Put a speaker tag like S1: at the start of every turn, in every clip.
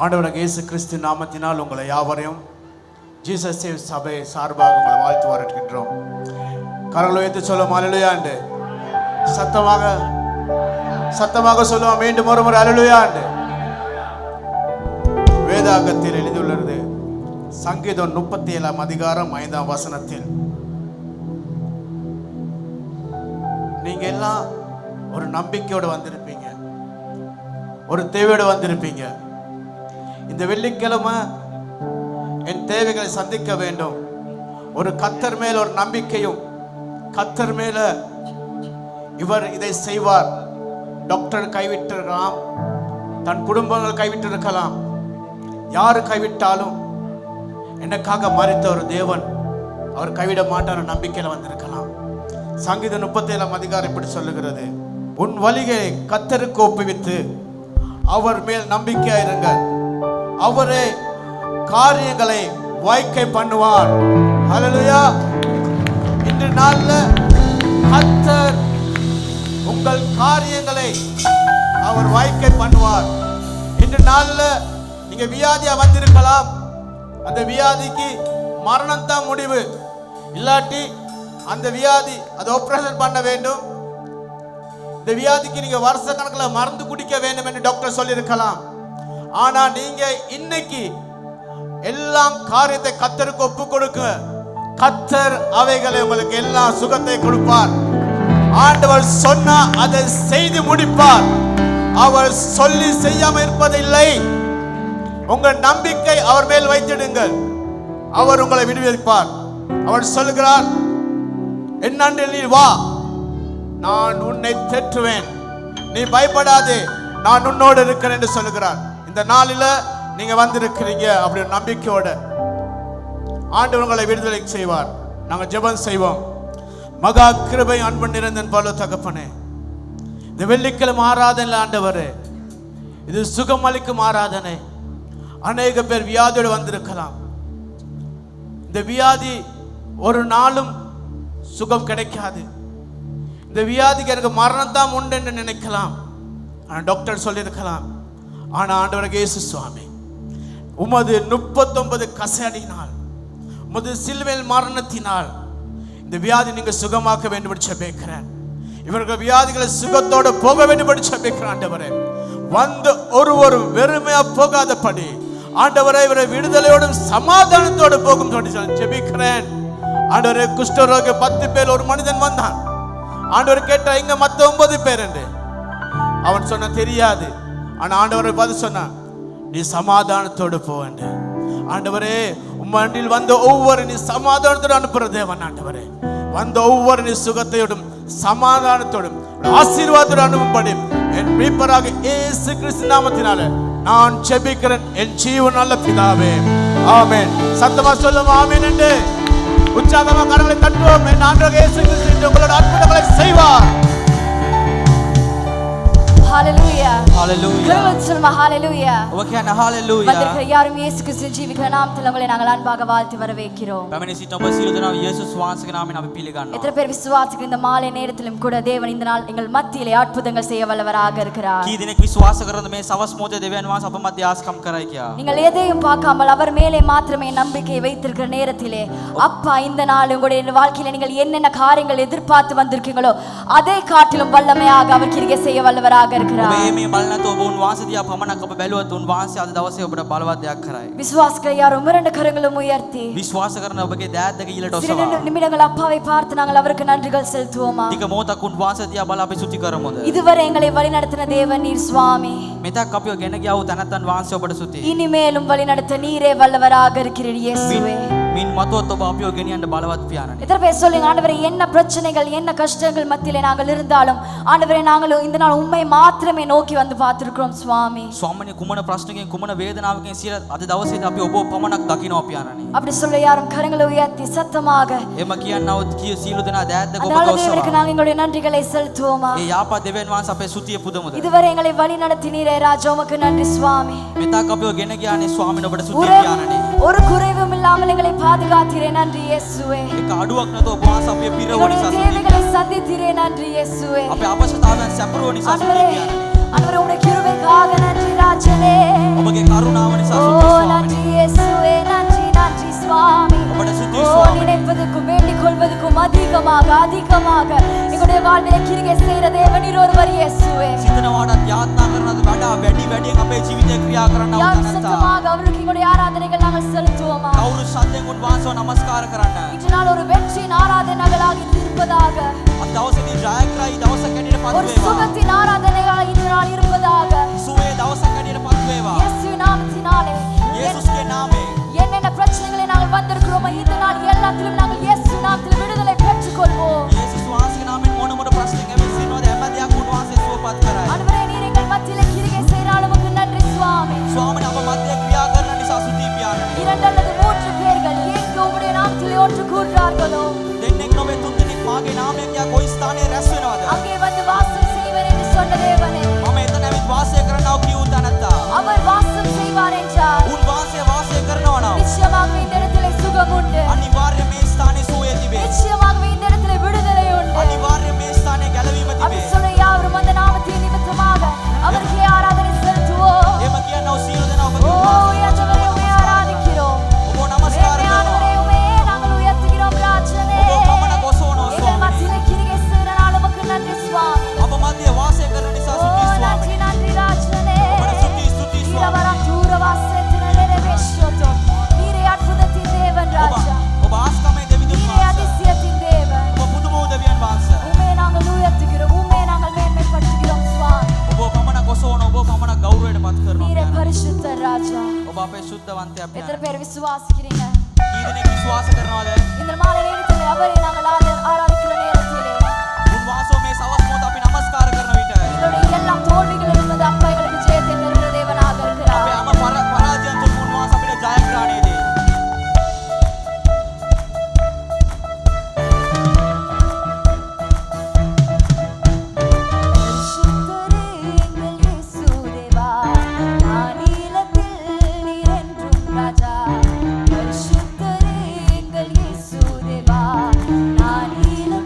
S1: ஆண்டவராகிய இயேசு கிறிஸ்து நாமத்தினால் உங்களை யாவரையும் ஜீசஸ் சேவ் சபை சார்பாக உங்களை வாழ்த்து வரவேற்கின்றோம். கரங்களை உயர்த்தி சொல்லுவோம் அல்லேலூயா என்று. சத்தமாக சொல்லுவோம் மீண்டும் ஒரு முறை அல்லேலூயா என்று. வேதாகத்தில் எழுதியுள்ளது சங்கீதம் 37 அதிகாரம் 5 வசனத்தில், நீங்க எல்லாம் ஒரு நம்பிக்கையோடு வந்திருப்பீங்க, ஒரு தேவையோடு வந்திருப்பீங்க. இந்த வெள்ளிக்கிழமை என் தேவைகளை சந்திக்க வேண்டும், ஒரு கர்த்தர் மேல் ஒரு நம்பிக்கையும், கர்த்தர் மேல இவர் இதை செய்வார். டாக்டர் கைவிட்டிருக்கலாம், தன் குடும்பங்கள் கைவிட்டிருக்கலாம், யாரு கைவிட்டாலும் எனக்காக மரித்த ஒரு தேவன் அவர் கைவிட மாட்டார் நம்பிக்கையில வந்திருக்கலாம். சங்கீதம் 37 அதிகாரம் இப்படி சொல்லுகிறது, உன் வழிகளை கர்த்தருக்கு ஒப்புவித்து அவர் மேல் நம்பிக்கையாயிருங்க, அவரே காரியங்களை வாய்க்கை பண்ணுவார். ஹல்லேலூயா. இன்று நாள்ல கர்த்தர் உங்கள் காரியங்களை அவர் வாய்க்கை பண்ணுவார். இன்று நாள்ல நீங்க வியாதியா வந்திருக்கலாம், அந்த வியாதிக்கு மரணம் தான் முடிவு, இல்லாட்டி அந்த வியாதி அதை ஆபரேஷன் பண்ண வேண்டும், இந்த வியாதிக்கு நீங்க வருஷ கணக்கில் மருந்து குடிக்க வேண்டும் என்று டாக்டர் சொல்லியிருக்கலாம். ஆனா நீங்க இன்னைக்கு எல்லாம் காரியத்தை கர்த்தருக்கு ஒப்பு கொடுக்க, கர்த்தர் அவைகளை உங்களுக்கு எல்லா சுகத்தை கொடுப்பார். ஆண்டவர் சொன்னா அதை செய்து முடிப்பார். அவர் சொல்லி செய்யாம இருப்பதில்லை. உங்கள் நம்பிக்கை அவர் மேல் வைத்திடுங்கள், அவர் உங்களை விடுவிப்பார். அவர் சொல்கிறார், என்னண்டில் நீ வா, நான் உன்னை தேற்றுவேன், நீ பயப்படாதே, நான் உன்னோடு இருக்கிறேன் என்று சொல்லுகிறார். இந்த நாளில நீங்க வந்திருக்கிறீங்க, அப்படி நம்பிக்கையோட ஆண்டவர் உங்களை விடுதலை செய்வார். நாங்கள் ஜெபம் செய்வோம். மகா கிருபை அன்பு நிறைந்த பல தகப்பனே, இந்த வெள்ளிக்கிழமை ஆராதனை ஆண்டவரே, இது சுகம் அளிக்கும் ஆராதனை. அநேக பேர் வியாதியோடு வந்திருக்கலாம், இந்த வியாதி ஒரு நாளும் சுகம் கிடைக்காது, இந்த வியாதிக்கு எனக்கு மரணம் தான் உண்டு என்று நினைக்கலாம். ஆனால் டாக்டர் சொல்லியிருக்கலாம். ஆனால் ஆண்டவராகிய இயேசு சுவாமி உமது 39 கசையடியினால், உமது சிலுவையில் மரணத்தினால் இந்த வியாதி நீங்க சுகமாக்க வேண்டும் என்று ஜெபிக்கிறேன். இவர்கள் வியாதிகளை சுகத்தோடு போக வேண்டும் என்று ஜெபிக்கிறேன். ஆண்டவரே, வந்து ஒரு வெறுமையா போகாதபடி ஆண்டவரே இவரை விடுதலையோடும் சமாதானத்தோடு போகும் ஜெபிக்கிறேன். ஆண்டவரே, குஷ்டரோக 10 பேர் ஒரு மனிதன் வந்தான். ஆண்டவர் கேட்டா இங்க மத்த 9 பேர் என்று. அவன் சொன்ன தெரியாது. ஆனா ஆண்டவரை பார்த்து சொன்னான், நீ சமாதானத்தோடு போவேன். ஆண்டவரே, உம்மண்டில் வந்த ஒவ்வொரு நீ சமாதானத்தோடு அனுப்புற தேவன். ஆண்டவரே, வந்த ஒவ்வொரு நீ சுகத்தையோடும் சமாதானத்தோடும் ஆசீர்வாதத்தோடு அனுப்பும்படி என் மீட்பராக இயேசு கிறிஸ்து நாமத்தினால நான் ஜெபிக்கிறேன், என் ஜீவன் நல்ல பிதாவே, ஆமென். சத்தமா சொல்லுவோம் ஆமென் என்று. உற்சாகமா கரங்களை தட்டுவோம். என் ஆண்டவராகிய இயேசு கிறிஸ்து உங்களோட அற்புதங்களை செய்வார்.
S2: Hallelujah.
S3: Hallelujah.
S2: Hallelujah.
S3: Wakana hallelujah.
S2: வந்திருக்கிற யாரும் இயேசு கிறிஸ்துவின் ஜீவிக்கிற நாமத்தில் உங்களை நாங்கள் அன்பாக வாழ்த்தி வரவேற்கிறோம்.
S3: පැමිණ සිටින ඔබ සියලු දෙනා යේසුස් වහන්සේගේ නාමයෙන් අපි පිළිගන්නවා.
S2: எத்தனை பேர் விசுவாசிக்கிற இந்த மாலை நேரத்திலும் கூட தேவன் இந்த நாள் எங்கள் மத்தியிலே அற்புதங்கள் செய்ய வல்லவராக இருக்கிறார்.
S3: කී දෙනෙක් විශ්වාස කරනද මේ සවස් මොහොතේ දෙවියන් වහන්සේ අප මැද ආස්කම් කරයි කියා.
S2: நீங்கள் எதையும் பார்க்காமல் அவர் மேலே மாத்திரமே நம்பிக்கை வைத்திருக்கிற நேரத்திலே அப்பா இந்த நாள் உங்களுடைய வாழ்க்கையில நீங்கள் என்னென்ன காரியங்கள் எதிர்பார்த்து வந்திருக்கீங்களோ அதை காட்டிலும் வல்லமையாக அவர் கிரியை செய்ய வல்லவராக இருக்கிறார்.
S3: ඔබ මේ බලනත ඔබ උන් වහන්සේ දිහා පමණක් ඔබ බැලුවත් උන් වහන්සේ අද දවසේ ඔබට බලවත් දෙයක් කරයි.
S2: விசுவாசிக்கிற யாரும் 2 கரங்களும் உயர்த்தி
S3: විශ්වාස කරන ඔබගේ දෑත් දෙක ඊළට
S2: சில
S3: ඔසවා.
S2: நிமிடங்கள் அப்பாவை பார்த்து நாங்கள் அவருக்கு நன்றிகள் செலுத்துவோமா?
S3: ටික මොහොතක් උන් වහන්සේ දිහා බල අපි ස්තුති කරමුද?
S2: இதுவரை எங்களை வழிநடத்தின தேவன் நீர் சுவாமி.
S3: මෙතක් අපිව ගෙන ගියා වූ තනත්තන් වහන්සේ ඔබට ස්තුතියි.
S2: இனிமேலும் வழிநடத்த நீரே வல்லவராக இருக்கிறீர் இயேசுவே.
S3: මින් මතොත් ඔබ අපිව ගෙනියන්න බලවත් පියාණනි.
S2: எத்தனை பேர் சொல்லுங்க, ஆண்டவரே என்ன பிரச்சனைகள் என்ன கஷ்டங்கள் மத்தியிலே நாங்கள் இருந்தாலும் ஆண்டவரே நாங்கள் இந்த நாள் உம்மை மாத்திரமே நோக்கி வந்து பார்த்திருக்கிறோம் சுவாமி.
S3: ස්වාමීනි කුමන ප්‍රශ්නකින් කුමන වේදනාවකින් සියල අද දවසේදී අපි ඔබ පමණක් දකිනවා පියාණනි.
S2: அப்படி சொல்ல யாரும் கரங்களை உயர்த்தி சத்தமாக
S3: එම කියනවොත් කිය සියලු දෙනා දෑත් දෙක ඔබ
S2: அதனால
S3: ඔසවා.
S2: தேவனுக்கு நாங்கள் எங்களுடைய நன்றிகளை செலுத்துவோமா?
S3: ඒ යාපත් දෙවියන් වහන්සේ අපේ ස්තුතිය පුදමුද?
S2: இதுவரை எங்களை வழி நடத்தினீரே ராஜா, உமக்கு நன்றி சுவாமி.
S3: මෙතක් අපිව ගෙන ගියානේ ස්වාමීනි ඔබට ස්තුතිය
S2: ஒரு
S3: පියාණනි.
S2: ஒரு குறைவும் இல்லாமல் எங்களை பாதுகாத்தீரே, நன்றி இயேசுவே.
S3: එක අඩුවක් නැතුව ඔබ වහන්සේ අපේ පිරවුණ
S2: எங்களுடைய
S3: නිසා
S2: தேவைகளை சந்தித்தீரே, நன்றி இயேசுவே.
S3: අපේ අවශ්‍යතාවයන් සැපරුව නිසා
S2: ஆண்டவரே, ஆண்டவரே உம்முடைய கிருபைக்காக நன்றி ராஜனே.
S3: ඔබගේ කරුණාව
S2: கிரியை செய்கிற தேவன் நீர் ஒருவர் இயேசுவே.
S3: සිතනවාටත් යාත්නා කරනද වඩා වැඩියෙන් අපේ ජීවිතේ ක්‍රියා කරන්න
S2: යාත්සකமாக அவருக்கு எங்களுடைய ஆராதனைகள் நாங்கள் செலுத்துவோமா.
S3: කවුරු සද්දෙන් උන්වහන්සේව නමස්කාර කරන්න.
S2: இன்று நாள் ஒரு வெற்றியின் ஆராதனைகளாக இருப்பதாக.
S3: අද දවසේදී ජයග්‍රහී දවසක් හැටියට පත්
S2: ஒரு
S3: වේවා.
S2: சுகத்தின் ஆராதனைகளாக இன்று நாள் இருப்பதாக.
S3: සුවේ දවසක් හැටියට පත් වේවා.
S2: இயேசு நாமத்தினாலே
S3: යේසුස්ගේ නාමයෙන්
S2: என்னென்ன பிரச்சனைகளை நாங்கள் வந்திருக்கிறோமோ இந்த நாள் எல்லாத்திலும் நாங்கள் இயேசு நாமத்தில் விடுதலை பெற்றுக்கொள்வோம்.
S3: යේසුස් වහන්සේගේ නාමයෙන් මොන මොන ප්‍රශ්නයක් ඇවිස්සෙනවද හැම දෙයක්ම උන්වහන්සේ සුවපත් කරයි.
S2: ஆண்டவரே நீர் எங்கள் மத்தியிலே கிரியை செய்கிறால் உமக்கு நன்றி சுவாமி.
S3: ස්වාමීන් අප මැදේ ක්‍රියා කරන නිසා ස්තුති පියාණන්.
S2: 2 அல்லது 3 பேர்கள் எங்கே உம்முடைய நாமத்திலே ஒன்று கூடுறார்களோ
S3: දෙන්නෙක් නොවේ තුන් දෙනෙක් මාගේ නාමයෙන් යා කොයි ස්ථානයේ රැස් වෙනවද?
S2: அங்கே வந்து வாசம் செய்வர் என்று சொன்ன தேவனே,
S3: මම එතන ඇවිත් වාසය කරනවා කියූ තැනත්තා.
S2: அவர் வாசம் செய்வார் என்றார்
S3: උන් වාසය කරනවා නම්
S2: நிச்சயமாகவே இந்த இடத்திலே சுகம் உண்டு.
S3: අනිවාර්යයෙන් මේ ස්ථානයේ සුවය තිබේ.
S2: நிச்சயமாகவே இந்த இடத்திலே விடுதலை உண்டு.
S3: අනිවාර්යයෙන් මේ ස්ථානයේ ගැලවීම
S2: அப்படி
S3: තිබේ.
S2: சொல்ல யாவரும் அந்த நாமத்தின் நிமித்தமாக அவருக்கே ஆராதனை செலுத்துவோம்.
S3: එහෙම කියනව සියලු දෙනා ඔබ
S2: ஓ ஆண்டவரே உம்மை ஆராதிக்கிறோம்.
S3: ඔබ නමස්කාර කරනවා.
S2: ஆண்டவரே உம்மை நாங்கள் உயர்த்துகிறோம் ராஜனே.
S3: ඔබ පමණක් ඔසවනවා
S2: எங்கள்
S3: ස්වාමීනි.
S2: மத்தியிலே கிரியை செய்கிறனால உமக்கு நன்றி சுவாமி.
S3: අප මැදේ වාසය කරන නිසා
S2: ஓ
S3: ස්තුති
S2: நன்றி
S3: ස්වාමීනි.
S2: நன்றி ராஜனே.
S3: ඔබට ස්තුති
S2: நீரவரம்
S3: ස්වාමීනි.
S2: தூரவாசத்தினரே வேஷோதோ. நீரே அற்புதத்தின் தேவன் ராஜா.
S3: ඔබ ආස්කමේ දෙවිඳුන්
S2: நீரே
S3: වහන්සේ.
S2: அதிசயத்தின் தேவன்.
S3: ඔබ පුදුම උදවියන් වහන්සේ.
S2: உம்மை நாங்கள் உயர்த்துகிறோம். உம்மை நாங்கள் மேன்மைப்படுத்துகிறோம் சுவாமி.
S3: ඔබ පමණක් ඔසවන ඔබ පමණක් ගෞරවයට පත් කරනවා.
S2: நீரே
S3: පියාණන්.
S2: பரிசுத்த ராஜா.
S3: ඔබ අපේ සුද්ධවන්තයා
S2: எத்தனை
S3: පියාණන්.
S2: பேர் விசுவாசிக்கிறீங்க?
S3: කී දෙනෙක් විශ්වාස කරනවද?
S2: இந்த மாலை நேரத்திலே அவரை நாங்கள் ஆராதிக்கிற நேரத்திலே
S3: උන්වහන්සේ මේ සවස් මොහොත අපි නමස්කාර කරන විට
S2: எங்களுடைய எல்லா தோல்விகளிலும் இருந்து அப்பா எங்களுக்கு ஜெயத்தை தருகிற தேவனாக
S3: අපේ
S2: இருக்கிறார்.
S3: හැම පරාජයන් තුළ උන්වහන්සේ අපිට ජයග්‍රහණය දෙයි.
S2: பரிசுத்தரே எங்கள் இயேசு தேவா, வானீலத்தில் நீர் என்றும் ராஜா. பரிசுத்தரே எங்கள் இயேசு தேவா, வானீலத்தில்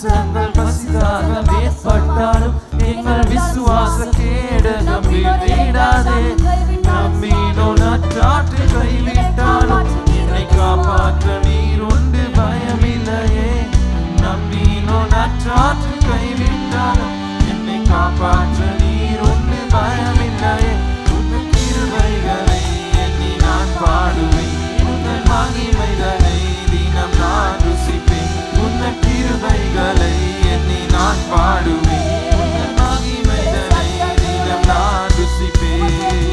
S4: கஷ்டங்கள் பசிதாக ஏற்பட்டாலும் எங்கள் விசுவாச கேடகம் வீடாதே. நம்பினோ நற்றாற்று கைவிட்டாலும் என்னை காப்பாற்ற நீர் உண்டு பயமில்லையே. நம்பினோ நற்றாற்று கைவிட்டாலும் என்னை காப்பாற்ற நீர் உண்டு பயமில்லையே. உங்கள் கிருபைகளை எண்ணி நான் பாடுவேன், உங்கள் மகிமைகளை தினம் நான் ருசிப்பேன். உங்கள் கிருபைகளை எண்ணி நான் பாடுவேன், உங்கள் மகிமைகளை தினம் நான் ருசிப்பேன்.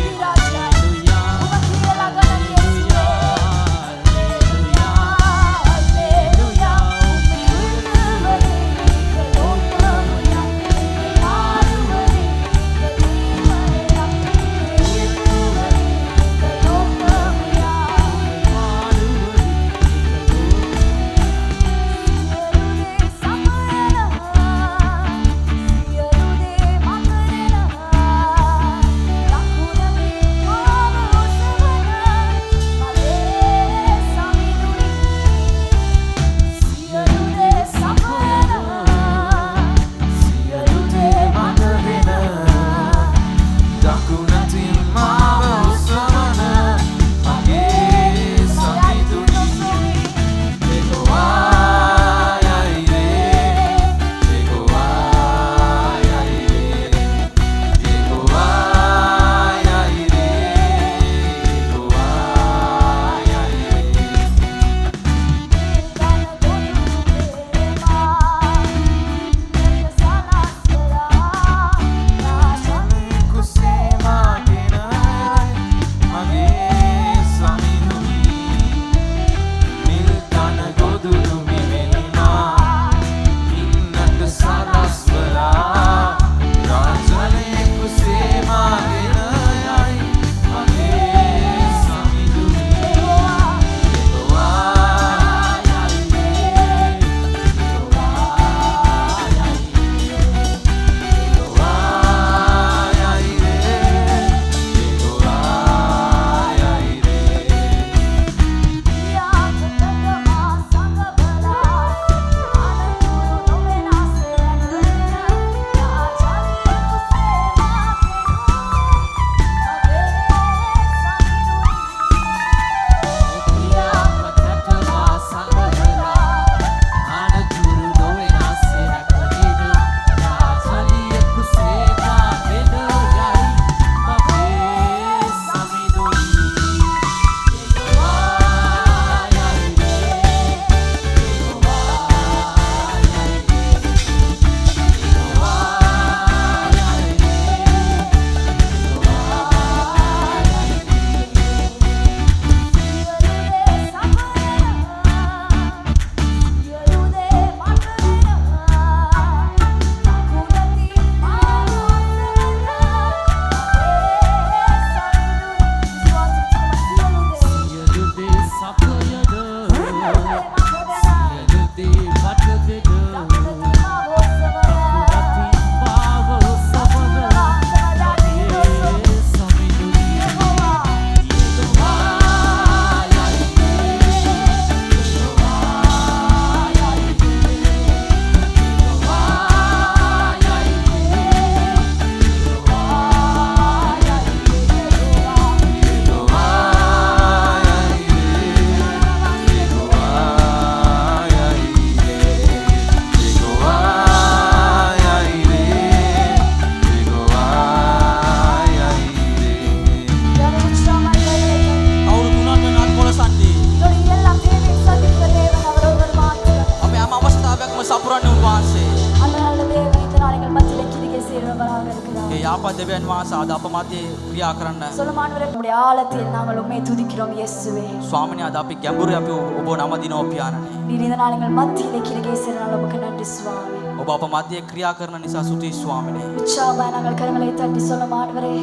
S3: දෙවියන් වහන්සේ අද අප මැදේ ක්‍රියා කරන්න.
S2: சொலமானவரே நம்முடைய ஆழத்தில் நாங்கள் உம்மை துதிக்கிறோம் இயேசுவே.
S3: ස්වාමිනේ අද අපි ගැඹුරේ අපි ඔබ නම දිනව පියාණනේ.
S2: நீர் இந்த நாள் மத்தியிலே கிரியை செய்யறனால உமக்கு நன்றி சுவாமி.
S3: ඔබ අප මැදේ ක්‍රියා කරන නිසා ස්තුතියි ස්වාමිනේ.
S2: உற்சாகமாய் நாங்கள் கரங்களை தட்டி சொலமானவரே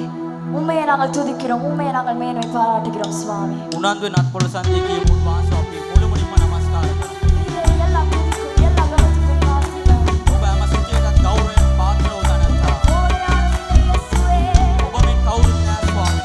S2: உம்மையை நாங்கள் துதிக்கிறோம், உம்மையை நாங்கள் மேன்மை பாராட்டுகிறோம் சுவாமி.
S3: උනන්දුවෙන් අත්පොළ සන්ධියේ කියපු වහන්සේ අපි මුළුමනින්ම නමස්කාර කරනවා.
S2: எல்லா துதிக்கும் எல்லா கனத்துக்கும் வாசிக்கிறோம்.
S3: ඔබ හැම සිටියකට ගෞරවයෙන් පාත්‍ර වූ තැනැත්තා. ඔබ මෙන් කවුරුත් නෑ ස්වාමිනේ.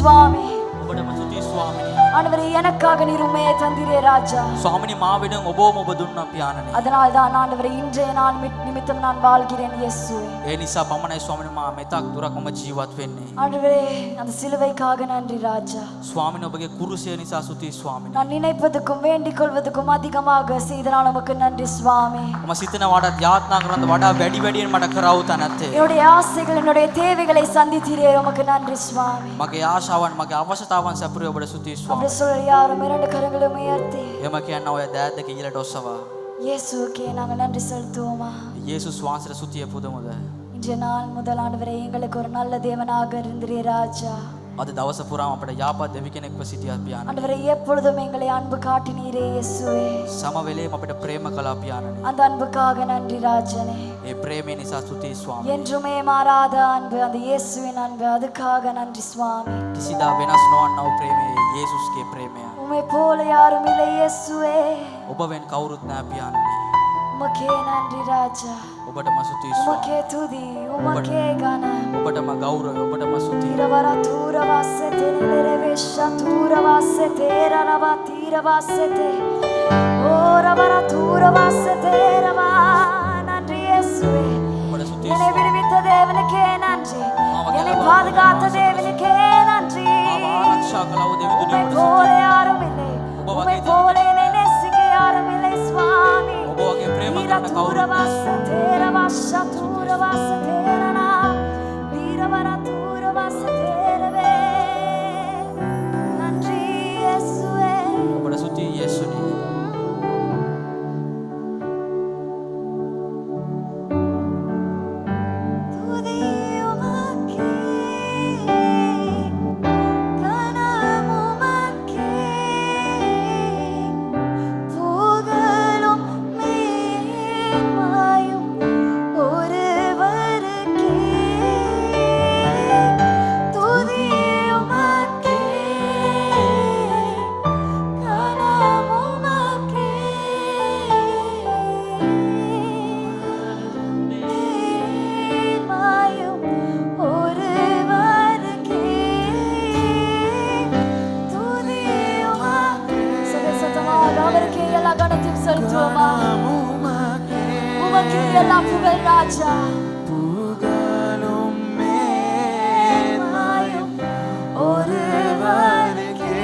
S2: சுவாமி.
S3: ඔබටම ස්තුතියි ස්වාමිනී.
S2: ஆண்டவரே எனக்காக நீர் உம்மையே தந்தீரே ராஜா.
S3: ස්වාමිනී මා වෙනුවෙන් ඔබවම ඔබ දුන්නා පියාණනි.
S2: அதனால் தான் ஆண்டவரே இன்றைய நாள் நிமித்தம் நான் வாழ்கிறேன் இயேசுவே.
S3: ඒ නිසා පමණයි ස්වාමිනී මා මෙතක් දුරක් මම ජීවත් වෙන්නේ.
S2: ஆண்டவரே அந்த சிலுவைக்காக நன்றி ராஜா.
S3: ස්වාමිනී ඔබගේ කුරුසය නිසා ස්තුතියි ස්වාමිනී.
S2: நான் நினைப்பதுக்கும் வேண்டிக் கொள்வதுக்கும் அதிகமாக செய்தனால் உமக்கு நன்றி சுவாமி.
S3: මම සිතන වඩාත් යාත්නා කරන වඩා වැඩි වැඩියෙන් මට කරව තැනැත්තේ.
S2: என்னுடைய ආசைகள் என்னுடைய தேவைகளை சந்தித்தீரே உமக்கு நன்றி சுவாமி.
S3: මගේ ආශාවන් මගේ අවශ්‍යතාවන් සපුරේ ඔබට ස්තුතියි ස්වාමී.
S2: அப்படி சொல்ற யாரும் இரண்டு கரங்களும் உயர்த்தி
S3: එම කියන්න ඔය දෑත් දෙක ඉහළට ඔස්සවා.
S2: இயேசுவுக்கே நாங்கள் நன்றி செலுத்துவோமா.
S3: යේසුස් වහන්සේට ස්තුතිය පුදමුද.
S2: இன்றைய நாள் முதல் ஆண்டவரே எங்களுக்கு ஒரு நல்ல தேவனாக இருந்தீரே ராஜா.
S3: අද දවස පුරාම අපට යාපත් දෙවි කෙනෙක්ව සිටියා පියාණනි.
S2: ஆண்டவரே எப்பொழுதும் எங்களை அன்பு காட்டினீரே இயேசுவே.
S3: සම වෙලේම අපිට ප්‍රේම කළා පියාණනි.
S2: அந்த அன்புக்காக நன்றி ராஜனே.
S3: ඒ ප්‍රේමය නිසා ස්තුතියි ස්වාමී.
S2: என்றுமே மாறாத அன்பு அந்த இயேசுவின் அன்பு அதுக்காக நன்றி சுவாமி.
S3: කිසිදා වෙනස් නොවන්නව ප්‍රේමය යේසුස්ගේ ප්‍රේමය.
S2: உம்மை போல யாரும் இல்லை இயேசுவே.
S3: ඔබ වෙන කවුරුත් නැහැ පියාණනි.
S2: உமக்கே நன்றி ராஜா.
S3: ඔබටම ස්තුතියි ස්වාමී.
S2: உமக்கே துதி உமக்கே கனம்.
S3: ඔබටම ගෞරවය ඔබටම ස්තුතියි.
S2: தீரவர தூரவாசத்தே நிலரவேஷ தூரவாசத்தே ரரவ தீரவாசத்தே ஓரவர தூரவாசத்தே ரவா நன்றி இயேசுவே.
S3: ඔබට ස්තුතියි
S2: என்னை
S3: ස්වාමී.
S2: விடுவித்த தேவனுக்கே நன்றி. என்னை பாதுகாத்த தேவனுக்கே நன்றி.
S3: මාව ආරක්ෂා කළව දෙවිඳුනි
S2: உம்மை
S3: ඔබට
S2: போல
S3: ස්තුතියි.
S2: யாரும் இல்லை. உம்மை போல என்னை நேசிக்க யாரும் இல்லை சுவாமி.
S3: ඔබ වගේ ප්‍රේම කරන කවුරුත් නැහැ.
S2: தூரவாசத்தே ரவாஷ தூரவாசத்தே ரனா தீரவர தூரவாசத்தே ரவே நன்றி இயேசுவே.
S3: ඔබට ස්තුතියි යේසුනි.
S2: துதி உமக்கே கனம் உமக்கே புகழும் மேன்மையும் ஒருவருக்கே. துதி உமக்கே கனம் உமக்கே மேன்மையும் ஒருவருக்கே. துதி உமக்கே. சத்தமாக அவருக்கே எல்லா கணத்தையும் செலுத்துவோமா. உமக்கே எல்லா புகழ் ராஜா.
S4: புகழும் மேன்மையும் ஒருவருக்கே.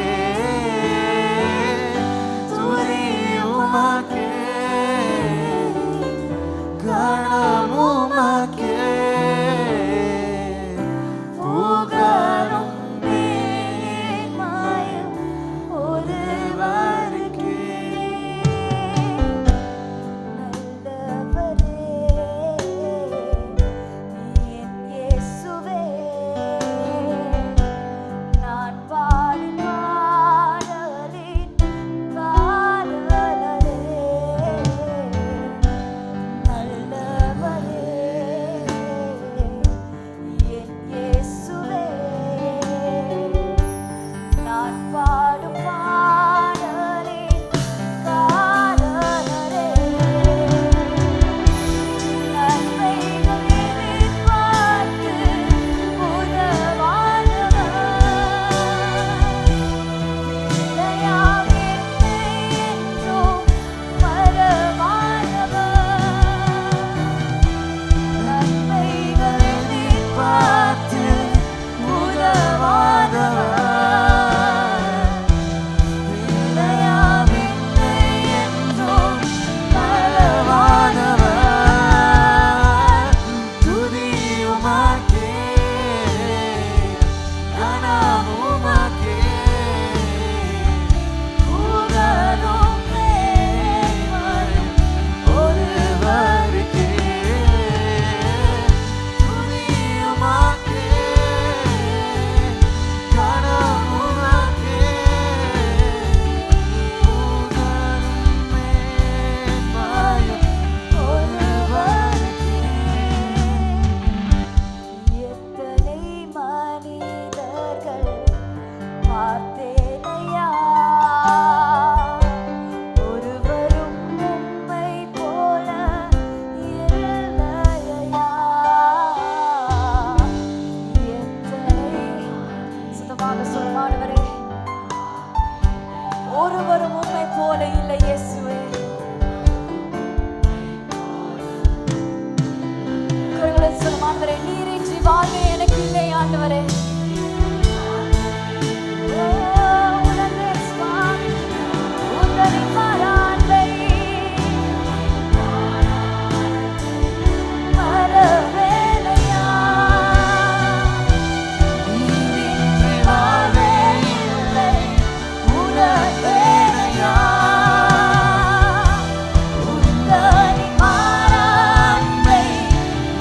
S4: துதி உமக்கே, கனம் உமக்கே. புகழும்
S2: மேன்மையும் ஒருவருக்கே. நல்லவரே ஒருவரும் உம்மை போல இல்லை இயேசுவே. கரங்களை சொல்லும் ஆண்டவரே, நீரின்றி வாழ்வே எனக்கு இல்லை ஆண்டவரே. உனதே சுவாமி, உந்தனை மாறாண்மை மறவேலையா. நீரின்றி வாழ்வே இல்லை உனதேனையா. உந்தனை மாறாண்மை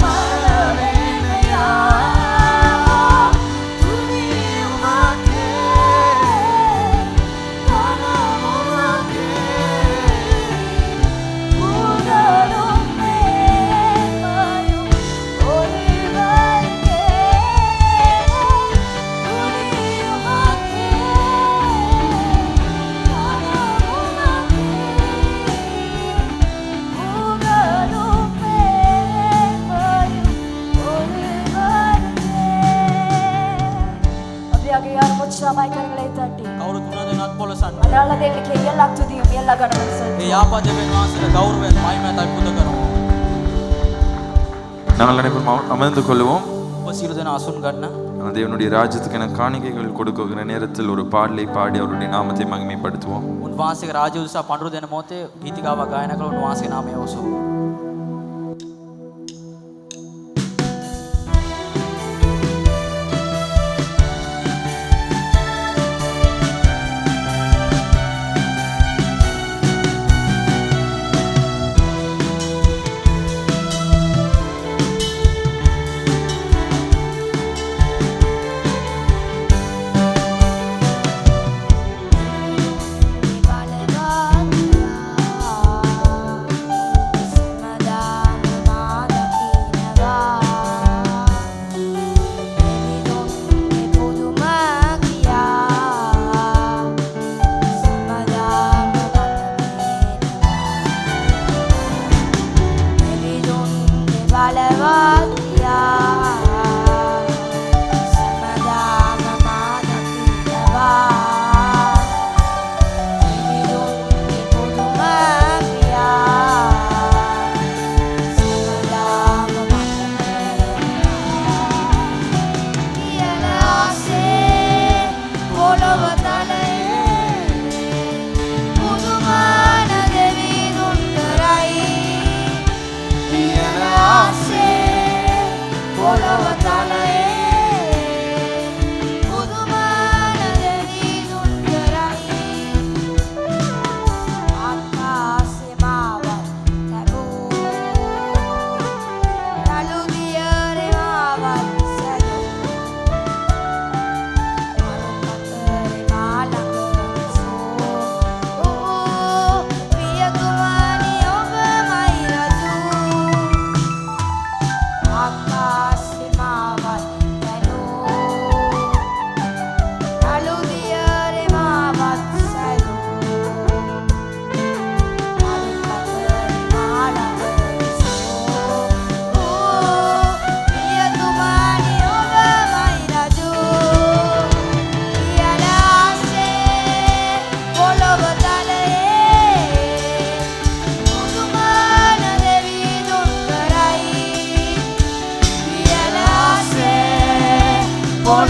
S2: மறவேலையா. துதி உமக்கே, கனம் உமக்கே, புகழும் மேன்மையும் ஒருவருக்கே. துதி உமக்கே, கனம் உமக்கே, புகழும் மேன்மையும் ஒருவருக்கே. அப்படியாக யாரும் உற்சாகமாய் கரங்களை தட்டி
S3: කවුරුත් උනද නත් පොළසන්න.
S2: அதனால தேவனுக்கு எல்லா துதியும் எல்லா கனமும் சொல்லி
S3: ඒ යාපා දෙවියන් වහන්සේට ගෞරවයෙන් මහිමයයි පුද කරමු.
S5: நாங்கள் அனைவரும் அமர்ந்து கொள்வோம்.
S3: ඔබ සියලු දෙනා අසුන් ගන්න.
S5: தேவனுடைய ராஜ்யத்துக்கான காணிக்கைகள் கொடுக்கிற நேரத்தில் ஒரு பாடலை பாடி அவருடைய நாமத்தை மகிமைப்படுத்துவோம்.
S3: උන්වහන්සේගේ රාජ්‍ය උදෙසා පඬුරු දෙන මොහොතේ ගීතිකාවක් ගායනා කළ උන්වහන්සේගේ නාමය ඔසවමු.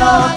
S2: Look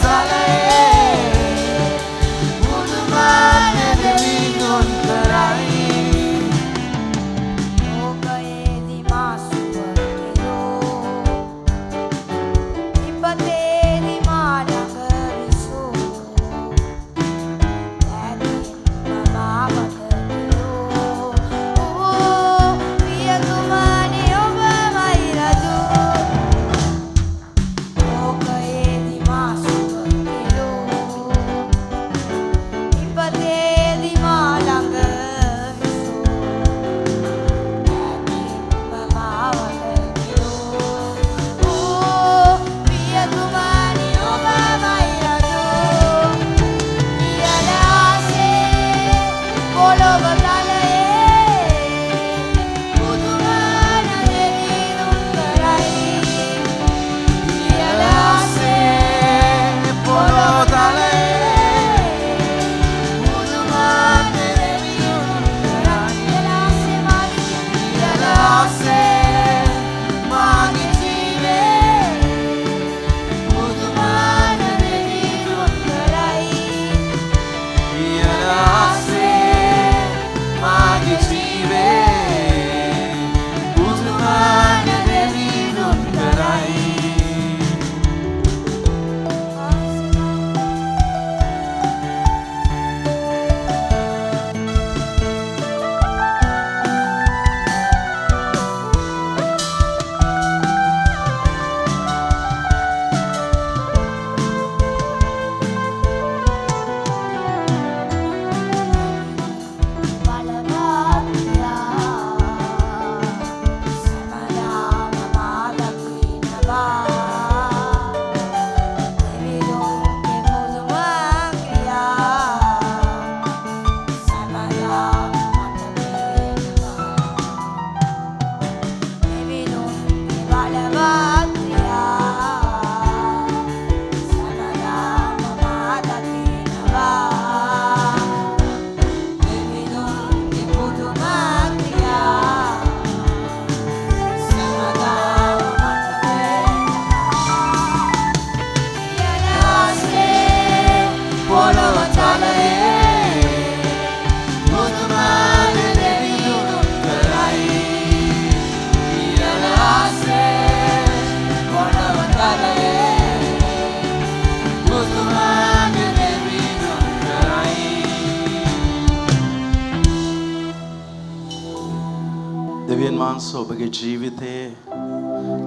S1: දෙවියන් වහන්සේ ඔබගේ ජීවිතයේ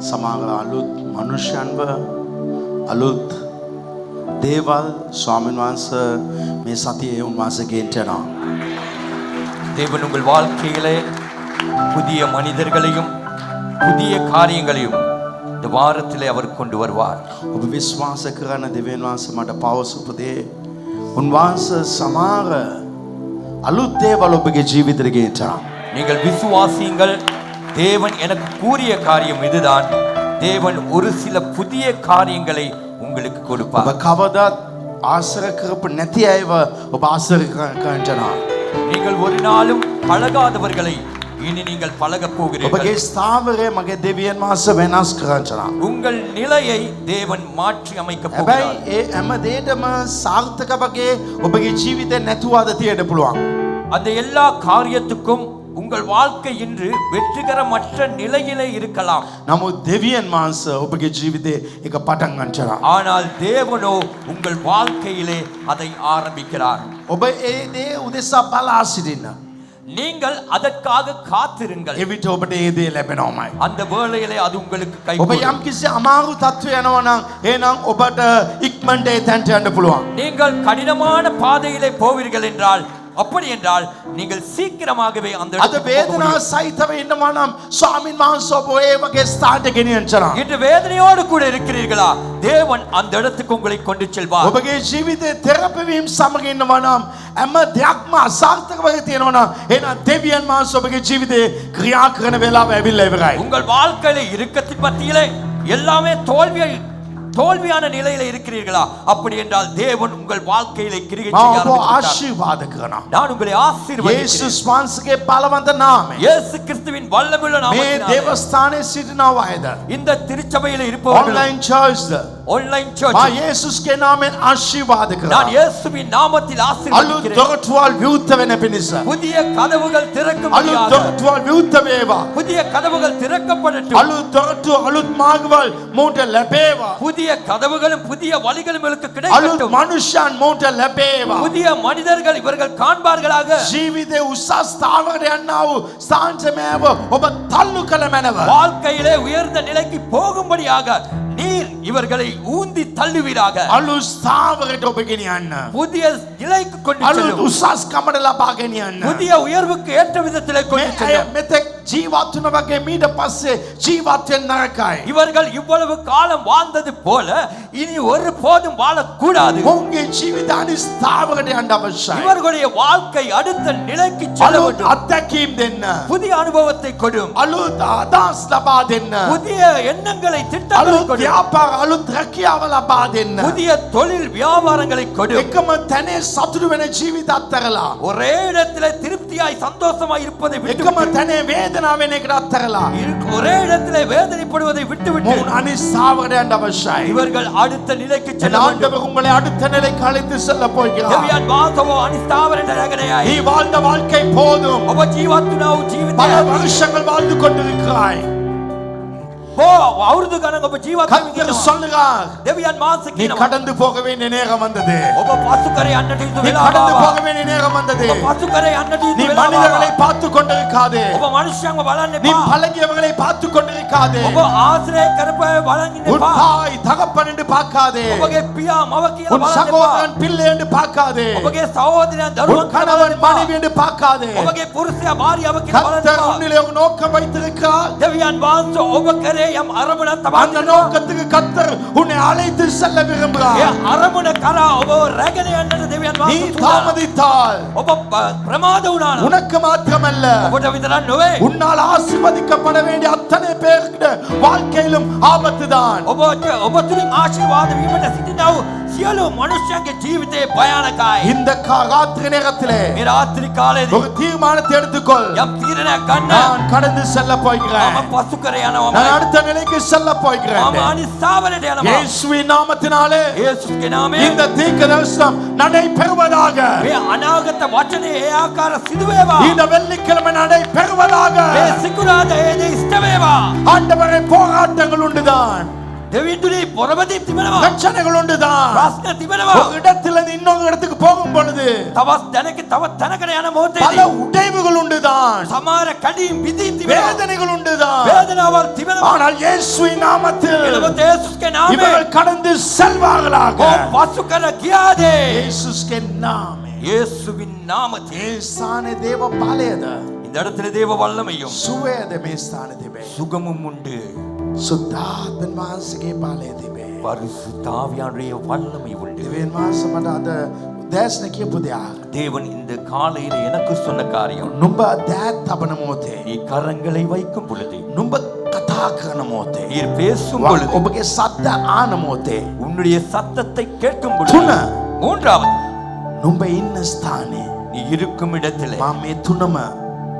S1: සමහර අලුත් මනුෂ්‍යයන්ව අලුත් දේවල් ස්වාමීන් වහන්සේ මේ සතියේ උන්වහන්සේ ගෙන්ට යනවා.
S6: தேவன் உங்கள் வாழ்க்கையிலே புதிய மனிதர்களையும் புதிய காரியங்களையும் இந்த வாரத்திலே அவர் கொண்டு வருவார்.
S1: ඔබ විශ්වාස කරන දෙවියන් වහන්සේ මට පවසපුදේ උන්වහන්සේ සමහර අලුත් දේවල් ඔබගේ ජීවිතයට ගෙන්ට යනවා.
S6: நீங்கள் விசுவாசியுங்கள். தேவன் எனக்கு கூறிய காரியம் இதுதான். தேவன் ஒரு சில புதிய காரியங்களை உங்களுக்கு
S1: ඔබ
S6: கொடுப்பார்.
S1: කවදත් ආශ්‍රය කරපු නැති අයව ඔබ ආශ්‍රය කරන්නට යනවා.
S6: நீங்கள் ஒரு நாளும் பழகாதவர்களை இனி நீங்கள் பழகப் போகிறீர்கள்.
S1: ඔබගේ ස්ථාවරය මගේ දෙවියන් වහන්සේ වෙනස් කරන්නට යනවා.
S6: உங்கள் நிலையை தேவன் மாற்றி அமைக்க
S1: හැබැයි
S6: போகிறார்.
S1: ඒ හැම දෙයකම සාර්ථක වගේ ඔබගේ ජීවිතේ නැතුවද තියෙන්න පුළුවන්.
S6: அந்த எல்லா காரியத்துக்கும் உங்கள் வாழ்க்கை இன்று வெற்றிகரமற்ற நிலையிலே இருக்கலாம்.
S1: නමුත් දෙවියන් වහන්සේ ඔබගේ ජීවිතේ ඒක පටන් ගන්නට යනවා.
S6: ஆனால் தேவனோ உங்கள் வாழ்க்கையிலே அதை ஆரம்பிக்கிறார்.
S1: ඔබ ඒ දේ උදෙසා බලා සිටින්න.
S6: நீங்கள் அதற்காக காத்திருங்கள்.
S1: එවිට ඔබට ඒ දේ ලැබෙනවමයි.
S6: அந்த வேளையிலே அது உங்களுக்கு
S1: ඔබ
S6: கைகூடும்.
S1: යම් කිසි අමාරු තත්ත්වයක් යනවා නම් එහෙනම් ඔබට ඉක්මනට ඒ තැනට යන්න පුළුවන්.
S6: நீங்கள் கடினமான பாதையிலே போவீர்கள் என்றால் அப்படி என்றால் நீங்கள் சீக்கிரமாகவே அந்த
S1: අද
S6: இடத்துக்கு போக
S1: වේදනාව
S6: முடியும்.
S1: සහිතව ඉන්නවා නම් ස්වාමින් වහන්සේ ඔබ ඒ වගේ ස්ථානට ගෙනියන්න යනවා.
S6: இன்று வேதனையோடு கூட இருக்கிறீர்களா? தேவன் அந்த இடத்துக்கு உங்களை கொண்டு செல்வார்.
S1: ඔබගේ ජීවිතේ තෙරපි වීම සමග ඉන්නවා නම් හැම දෙයක්ම අසාර්ථක වෙ තියෙනවා නම් එහෙනම් දෙවියන් වහන්සේ ඔබගේ ජීවිතේ ක්‍රියා කරන වෙලාව ඇවිල්ලා ඉවරයි.
S6: உங்கள் வாழ்க்கையில இறுக்கத்தின் மத்தியிலே எல்லாமே தோல்வியான நிலையில இருக்கிறீர்களா? அப்படி என்றால் தேவன் உங்கள் வாழ்க்கையிலே கிரியை செய்ய
S1: ඔබ
S6: ஆரம்பித்தார்.
S1: ආශිර්වාද කරනවා.
S6: நான் உங்களை ஆசீர்வதிக்கிறேன்.
S1: යේසුස් වහන්සේගේ බලවන්ත නාමයෙන්
S6: இயேசு கிறிஸ்துவின் வல்லமையுள்ள
S1: මේ
S6: நாமத்தினாலே
S1: දේවස්ථානයේ සිටිනවා අයද
S6: இந்த திருச்சபையில் இருப்பவர்கள்
S1: ඔන්ලයින් චර්ච්ද
S6: ஆன்லைன்
S1: මා
S6: சர்ச்
S1: යේසුස්ගේ නාමයෙන් ආශිර්වාද
S6: நான்
S1: කරනවා.
S6: இயேசுவின் நாமத்தில்
S1: අලුත්
S6: ஆசீர்வதிக்கிறேன்.
S1: දොරටුවල් විවෘත වෙන පිණිස
S6: புதிய கதவுகள்
S1: අලුත්
S6: திறக்கும்படியாக
S1: දොරටුවල් විවෘත වේවා.
S6: புதிய கதவுகள் திறக்கப்படட்டும்.
S1: අලුත් දොරටු අලුත් මාර්ගවල් මෝට ලැබේවා.
S6: புதிய கதவுகளும் புதிய வழிகளும் இவர்களுக்கு
S1: අලුත්
S6: கிடைக்கட்டும்.
S1: මනුෂ්‍යයන් මෝට ලැබේවා.
S6: புதிய மனிதர்கள் இவர்கள் காண்பார்களாக.
S1: ජීවිතේ උසස් ස්ථාවරයට යන්නා වූ ස්ථානසමයව ඔබ තල්ලු කළ මැනව.
S6: வாழ்க்கையிலே உயர்ந்த நிலைக்கு போகும்படியாக நீர் இவர்களை ஊந்தி தள்ளுவீராக.
S1: අලුත් ස්ථාවරයට ඔබ ගෙනියන්න.
S6: புதிய நிலைக்கு கொண்டு
S1: අලුත්
S6: செல்லும்.
S1: උසස් කමට ලබා ගෙනියන්න.
S6: புதிய உயர்வுக்கு ஏற்ற விதத்திலே கொண்டு
S1: මේ අය
S6: செல்லும்.
S1: මෙතෙක් ජීවත් වුණ වගේ මීට පස්සේ ජීවත් වෙන්න නරකයි.
S6: இவர்கள் இவ்வளவு காலம் வாழ்ந்தது போல இனி ஒரு போதும் வாழக்கூடாது.
S1: මොවුන්ගේ ජීවිත අනිත් ස්ථාවරයට යන්න අවශ්‍යයි.
S6: இவர்களுடைய வாழ்க்கை அடுத்த நிலைக்கு செல்ல
S1: අලුත්
S6: வேண்டும்.
S1: අත්දැකීම් දෙන්න.
S6: புதிய அனுபவத்தை கொடும்.
S1: අලුත් අදහස් ලබා දෙන්න.
S6: புதிய எண்ணங்களை திட்டங்களை
S1: අලුත්
S6: கொடும்.
S1: ව්‍යාපාර අලුත් රැකියාව ලබා දෙන්න.
S6: புதிய தொழில் வியாபாரங்களை கொடும்.
S1: එකම තැනේ සතුටු වෙන ජීවිත අත්හැරලා
S6: ஒரே இடத்திலே திருப்தியாய் சந்தோஷமாய் இருப்பதை
S1: එකම
S6: விட்டுவிட்டு
S1: තැනේ වේදනාව වෙන එකට අත්හැරලා
S6: ஒரே இடத்திலே வேதனைப்படுவதை விட்டுவிட்டு
S1: මොවුන් අනිත් ස්ථාවරයට යන්න අවශ්‍යයි.
S6: இவர்கள் அடுத்த நிலைக்கு
S1: என்
S6: செல்ல வேண்டும்.
S1: ஆண்டவர் உங்களை அடுத்த நிலைக்கு அழைத்து செல்ல போகிறார்.
S6: දෙවියන් වාසවෝ අනිස්ථාවරට රැගෙනයයි.
S1: நீ வாழ்ந்த வாழ்க்கை போதும்.
S6: ඔබ ජීවත් වුණා වූ
S1: பல
S6: ජීවිතය
S1: வருஷங்கள் வாழ்ந்து கொண்டிருக்கிறாய்.
S6: අවුරුදු ගණන් ඔබ ජීවත්
S1: கர்த்தர்
S6: වෙනවා.
S1: சொல்லுகிறார்
S6: දෙවියන් වහන්සේ
S1: நீ
S6: කියනවා
S1: கடந்து போக வேண்டிய நேரம் வந்தது.
S6: ඔබ පසු කර යන්නට යුතු
S1: நீ
S6: වෙලාව
S1: கடந்து
S6: ආවා.
S1: போக வேண்டிய நேரம் வந்தது.
S6: ඔබ පසු කර යන්නට
S1: நீ
S6: යුතු වෙලාව
S1: மனிதர்களை
S6: ආවා.
S1: பார்த்து கொண்டிருக்காதே.
S6: ඔබ මනුෂ්‍යයන්ව බලන්න
S1: நீ
S6: එපා.
S1: பழகியவர்களை பார்த்து கொண்டிருக்காதே.
S6: ඔබ ආශ්‍රය කරපය බලන් ඉන්න
S1: உன்
S6: එපා.
S1: தாய் தகப்பன் என்று பார்க்காதே.
S6: ඔබගේ පියා මව කියලා
S1: உன்
S6: බලන්න එපා.
S1: சகோதரன் பிள்ளை என்று பார்க்காதே.
S6: ඔබගේ සහෝදරයන්
S1: உன்
S6: දරුවන් කියලා
S1: கணவன்
S6: බලන්න එපා.
S1: மனைவி என்று பார்க்காதே.
S6: ඔබගේ පුරුෂයා භාර්යාව කියලා බලන්න
S1: கர்த்தர்
S6: එපා.
S1: உன்னிலே ஒரு நோக்கம் வைத்திருக்கிறார்.
S6: දෙවියන් වහන්සේ ඔබ කරේ යම් අරමුණක්
S1: அந்த
S6: තබා
S1: நோக்கத்துக்கு கர்த்தர் உன்னை அழைத்து செல்ல
S6: ඒ
S1: விரும்புகிறார்.
S6: අරමුණ කරා ඔබ රැගෙන යන්නට දෙවියන්
S1: நீ
S6: වහන්සේ සූදානම්.
S1: தாமதித்தால்
S6: ඔබ ප්‍රමාද වුණා නම්
S1: உனக்கு மாத்திரமல்ல
S6: ඔබට විතරක් නොවේ.
S1: உன்னால் ஆசீர்வதிக்கப்பட வேண்டிய அத்தனை பேருடைய வாழ்க்கையிலும் ஆபத்து தான்.
S6: ඔබ තුලින් ආශිර්වාද වීමට සිටිනා වූ සියලු මනුෂ්‍යයන්ගේ ජීවිතේ භයානකයි.
S1: இந்த ராத்திரி நேரத்திலே
S6: මේ රාත්‍රී කාලයේදී
S1: ஒரு தீர்மானத்தை எடுத்துக்கொள்.
S6: යම් තීරණයක් ගන්න.
S1: நான் கடந்து செல்ல
S6: මම
S1: போகிறேன்.
S6: පසු කර යනවා.
S1: நான் அடுத்த நிலைக்கு செல்ல போகிறேன்.
S6: මම අනිස්ථාවරට යනවා.
S1: இயேசுவின் நாமத்தினாலே
S6: යේසුස්ගේ නාමයෙන්
S1: இந்த தீர்க்கதரிசனம் நடைபெறுவதாக.
S6: මේ අනාගත වචනේ ඒ ආකාර සිදු වේවා.
S1: இந்த வெள்ளிக்கிழமை நடைபெறுவதாக.
S6: මේ සිකුරාදා ඒ දේ ඉෂ්ට වේවා.
S1: ஆண்டவரே போராட்டங்கள் உண்டுதான்.
S6: දෙවිඳුනි පොරවදී තිබෙනවා.
S1: பிரச்சனைகள் உண்டுதான்.
S6: ප්‍රශ්න තිබෙනවා.
S1: ஒரு இடத்துல இருந்து இன்னொரு இடத்துக்கு போகும் பொழுது
S6: තවත් දැනක තවත් තැනකට යන
S1: பல
S6: මොහොතේදී
S1: உடைவுகள் உண்டுதான்.
S6: සමහර කඩින් බිඳින් තිබෙනවා.
S1: வேதனைகள் உண்டுதான்.
S6: වේදනාවල් තිබෙනවා.
S1: ஆனால் இயேசுவின் நாமத்தில்
S6: එළවත යේසුස්ගේ නාමයෙන්
S1: இவர்கள் கடந்து செல்வார்களாக.
S6: ඔව් පසු කර ගියාදේ.
S1: இயேசுஸ்கே நாமே.
S6: යේසුவின் நாமத்தில்
S1: ඒ ස්ථානයේ දේව බලයද
S6: இந்த இடத்துல தேவ வல்லமையும்
S1: සුවයද මේ ස්ථානයේ තිබේ.
S6: சுகமும் உண்டு.
S1: සුද්ධාත්මන් වහන්සේගේ බලය තිබේ.
S6: பரிசுத்த ஆவியானுடைய வல்லமை உண்டு.
S1: දෙවියන් වහන්සේ මට අද දැස්න කියපු දෙයක්.
S6: தேவன் இந்த காலையில எனக்கு சொன்ன காரியம்,
S1: නුඹ දෑත් තබන මොහොතේ
S6: நீ கரங்களை வைக்கும் பொழுது,
S1: නුඹ කතා කරන මොහොතේ
S6: நீர் பேசும் பொழுது,
S1: ඔබගේ සද්ද ආන මොහොතේ
S6: உன்னுடைய சத்தத்தை கேட்கும் பொழுது,
S1: තුන
S6: மூன்றாவது
S1: නුඹ ඉන්න ස්ථානයේ
S6: நீ இருக்கும் இடத்திலே
S1: මම මේ තුනම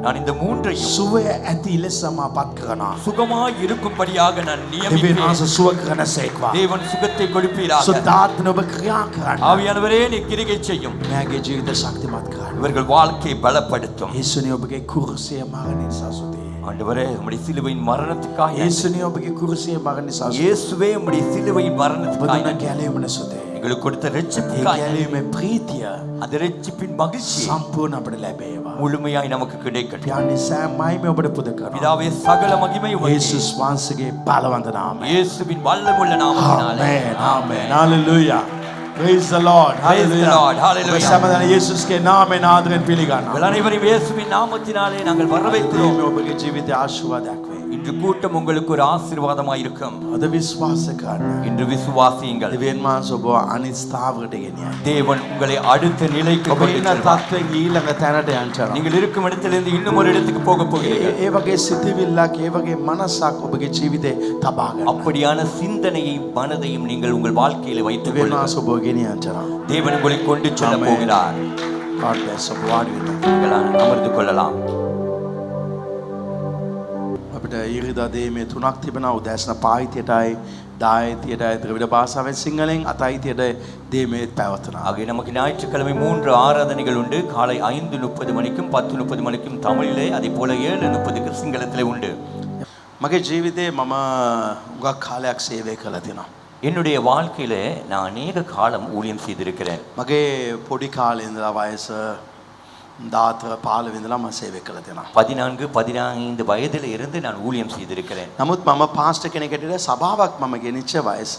S6: நான் இந்த மூன்றையும்
S1: සුවය ඇති ලෙසම පත් කරනවා.
S6: சுகமாய் இருக்கும்படியாக நான்
S1: දෙවියන්
S6: நியமிப்பேன்.
S1: වහන්සේ සුව කරනසේක්වා.
S6: தேவன் சுகத்தை கொடுப்பீராக.
S1: සුද්ධාත්මන ඔබ ක්‍රියා කරන්න.
S6: ஆவியானவரே நீ கிரியை செய்யும்.
S1: මෑගේ ජීවිත ශක්තිමත් කරන්න.
S6: இவர்கள் வாழ்க்கையை பலப்படுத்தும்.
S1: යේසුනි ඔබගේ කුරුසිය මරණ නිසා සුදේ.
S6: ஆண்டவரே உம்முடைய சிலுவையின் மரணத்துக்காக
S1: යේසුනි ඔබගේ කුරුසිය මරණ නිසා සුදේ.
S6: இயேசுவே உம்முடைய சிலுவையின்
S1: ඔබ
S6: மரணத்துக்காக
S1: දුන්න ගැලවීමන සුදේ.
S6: எங்களுக்கு கொடுத்த
S1: ඒ
S6: ரட்சிப்புக்காக
S1: ගැලවීමේ ප්‍රීතිය
S6: அந்த ரட்சிப்பின் மகிழ்ச்சி
S1: සම්පූර්ණ අපට ලැබේවා.
S6: முழுமையாய் நமக்கு கிடைக்கட்டும்.
S1: පියාණන් සෑම මහිමය ඔබට පුද කරනවා.
S6: பிதாவே சகல மகிமையும் உமக்கே.
S1: යේසුස් වහන්සේගේ බලවන්ත නාමයෙන්.
S6: இயேசுவின் வல்லமுள்ள நாமத்தினாலே.
S1: Amen. Amen. Hallelujah. Praise the Lord.
S6: Praise the
S1: Hallelujah.
S6: Lord. Hallelujah.
S1: ඔබ සෑම දෙනා යේසුස්ගේ නාමයෙන් ආදරෙන් පිළිගන්නවා.
S6: உங்கள் அனைவரையும் இயேசுவின் நாமத்தினாலே நாங்கள் வரவேற்கிறோம்.
S1: මේ ඔබගේ ජීවිතය ආශිර්වාදයක් වේ.
S6: இன்று கூட்டம் உங்களுக்கு ஒரு ஆசீர்வாதமாய் இருக்கும்.
S1: අද විශ්වාස කරන්න.
S6: இன்று விசுவாசியுங்கள்.
S1: දෙවියන් වහන්සේ ඔබ අනිත් ස්ථාවරයට ගෙනියයි.
S6: தேவன் உங்களை அடுத்த நிலைக்கு
S1: ඔබ
S6: கொண்டு
S1: ඉන්න
S6: செல்வார்.
S1: තත්ත්වයෙන් ඊළඟ තැනට යන්න.
S6: நீங்கள் இருக்கும் இடத்திலிருந்து இன்னும் ஒரு இடத்துக்கு போக போகிறீர்கள்.
S1: ඒ වගේ සිතවිල්ලක්, ඒ වගේ මනසක් ඔබගේ ජීවිතේ තබා ගන්න.
S6: அப்படியான சிந்தனையும் மனதையும் நீங்கள் உங்கள் வாழ்க்கையில வைத்துக்
S1: දෙවියන්
S6: கொள்ளுங்கள்.
S1: වහන්සේ ඔබ ගෙනියන්න.
S6: தேவன் உங்களை கொண்டு செல்ல
S1: Amen.
S6: போகிறார்.
S1: God bless ඔබ වාඩි වෙන්න.
S6: நீங்கள் அமர்ந்து கொள்ளலாம்.
S1: අපිට ඊරිදා දේ මේ තුනක් තිබෙනවා. උදෑසන පායිතියටයි, දායතියටයි, ද්‍රවිඩ භාෂාවෙන් සිංහලෙන්, අතයිතියටයි දේ මේ පැවතුනා.
S6: ஆக நமக்கு ஞாயிற்றுக்கிழமை 3 ஆராதனைகள் உண்டு. காலை 5:30 மணிக்கும் 10:30 மணிக்கும் தமிழிலே, அதே போல 7:30க்கு சிங்களத்திலே உண்டு.
S1: මගේ ජීවිතේ මම උගක් කාලයක් සේවය කළා තියෙනවා.
S6: என்னுடைய வாழ்க்கையில நான் அநேக காலம் ஊழியம் செய்திருக்கிறேன்.
S1: මගේ පොඩි කාලේ ඉඳලා වයස 14 ඉඳලා මම සේවය කළා තියෙනවා.
S6: 14-15 வயதில் இருந்து நான் ஊழியம் செய்திருக்கிறேன்.
S1: නමුත් මම පාස්ටර් කෙනෙක් හැටියට සභාවක් මම ගෙනිච්ච වයස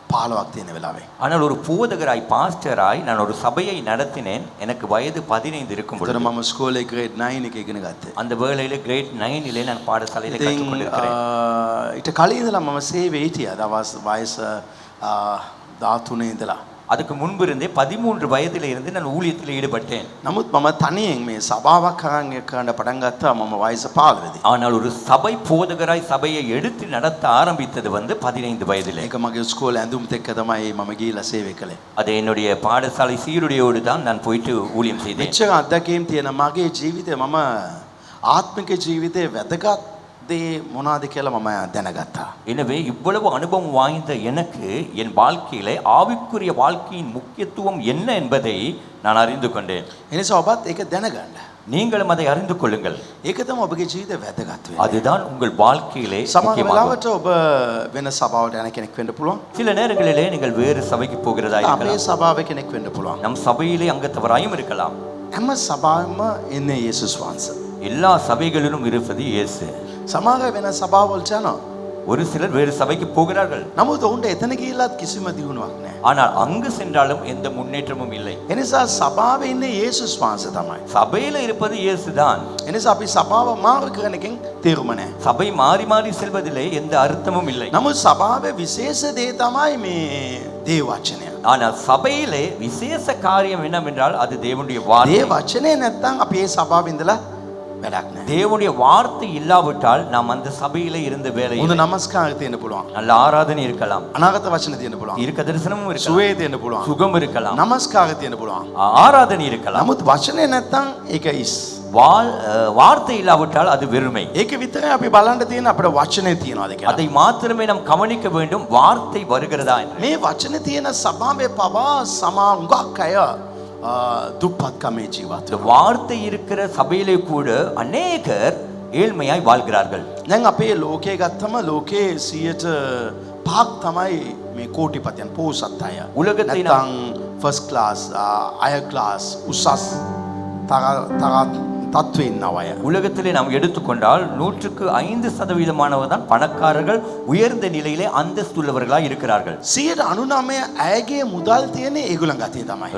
S1: 15ක් තියෙන වෙලාවේ.
S6: ஆனால் ஒரு போதகராய், பாஸ்டராய் நான் ஒரு சபையை நடத்தினேன். எனக்கு வயது 15 இருக்கும்
S1: ඒතර
S6: பொழுது
S1: මම ස්කෝලේ ග්‍රේඩ් 9 එක ඉගෙන ගත්තා.
S6: அந்த வேளையில கிரேட் 9 நான் பாடசாலையில
S1: ඉතින්
S6: கற்றுக்கொண்டிருக்கிறேன்.
S1: ඊට කලින් ඉඳලා මම සේවයේ හිටියා. දවස් වයස 13 ඉඳලා.
S6: அதுக்கு முன்பு இருந்தே 13 வயதில இருந்து நான் ஊழியத்தில் ஈடுபட்டேன்.
S1: නමුත් මම තනියෙන් මේ සභාවක් කරන් කරන්න පටන් ගත්තා මම වයස 15 දී.
S6: ஆனால் ஒரு சபை போதகராய் சபையை எடுத்து நடத்த ஆரம்பித்தது 15 வயதிலே.
S1: ඒක මගේ ස්කෝලේ ඇඳුම්ත් එක්ක තමයි මම ගිහිලා සේවය කළේ.
S6: அது என்னுடைய பாடசாலை சீருடையோடு தான் நான் போயிட்டு ஊழியம் செய்தேன்.
S1: මෙච්චර අත්දැකීම් තියෙන මගේ ජීවිතේ මම ආත්මික ජීවිතේ වැදගත් දේ මොනවද කියලා මම දැනගත්තා.
S6: எனவே இவ்வளவு அனுபவம் வாய்ந்த எனக்கு என் வாழ்க்கையிலே ஆவிக்குரிய வாழ்க்கையின் முக்கியத்துவம் என்ன என்பதை நான் அறிந்து கொண்டேன்.
S1: ඒ නිසා ඔබත් ඒක දැනගන්න.
S6: நீங்களும் அதை அறிந்து கொள்ளுங்கள்.
S1: ඒක තමයි ඔබගේ ජීවිතේ වැදගත් වෙන්නේ.
S6: அதுதான் உங்கள் வாழ்க்கையிலே
S1: සමහර
S6: முக்கியமாகும்.
S1: වෙලාවට ඔබ වෙන සභාවට යන කෙනෙක් වෙන්න පුළුවන්.
S6: சில நேரங்களிலே நீங்கள் வேறு சபைக்கு போகிறதா
S1: අපේ
S6: இருக்கலாம்.
S1: සභාවේ කෙනෙක් වෙන්න පුළුවන්.
S6: நம் சபையிலே அங்கத்தவராயும் இருக்கலாம்.
S1: හැම සභාවෙම ඉන්නේ යේසුස් වහන්සේ.
S6: எல்லா சபைகளிலும் இருப்பது இயேசு.
S1: සමහර වෙන සභාවවලට යනවා.
S6: ஒரு சிலர் வேறு சபைக்கு போகிறார்கள்.
S1: නමුත් ඔවුන්ට එතන ගිහිල්ලත් කිසිම දියුණුවක් නැහැ.
S6: ஆனால் அங்கு சென்றாலும் எந்த முன்னேற்றமும் இல்லை.
S1: ඒ නිසා සභාවේ ඉන්නේ යේසුස් වහන්සේ තමයි.
S6: சபையில இருப்பது இயேசுதான்.
S1: ඒ නිසා අපි සභාව මාරු කරන එකෙන් තේරුම නැහැ.
S6: சபை மாறி மாறி செல்வதிலே எந்த அர்த்தமும் இல்லை.
S1: නමුත් සභාවේ විශේෂ දේ තමයි මේ දේව වචනය.
S6: ஆனால் சபையிலே விசேஷ காரியம் என்னவென்றால் அது தேவனுடைய
S1: දේව
S6: வார்த்தை.
S1: වචනේ නැත්තම් අපි ඒ සභාවේ ඉඳලා වැඩක් නැහැ.
S6: தேவனுடைய வார்த்தை இல்லாவிட்டால் நாம் அந்த சபையிலே இருந்த வேலை
S1: හොඳ
S6: இல்லை.
S1: නමස්කාර තියෙන්න පුළුවන්.
S6: நல்ல ஆராதனை இருக்கலாம்,
S1: අනාගත වචන තියෙන්න පුළුවන්.
S6: இருக்க தரிசனமும் இருக்கலாம்,
S1: සුවේ තියෙන්න පුළුවන්.
S6: சுகம் இருக்கலாம்,
S1: නමස්කාර තියෙන්න පුළුවන්.
S6: ஆராதனை இருக்கலாம்.
S1: නමුත් වචනේ නැත්තම් ඒක ඉස්.
S6: வார்த்தை இல்லாவிட்டால் அது வெறுமை.
S1: ඒක විතරයි අපි බලන්න තියෙන අපේ වචනේ තියනවාද කියලා.
S6: அதை மாத்திரமே நாம் கவனிக்க வேண்டும், வார்த்தை வருகிறதா என்று.
S1: මේ වචනේ තියෙන සභාවේ පවා සමාංගක් අය දුප්පත්කමේ ජීවත්
S6: இந்த வார்த்தை இருக்கிற சபையிலே கூட அநேகர் ஏழ்மையாய் வாழ்கிறார்கள்.
S1: දැන් අපේ ලෝකයේ ගත්තම ලෝකයේ 100% තමයි මේ කෝටිපතියන් පෝසත් අය.
S6: උලගතේ
S1: නැත්නම් ෆස්ට් ක්ලාස් අය ක්ලාස් උසස් තත්ත්වයේ ඉන්නව අය.
S6: உலகத்திலே நாம் எடுத்துக்கொண்டால் 100% தான் பணக்காரர்கள், உயர்ந்த நிலையிலே அந்தஸ்துள்ளவர்களாய் இருக்கிறார்கள்.
S1: 99 අයගේ මුදල් තියෙන්නේ ඒගොල්ලන් ගතේ තමයි.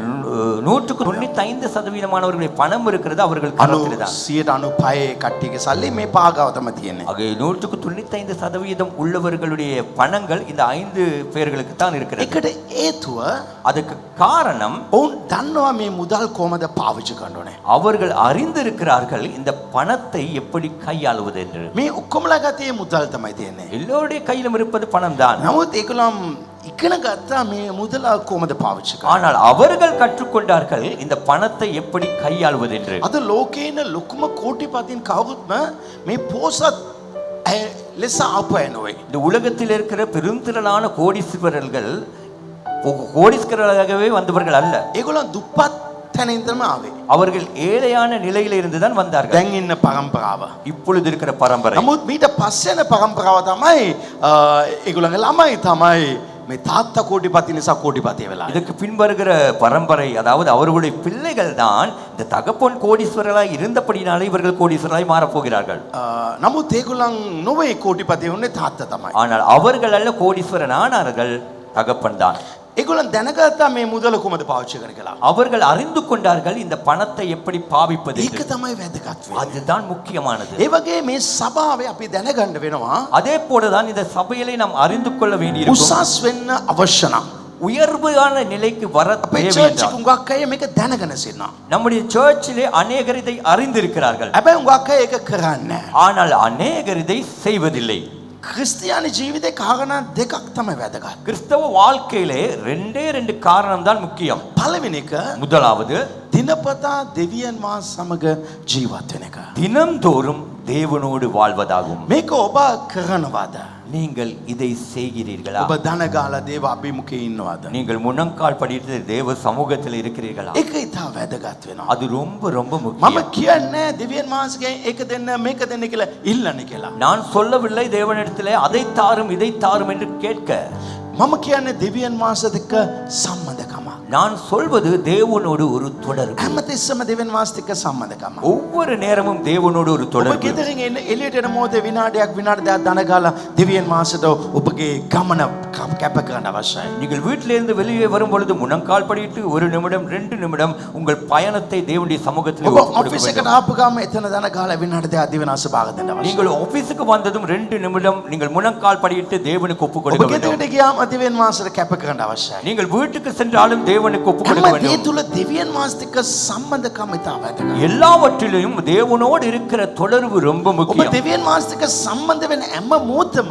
S6: 195% பணம் இருக்கிறது அவர்கள் கரத்திலே தான்.
S1: 95 කට්ටියගේ සල්ලි මේ පාගාව තමයි තියෙන්නේ.
S6: ஆக 195% உள்ளவர்களுடைய பணங்கள் இந்த 5 பேர்களுக்கு தான் இருக்கிறது.
S1: ඒකට හේතුව
S6: அதுக்கு காரணம்
S1: ඔවුන් දන්නවා මේ මුදල් කොහමද පාවිච්චි කරන්න ඕනේ.
S6: அவர்கள் அறிந்திருக்கிறார்கள் இந்த பணத்தை எப்படி கையாளுவது என்று.
S1: මේ ඔක්කොමලා ගතේ මුදල් තමයි තියෙන්නේ.
S6: எல்லோருடைய கையிலும் இருப்பது பணம் தான்.
S1: නමුත් ඒගොල්ලන් ඉගෙන ගත්තා මේ මුදල කොහමද පාවිච්චි කරන්නේ.
S6: ஆனால் அவர்கள் கற்றுக்கொண்டார்கள் இந்த பணத்தை எப்படி கையாளுவது என்று.
S1: අද ලෝකේ ඉන්න ලොකුම කෝටිපතින් කවුරුත්ම මේ පෝසත් ලෙස ආපු අය නෙවෙයි.
S6: இந்த உலகத்தில் இருக்கிற பெருந்திரளான கோடீஸ்வரர்கள் கோடீஸ்வரர்களாகவே வந்தவர்கள் அல்ல.
S1: ඒගොල්ලන් දුප්පත් තැන ඉඳන්ම ආවේ.
S6: அவர்கள் ஏழையான நிலையில இருந்து தான் வந்தார்கள்.
S1: දැන් ඉන්න පරම්පරාව.
S6: இப்பொழுது இருக்கிற பரம்பரை.
S1: නමුත් මීට පස්සේ යන පරම්පරාව තමයි ඒගොල්ලන්ගේ ළමයි තමයි මේ තාත්තා කෝටිපති නිසා කෝටිපති වෙලා.
S6: இதுக்கு பின்வருகிற பரம்பரை, அதாவது அவர்களுடைய பிள்ளைகள் தான் இந்த தகப்பன் கோடீஸ்வரர்களாய் இருந்தபடினாலே இவர்கள் கோடீஸ்வரர்களாய் மாறப் போகிறார்கள்.
S1: නමුත් ඒගොල්ලන් නොවේ කෝටිපති වුණේ තාත්තා තමයි.
S6: ஆனால் அவர்கள் அல்ல கோடீஸ்வரன் ஆனார்கள், தகப்பன் தான்.
S1: ඒගොල්ලන් දැනගත්තා මේ මුදල කොහමද පාවිච්චි කරන්න කියලා.
S6: அவர்கள் அறிந்து கொண்டார்கள் இந்த பணத்தை எப்படி பாவிப்பது
S1: ඒක
S6: என்று.
S1: තමයි වැදගත් වෙන්නේ.
S6: அதுதான் முக்கியமானது.
S1: ඒ වගේ මේ සභාවේ අපි දැනගන්න වෙනවා
S6: அதே போலதான் இந்த சபையிலே நாம் அறிந்து கொள்ள வேண்டியிருக்கும்.
S1: උසස් වෙන්න අවශ්‍ය නම්
S6: உயர்வான நிலைக்கு வர
S1: අපේ
S6: தேவை
S1: චර්ච්
S6: என்றால்
S1: උඟක් අය මේක දැනගෙන සිටිනවා.
S6: நம்முடைய சர்ச்சிலே அநேகர் இதை அறிந்திருக்கிறார்கள்.
S1: හැබැයි උඟක් අය ඒක කරන්නේ නැහැ.
S6: ஆனால் அநேகர் இதை செய்வதில்லை.
S1: ක්‍රිස්තියානි ජීවිතේ කාරණා දෙකක් තමයි වැදගත්.
S6: கிறிஸ்தவ வாழ்க்கையிலே ரெண்டே ரெண்டு காரணம் தான் முக்கியம்.
S1: පළවෙනි එක
S6: முதலாவது
S1: දිනපතා දෙවියන් වහන්සේ සමග ජීවත් වෙන එක.
S6: தினம்தோறும் தேவனோடு வாழ்வதாகும்.
S1: මේක ඔබ කරනවද?
S6: நீங்கள் இதை செய்கிறீர்களா?
S1: ඔබ දන ගාලා දේව අභිමුඛයේ ඉන්නවද?
S6: நீங்கள் முழங்கால் படிட்டு தேவ சமூகத்தில் இருக்கிறீர்களா?
S1: ඒක ඉතා වැදගත් වෙනවා.
S6: அது ரொம்ப ரொம்ப
S1: මම
S6: முக்கியம்.
S1: කියන්නේ දෙවියන් වහන්සේගෙන් ඒක දෙන්න මේක දෙන්න කියලා ඉල්ලන්නේ කියලා.
S6: நான் சொல்லவில்லை தேவனிடத்திலே அதை தாரும் இதை தாரும் என்று கேட்க.
S1: මම කියන්නේ දෙවියන් වහන්සේත් එක්ක සම්බන්ධකම.
S6: நான் சொல்வது தேவனோடு ஒரு தொடர்பு.
S1: හැමතිස්සම දෙවියන් වහන්සේත් එක්ක සම්බන්ධකම.
S6: ஒவ்வொரு நேரமும் தேவனோடு ஒரு
S1: ඔබ
S6: தொடர்பு.
S1: ගෙදරින් එළියට එන මොහොතේ විනාඩියක් විනාඩි දෙකක් දන ගාලා දෙවියන් වහන්සේට ඔබගේ ගමන කැප කරන්න අවශ්‍යයි.
S6: நீங்கள் வீட்டிலிருந்து வெளியே வரும் பொழுது முழங்கால் படிட்டு 1 நிமிடம் 2 நிமிடம் உங்கள் பயணத்தை தேவனுடைய சமூகத்தில்
S1: ඔබ
S6: ஒப்புக் கொடுக்க
S1: ඔෆිස් එකට
S6: வேண்டும்.
S1: ආපු ගාම එතන දන ගාලා විනාඩි දෙකක් දෙවියන් වහන්සේ භාග දෙන්න අවශ්‍යයි.
S6: நீங்கள் ஆபீஸுக்கு வந்ததும் 2 நிமிடம் நீங்கள் முழங்கால் படிட்டு தேவனுக்கு ஒப்புக்
S1: ඔබ
S6: கொடுக்க வேண்டும்.
S1: ගෙදරට ගියාම දෙවියන් වහන්සේට කැප කරන්න අවශ්‍යයි.
S6: நீங்கள் வீட்டுக்கு சென்றாலும் தேவனுக்கு ஒப்புக் கொடுக்க
S1: හැම දේ
S6: வேண்டும்.
S1: තුල දෙවියන් වහන්සේත් එක්ක සම්බන්ධකම ඉතා වැදගත්.
S6: எல்லாவற்றிலும் தேவனோடு இருக்கிற தொடர்பு ரொம்ப
S1: ඔබ
S6: முக்கியம்.
S1: දෙවියන් වහන්සේත් එක්ක සම්බන්ධ වෙන හැම මොහොතම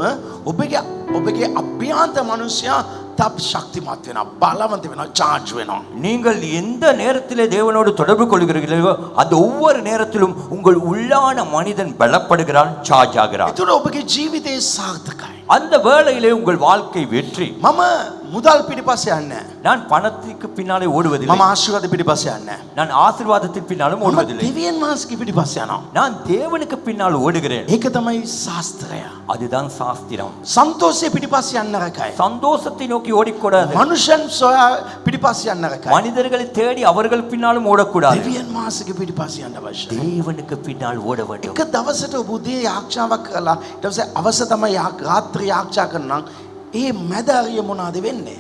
S1: ඔබගේ අභ්‍යන්තර මනුෂ්‍යයා තප් ශක්තිමත් වෙනවා, බලවන්ත වෙනවා, charge වෙනවා.
S6: நீங்கள் எந்த நேரத்திலே தேவனோடு தொடர்பு கொள்கிறீர்களோ அந்த ஒவ்வொரு நேரத்திலும் உங்கள் உள்ளான மனிதன் பலப்படுகிறான், சார்ஜ் ஆகிறான்.
S1: ඒතර ඔබගේ ජීවිතේ සාර්ථකයි.
S6: அந்த வேளையிலே உங்கள் வாழ்க்கை வெற்றி.
S1: මම මුදල් පිටිපස්සේ යන්නේ නැහැ.
S6: நான் பணத்துக்கு பின்னாலே
S1: මම
S6: ஓடுவதில்லை.
S1: ආශිර්වාද පිටිපස්සේ යන්නේ නැහැ.
S6: நான் ஆசீர்வாதத்தின் பின்னாலும்
S1: මම
S6: ஓடுவதில்லை.
S1: දෙවියන් වහන්සේගේ පිටිපස්සේ යනවා.
S6: நான் தேவனுக்கு பின்னால் ஓடுகிறேன்.
S1: ඒක තමයි ශාස්ත්‍රය.
S6: அதுதான் சாஸ்திரம்.
S1: සන්තෝෂයේ පිටිපස්සේ යන්න නරකයි.
S6: சந்தோஷத்தை நோக்கி ஓடிக்கூடாது.
S1: මනුෂ්‍යයන් සොයා පිටිපස්සේ යන්න නරකයි.
S6: மனிதர்களை தேடி அவர்கள் பின்னாலும் ஓடக்கூடாது.
S1: දෙවියන් වහන්සේගේ පිටිපස්සේ යන්න අවශ්‍යයි.
S6: தேவனுக்கு பின்னால் ஓட வேண்டும்.
S1: එක දවසට ඔබ උදේ යාක්ෂාවක් කරලා ඊට පස්සේ අවස තමයි රාත්‍රී යාක්ෂා කරනවා. ඒ මැද හරිය මොනවද වෙන්නේ?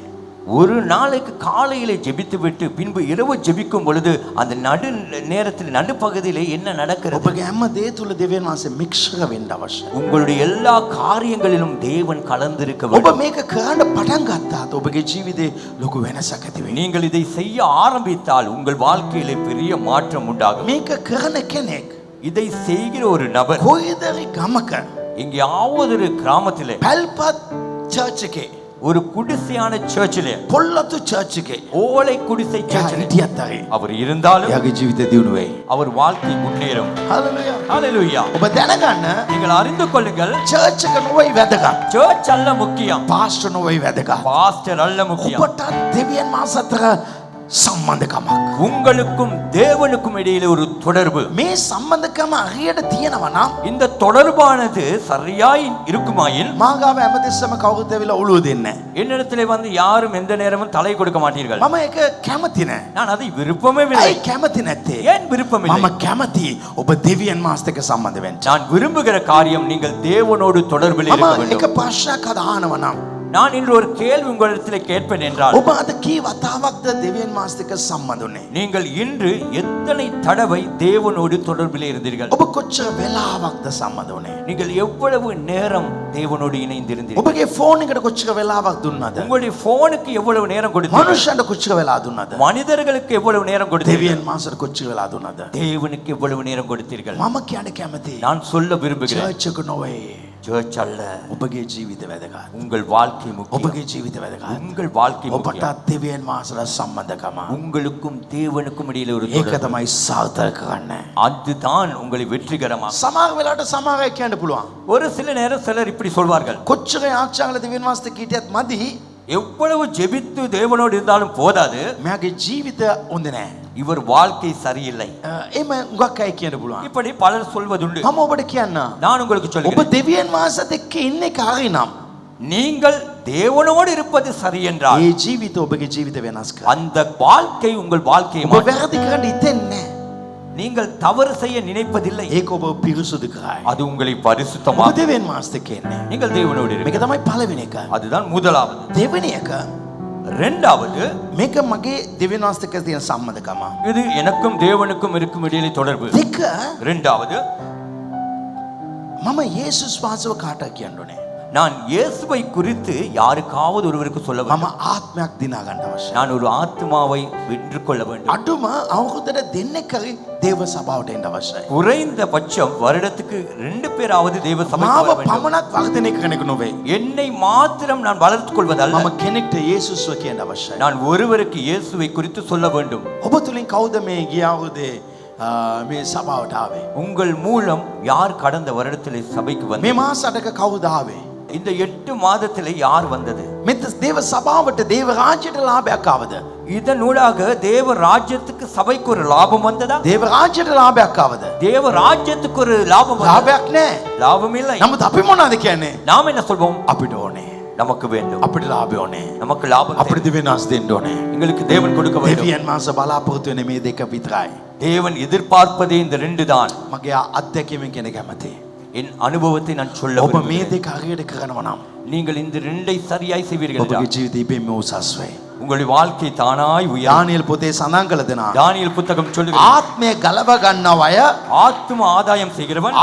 S6: ஒரு நாளைக்கு காலையிலே ஜெபித்து விட்டு பின்பு இரவு ஜெபிக்கும் பொழுது அந்த நடு நேரத்தில் நடுப்பகுதியிலே என்ன நடக்கிறது?
S1: ඔබගේ හැම දේ තුල දෙවියන් වහන්සේ මික්ෂර වෙන්න අවශ්‍යයි.
S6: உங்களுடைய எல்லா காரியங்களிலும் தேவன் கலந்திருக்க
S1: ඔබ
S6: வேண்டும்.
S1: මේක කරන්න පටන් ගත්තාත් ඔබගේ ජීවිතේ ලොකු වෙනසක් ඇති වෙයි.
S6: நீங்கள் இதை செய்ய ஆரம்பித்தால் உங்கள் வாழ்க்கையிலே பெரிய மாற்றம் உண்டாகும்.
S1: මේක කරන කෙනෙක්
S6: இதை செய்கிற ஒரு நபர்
S1: කොයිදරි ගමක
S6: எங்கேயாவது ஒரு கிராமத்திலே
S1: පැල්පත් චර්ච් එකේ
S6: ஒரு குடிசையான சர்ச்சிலே
S1: පොල්ලතු චර්ච් එකේ
S6: ஓலை குடிசை சர்ச்சிலே
S1: හිටියත් හරි
S6: அவர் இருந்தாலும்
S1: එයාගේ ජීවිතේ දියුණු වෙයි.
S6: அவர் வாழ்க்கை முன்னேறும்.
S1: හalleluya.
S6: ஹalleluya.
S1: ඔබ දැනගන්න
S6: நீங்கள் அறிந்து கொள்ளுங்கள்,
S1: චර්ච් එක නොවේ වැදගත්.
S6: சர்ச் அல்ல முக்கியம்,
S1: පාස්ටර් නොවේ වැදගත්.
S6: பாஸ்டர் அல்ல முக்கியம்.
S1: ඔබට දෙවියන් වහන්සේ අතර
S7: සම්බන්ධකමක්.
S6: உங்களுக்கும் தேவனுக்கும் இடையிலே ஒரு தொடர்பு.
S7: මේ සම්බන්ධකම හරියට තියෙනවා නම්
S6: இந்த தொடர்பானது சரியாய் இருக்குமாயின்
S7: මාගාව හැමතිස්සම කවුරුත් ඇවිල්ලා ඔළුව දෙන්නේ නැහැ.
S6: என்னிடத்திலே வந்து யாரும் எந்த நேரமும் தலை கொடுக்க மாட்டீர்கள்.
S7: මම ඒක කැමති නැහැ.
S6: நான் அதை விருப்பமே இல்லை.
S7: ඇයි කැමති නැත්තේ?
S6: ஏன் விருப்பம் இல்லை?
S7: මම කැමති ඔබ දෙවියන් මාත් එක්ක සම්බන්ධ වෙන්න.
S6: நான் விரும்புகிற காரியம் நீங்கள் தேவனோடு தொடர்பில் இருக்க
S7: මම
S6: வேண்டும்.
S7: එක ප්‍රශ්නයක් අහනවා නම්
S6: நான் இன்று ஒரு கேள்வி உங்களிடத்தில் கேட்பேன் என்றால்
S7: ඔබ අද කී වතාවක්ද දෙවියන් මාත් එක්ක සම්බන්ධ වුනේ?
S6: நீங்கள் இன்று எத்தனை தடவை தேவனோடு தொடர்பில் இருந்தீர்கள்?
S7: ඔබ කොච්චර වෙලාවක්ද සම්බන්ධ වුනේ?
S6: நீங்கள் எவ்வளவு நேரம் தேவனோடு இணைந்திருந்தீர்கள்?
S7: ඔබගේ ෆෝන් එකට කොච්චර වෙලාවක් දුන්නද?
S6: உங்களுடைய போனுக்கு எவ்வளவு நேரம் கொடுத்தீர்கள்?
S7: මනුෂ්‍යයන්ට කොච්චර වෙලා දුන්නද?
S6: மனிதர்களுக்கு எவ்வளவு நேரம் கொடுத்தீர்கள்?
S7: දෙවියන් මාසට කොච්චර වෙලා දුන්නද?
S6: தேவனுக்கு எவ்வளவு நேரம் கொடுத்தீர்கள்?
S7: මම කියන්න කැමතියි.
S6: நான் சொல்ல விரும்புகிறேன்,
S7: චර්ච් එක නොවේ.
S6: சர்ச் அல்ல,
S7: ඔබගේ ජීවිත වැදගත්.
S6: உங்கள் வாழ்க்கை முக்கியம்.
S7: ඔබගේ ජීවිත වැදගත්.
S6: உங்கள் வாழ்க்கை
S7: ඔබට
S6: முக்கியம்.
S7: දෙවියන් මාසට සම්බන්ධකම.
S6: உங்களுக்கும் தேவனுக்கும் இடையில ஒரு
S7: ඒක
S6: தொடர்பு.
S7: තමයි සාර්ථක කරන්නේ.
S6: அதுதான் உங்களை வெற்றிகரமாக.
S7: සමහර වෙලාවට සමහර අය කියන්න පුළුවන්.
S6: ஒரு சில நேரம் சிலர் இப்படி சொல்வார்கள்,
S7: කොච්චර ආචාරල දෙවියන් මාසට කීටියත් මදි.
S6: எவ்வளவு ஜெபித்து தேவனோடு இருந்தாலும் போதாது,
S7: මෙයාගේ ජීවිත හොඳ නැහැ.
S6: இவர் வாழ்க்கை சரியில்லை.
S7: එහෙම උගක් අය කියන්න පුළුවන්.
S6: இப்படி பலர் சொல்வதுண்டு.
S7: මම ඔබට කියන්න.
S6: நான் உங்களுக்கு
S7: ඔබ
S6: சொல்லுகிறேன்,
S7: දෙවියන් මාසත් එක්ක ඉන්නේ කාරේ නම්
S6: நீங்கள் தேவனோடு இருப்பது சரி என்றால்
S7: ඒ ජීවිත ඔබගේ ජීවිත වෙනස් කරනවා.
S6: அந்த வாழ்க்கை உங்கள் வாழ்க்கையை
S7: ඔබ
S6: மாற்றும்.
S7: වැරදි කරන්න හිතෙන්නේ නැහැ.
S6: நீங்கள் தவறு செய்ய நினைப்பதில்லை,
S7: ඒක ඔබ පිරිසුදු කරයි.
S6: அது உங்களை
S7: ඔබ
S6: பரிசுத்தமாக.
S7: දෙවියන් මාසත් එක්ක ඉන්නේ.
S6: நீங்கள் தேவனோடு
S7: මේක
S6: இருக்க,
S7: තමයි පළවෙනි එක.
S6: அதுதான் முதலாவது.
S7: දෙවෙනි එක
S6: இரண்டாவது,
S7: මේක මගේ දෙවියන් මාසත් එක්ක තියෙන සම්බන්ධකම.
S6: இது எனக்கும் தேவனுக்கும் இருக்கும் இடையிலே தொடர்பு.
S7: දෙක
S6: இரண்டாவது,
S7: මම යේසුස් වහන්සේව කාටද කියන්න ඕනේ?
S6: நான் இயேசுவை குறித்து யாருக்காவது ஒருவருக்கு சொல்ல
S7: මම
S6: வேண்டும்.
S7: ආත්මයක් දිනා ගන්න අවශ්‍යයි.
S6: நான் ஒரு ஆத்மாவை வென்று கொள்ள வேண்டும்.
S7: අඩුම අවුරුද්දට දෙන්නෙක් හරි දේව සභාවට එන්න අවශ්‍යයි.
S6: குறைந்த பட்சம் வருடத்துக்கு 2 பேராவது தேவ சபைக்கு
S7: මාව
S6: வர வேண்டும்.
S7: පමණක් වර්ධනය කරන එක නොවේ.
S6: என்னை மாத்திரம் நான் வளர்த்துக் கொள்வதல்ல,
S7: මම කෙනෙක්ට යේසුස්ව කියන්න අවශ්‍යයි.
S6: நான் ஒருவருக்கு இயேசுவை குறித்து சொல்ல வேண்டும்.
S7: ඔබ තුලින් කවුද මේ ගිය අවුරුද්දේ මේ සභාවට ආවේ?
S6: உங்கள் மூலம் யார் கடந்த வருடத்திலே சபைக்கு
S7: මේ
S6: வந்தது?
S7: මාස අටක කවුද ආවේ?
S6: இந்த 8 மாதத்திலே யார் வந்தது?
S7: මෙත් දේව සභාවට දේව රාජ්‍යයට ලාභයක් ආවද?
S6: இதனூடாக தேவ ராஜ்யத்துக்கு சபைக்கு ஒரு லாபம் வந்ததா?
S7: දේව රාජ්‍යයට ලාභයක් ආවද?
S6: தேவ ராஜ்யத்துக்கு ஒரு லாபம் வந்ததா?
S7: ලාභයක් නැහැ.
S6: லாபம் இல்லை.
S7: නමුත් අපි මොනවද කියන්නේ?
S6: நாம் என்ன சொல்வோம்?
S7: අපිට ඕනේ.
S6: நமக்கு வேண்டும்,
S7: අපිට ලාභය ඕනේ.
S6: நமக்கு லாபம்
S7: අපිට
S6: தேவை.
S7: දෙවියන් මාස දෙන්න ඕනේ.
S6: எங்களுக்கு தேவன் கொடுக்க வேண்டும்.
S7: දෙවියන් මාස බලාපොරොත්තු වෙන්නේ මේ දෙක විතරයි.
S6: தேவன் எதிர்பார்ப்பதே இந்த 2 தான்.
S7: මගේ අත්දැකීමෙන් කියන කැමති.
S6: என் அனுபவத்தை நான் சொல்ல
S7: ඔබ මේ
S6: விரும்புகிறேன்.
S7: දෙක හරියට කරනවා නම්
S6: நீங்கள் இந்த 2ஐ சரியாய் செய்வீர்கள்
S7: ඔබගේ
S6: என்றால்
S7: ජීවිතය ඉබේම උසස් වෙයි.
S6: உங்களுடைய வாழ்க்கை தானாய் உயரும்.
S7: දානියෙල් පොතේ සඳහන් කළ දෙනා
S6: தானியேல் புத்தகம் சொல்லுகிறது,
S7: ආත්මය ගලව ගන්නව අය
S6: ஆத்தும ආதாயம் செய்கிறவன்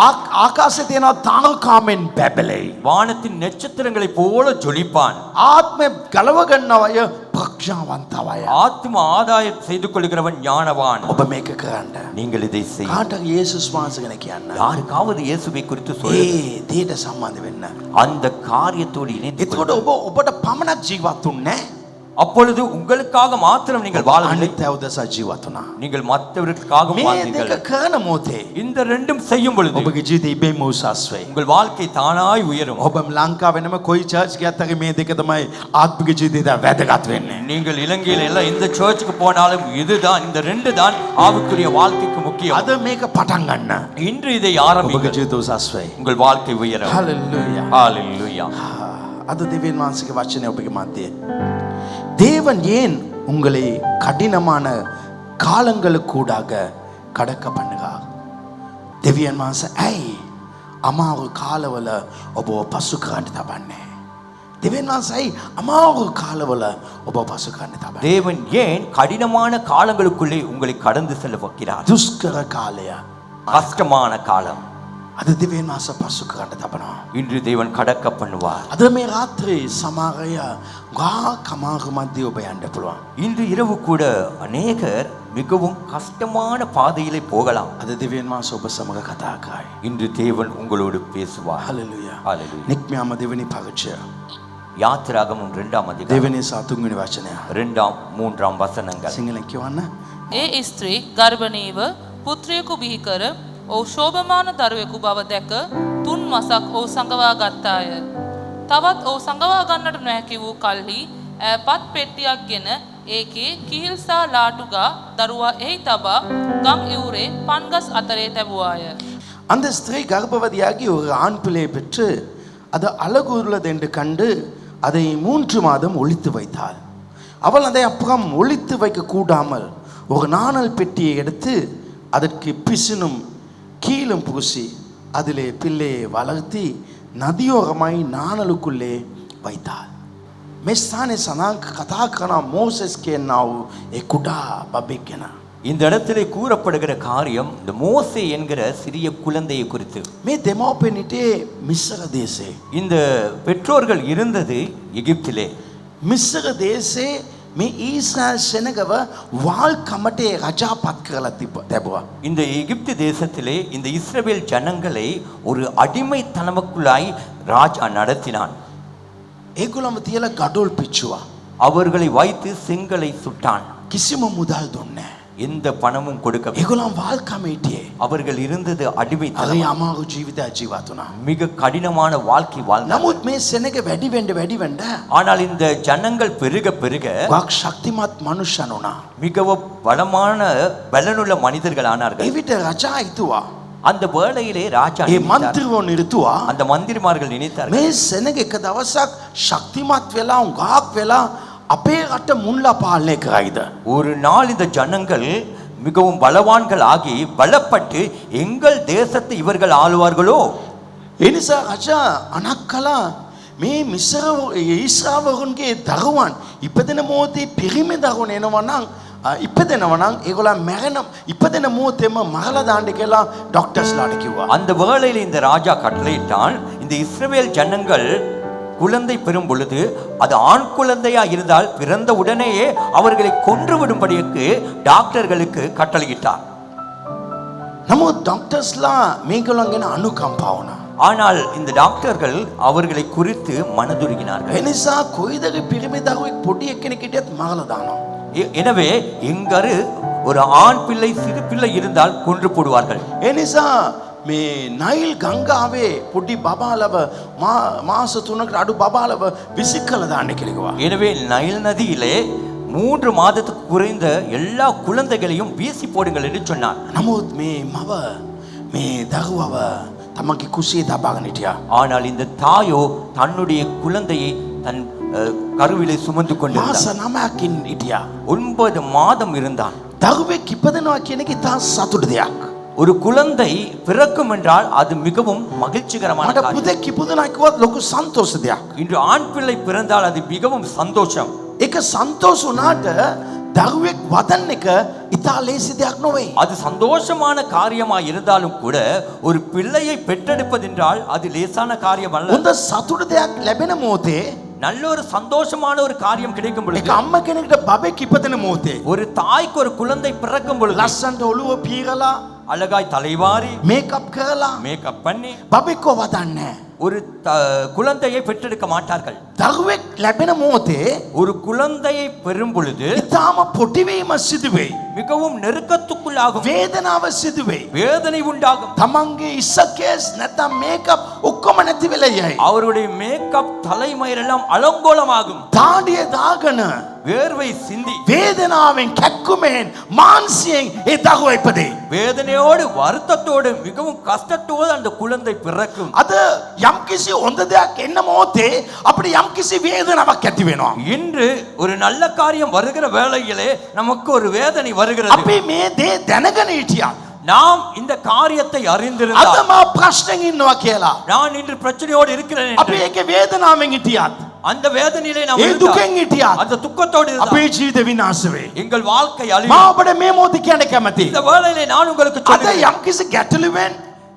S7: ආකාශයේ තියෙන තාරකාවෙන් බැබලෙයි.
S6: வானத்தின் நட்சத்திரங்களைப் போல ஜொலிப்பான்.
S7: ආත්මය ගලව ගන්නව අය ප්‍රඥාවන්තව අය.
S6: ஆத்தும ஆதாயம் செய்து கொள்கிறவன் ஞானவான்.
S7: ඔබ මේක කරන්න.
S6: நீங்கள் இதை செய்ய.
S7: කාට යේසුස් වහන්සේ ගැන කියන්න.
S6: யாருக்காவது இயேசுவை குறித்து சொல்ல,
S7: ඒ දේට සම්බන්ධ වෙන්න.
S6: அந்த காரியத்தோடு இணைந்து
S7: එතකොට
S6: கொள்ளுங்கள்.
S7: ඔබට පමණක් ජීවත් වුන්නේ නැහැ.
S6: அப்பொழுது உங்களுக்காக மாத்திரம் நீங்கள் வாழவில்லை,
S7: අනිත් අය උදෙසා ජීවත් වුණා.
S6: நீங்கள் மற்றவர்களுக்காக
S7: මේ
S6: வாழ்ந்தீர்கள்.
S7: දෙක කරන මොහොතේ
S6: இந்த 2ம் செய்யும் பொழுது
S7: ඔබගේ ජීවිතය ඉබේම උසස් වෙයි.
S6: உங்கள் வாழ்க்கை தானாய் உயரும்.
S7: ඔබ ලංකාවේ වෙනම කොයි චර්ච් ගියත් හරි මේ දෙක තමයි ආත්මික ජීවිතයට වැදගත් වෙන්නේ.
S6: நீங்கள் இலங்கையில எல்லாம் எந்த சர்ச்சுக்கு போனாலும் இதுதான், இந்த 2 தான் ஆவிக்குரிய வாழ்க்கைக்கு முக்கியம்.
S7: අද මේක පටන් ගන්න.
S6: இன்று இதை
S7: ඔබගේ
S6: ஆரம்பிங்கள்,
S7: ජීවිත උසස් වෙයි.
S6: உங்கள் வாழ்க்கை உயரும்.
S7: හalleluya.
S6: ஹalleluya.
S7: අද දෙවියන් වහන්සේගේ වචනය ඔබගේ මැදේ. தேவன் ஏன் உங்களை கடினமான காலங்களுக்கூடாக கடக்க பண்ணுகிறார்? දෙවියන් වහන්සේ ඇයි අමාරු කාලවල ඔබව පසු කරන්න තබන්නේ? දෙවියන් වහන්සේ ඇයි අමාරු කාලවල ඔබව පසු කරන්න තබන්නේ?
S6: தேவன் ஏன் கடினமான காலங்களுக்குள்ளே உங்களை கடந்து செல்ல வைக்கிறார்?
S7: දුෂ්කර කාලය
S6: கஷ்டமான காலம்
S7: අද දෙවියන් වහන්සේ පසු කරන්න තබනවා.
S6: இன்று தேவன் கடக்க பண்ணுவார்.
S7: අද මේ රාත්‍රී සමහරය ගා කමාරු මැද්දේ ඔබ යන්න පුළුවන්.
S6: இன்று இரவு கூட அநேகர் மிகவும் கஷ்டமான பாதையிலே போகலாம்.
S7: අද දෙවියන් වහන්සේ ඔබ සමග කතා කරයි.
S6: இன்று தேவன் உங்களோடு பேசுவார்.
S7: හalleluya.
S6: ஹalleluya.
S7: නික්මයාම දෙවෙනි පරිච්ඡේදය.
S6: யாத்திராகமம் 2ஆம் அதிகாரம்
S7: දෙවෙනි සහ තුන්වෙනි වචනය.
S6: 2ஆம் 3ஆம் වசනங்கள்.
S7: සිංහලෙන් කියවන්න.
S8: ඒ ස්ත්‍රී ගර්භණීව පුත්‍රයෙකු බිහි කර ඔහු ශෝභමාන දරුවෙකු බව දැක 3 මාසක් ඔහු සඟවා ගත්තාය. තවත් ඔහු සඟවා ගන්නට නොහැකි වූ කල්හි ඈ පත් පෙට්ටියක් ගෙන ඒකේ කීල්සා ලාටුගා දරුවා එහි තබා ගම් ඉවුරේ පන්ගස් අතරේ තැබුවාය.
S7: அந்த ஸ்திரீ கர்ப்பவதியாகி ஒரு ஆண் பிள்ளையை பெற்று அது அழகுள்ளது என்று கண்டு அதை 3 மாதம் ஒளித்து வைத்தாள். அவள் அதை அப்புறம் ஒளித்து வைக்க கூடாமல் ஒரு நாணல் பெட்டியை எடுத்து அதற்கு பிசினும் கீழும் பூசி அதிலே பிள்ளையை வளர்த்தி நதியோரமாய் நாணலுக்குள்ளே வைத்தாள். மெஸ்தானே சனாங்க கதா கனா மோசஸ் கேனாவு ஏ குடா பபிக்கனா.
S6: இந்த இடத்திலே கூறப்படுகிற காரியம் இந்த மோசே என்கிற சிறிய குழந்தையை குறித்து.
S7: மே தெமோபெனிட்டே மிஸ்ர தேசே.
S6: இந்த பெற்றோர்கள் இருந்தது எகிப்திலே.
S7: මිස්සක දේශේ මේ ඊශ්‍රායල් සෙනගව වාල් කමටේ රජා පත් කරලා තිබුවා.
S6: இந்த எகிப்து தேசத்திலே இந்த இஸ்ரவேல் ஜனங்களை ஒரு அடிமைத்தனமுக்குள்ளாய் ராஜா நடத்தினான்.
S7: ඒගොල්ලම තියලා ගඩොල් පිච්චුවා.
S6: அவர்களை வைத்து செங்கலை சுட்டான்.
S7: කිසිම මුදල් දුන්නේ නැහැ.
S6: எந்த பணமும் கொடுக்கவில்லை.
S7: ඒගොල්ලන් වාල් කමේටියේ.
S6: அவர்கள் இருந்தது
S7: හරි
S6: அடிமைத்தனம்.
S7: අමාරු ජීවිතයක් ජීවත් වුණා.
S6: மிக கடினமான வாழ்க்கை வாழ்ந்தார்கள்.
S7: නමුත් මේ සෙනග වැඩි වෙන්න
S6: ஆனால் இந்த ஜனங்கள் பெருக பெருக
S7: වාක් ශක්තිමත් මනුෂ්‍යන් වුණා.
S6: மிகவும் பலமான பலனுள்ள மனிதர்கள் ஆனார்கள்.
S7: එවිට රජා හිතුවා.
S6: அந்த வேளையிலே ராஜா
S7: ඒ
S6: நினைத்தார்.
S7: මන්ත්‍රීවරු නිරුතුවා.
S6: அந்த மந்திரிமார்கள் நினைத்தார்கள்
S7: මේ සෙනග එක දවසක් ශක්තිමත් වෙලා උගාක් වෙලා අපේ රට මුල්ලා පාලනය කරයිද?
S6: ஒரு நாள் இந்த ஜனங்கள் மிகவும் பலவான்கள் ஆகி பலப்பட்டு எங்கள் தேசத்தை இவர்கள் ஆளுவார்களோ.
S7: ඒ නිසා රජා අනක් කළා මේ මිස්ර ඊශ්‍රාවරුන්ගේ දරුවන් ඉපදෙන මොහොතේ පිරිමි දරුවන් එනවා නම් ඉපදෙනවා නම් ඒගොල්ලන් මැරෙන ඉපදෙන මොහොතේම මරලා දාන්න කියලා ඩොක්ටර්ස්ලාට කිව්වා.
S6: அந்த வேளையில இந்த ராஜா கட்டளையிட்டான், இந்த இஸ்ரவேல் ஜனங்கள் குழந்தை பெறும் பொழுது அது ஆண் குழந்தையா இருந்தால் பிறந்த உடனேயே அவர்களை கொன்று விடும்படிக்கு டாக்டர்களுக்கு கட்டளையிட்டார்.
S7: නමුත් ඩොක්ටර්ස්ලා මේගොල්ලන් ගැන අනුකම්පා වුණා.
S6: ஆனால் இந்த டாக்டர்கள் அவர்களை குறித்து மனதுருகினார்கள்.
S7: ඒ නිසා කොයිදක පිරිමි දරුවෙක් පොඩි එක්කෙනෙක් හිටියත් මරලා දානවා.
S6: எனவே எங்கரு ஒரு ஆண் பிள்ளை சிறு பிள்ளை இருந்தால் கொன்று போடுவார்கள்.
S7: ඒ නිසා මේ නයිල් ගංගාවේ පොඩි බබාලව මාස 3කට අඩු බබාලව විසිකලා දාන්න කියලා කිව්වා.
S6: எனவே நைல் நதியிலே 3 மாதத்துக்கு குறைந்த எல்லா குழந்தைகளையும் வீசி போடுங்கள் என்று சொன்னார்.
S7: නමුත් මේ මව මේ දරුවව තමන්ගේ කුසියේ තබාගෙන හිටියා.
S6: ஆனால் இந்த தாயோ தன்னுடைய குழந்தையை தன் கருவிலே சுமந்து
S7: මාස
S6: கொண்டிருந்தார்.
S7: 9කින් හිටියා.
S6: 9 மாதம் இருந்தான்.
S7: දරුවෙක් ඉපදෙනවා කියන එක ඉතා සතුට දෙයක්.
S6: ஒரு குழந்தை பிறக்கும் என்றால் அது மிகவும் மகிழ்ச்சிகரமான
S7: මට
S6: காரியம்.
S7: පුතෙක් ඉපදුනා කිව්වත් ලොකු සන්තෝෂ දෙයක්.
S6: இன்று ஆண் பிள்ளை பிறந்தால் அது மிகவும் சந்தோஷம்.
S7: ඒක සන්තෝෂ වුණාට දරුවෙක් වදන්න එක ඉතා ලේසි දෙයක් නොවේ.
S6: அது சந்தோஷமான காரியமா இருந்தாலும் கூட ஒரு பிள்ளையை பெற்றெடுப்பதென்றால் அது லேசான காரியம் அல்ல.
S7: හොඳ සතුට දෙයක් ලැබෙන මොහොතේ
S6: நல்ல ஒரு சந்தோஷமான ஒரு காரியம் கிடைக்கும்
S7: ඒක
S6: பொழுது,
S7: අම්ම කෙනෙක්ට බබෙක් ඉපදෙන මොහොතේ
S6: ஒரு தாய்க்கு ஒரு குழந்தை பிறக்கும் பொழுது
S7: ලස්සන්ට ඔළුව පීරලා
S6: அழகாய் தலைவாரி
S7: මේකප් කරලා
S6: மேக்கப் பண்ணி
S7: බබෙක්ව වදන්නේ.
S6: ஒரு குழந்தையை பெற்றெடுக்க மாட்டார்கள்.
S7: දරුවෙක් ලැබෙන මොහොතේ
S6: ஒரு குழந்தையை பெறும் பொழுது
S7: ඉතාම පොටිවීම සිදුවේ.
S6: மிகவும் நெருக்கத்துக்குள்ளாகும்,
S7: වේදනාව සිදුවේ.
S6: வேதனை உண்டாகும்.
S7: තමන්ගේ ඉස්සකේස් නැත්නම් මේකප් ඔක්කොම නැති වෙලා යයි.
S6: அவருடைய மேக்கப் தலைமயிரெல்லாம் அலங்கோலமாகும்.
S7: තාඩිය දාගෙන
S6: வேர்வை சிந்தி
S7: වේදනාවෙන් කැක්කුමෙන් මාන්සියෙන් ඒ දරුවා ඉපදේ.
S6: வேதனையோடு வருத்தத்தோடு மிகவும் கஷ்டத்தோடு அந்த குழந்தை பிறக்கும்.
S7: අද යම්කිසි හොඳ දෙයක් එන්න මොහොතේ අපිට යම්කිසි වේදනාවක් ඇති වෙනවා.
S6: இன்று ஒரு நல்ல காரியம் வருகிற வேளையிலே நமக்கு ஒரு வேதனை வருகிறது.
S7: අපි මේ දේ දැනගෙන හිටියා.
S6: நாம் இந்த காரியத்தை
S7: අද
S6: அறிந்திருந்தால்,
S7: මා ප්‍රශ්නෙන් ඉන්නවා කියලා.
S6: நான் இன்று பிரச்சனையோடு இருக்கிறேன்
S7: අපි
S6: என்று,
S7: ඒකේ වේදනාවෙන් හිටියත්
S6: அந்த வேதனையிலே நாம்
S7: ඒ
S6: இருந்தால்,
S7: දුකෙන් හිටියත්
S6: அந்த துக்கத்தோடு
S7: අපේ
S6: இருந்தால்
S7: ජීවිත විනාශ වේ.
S6: எங்கள் வாழ்க்கை
S7: මා
S6: அழியும்.
S7: ඔබට මේ මොහොතේ කියන්න කැමතියි.
S6: இந்த வேளையிலே நான் உங்களுக்கு
S7: අද
S6: சொல்லுகிறேன்,
S7: යම්කිසි ගැටලුවෙන්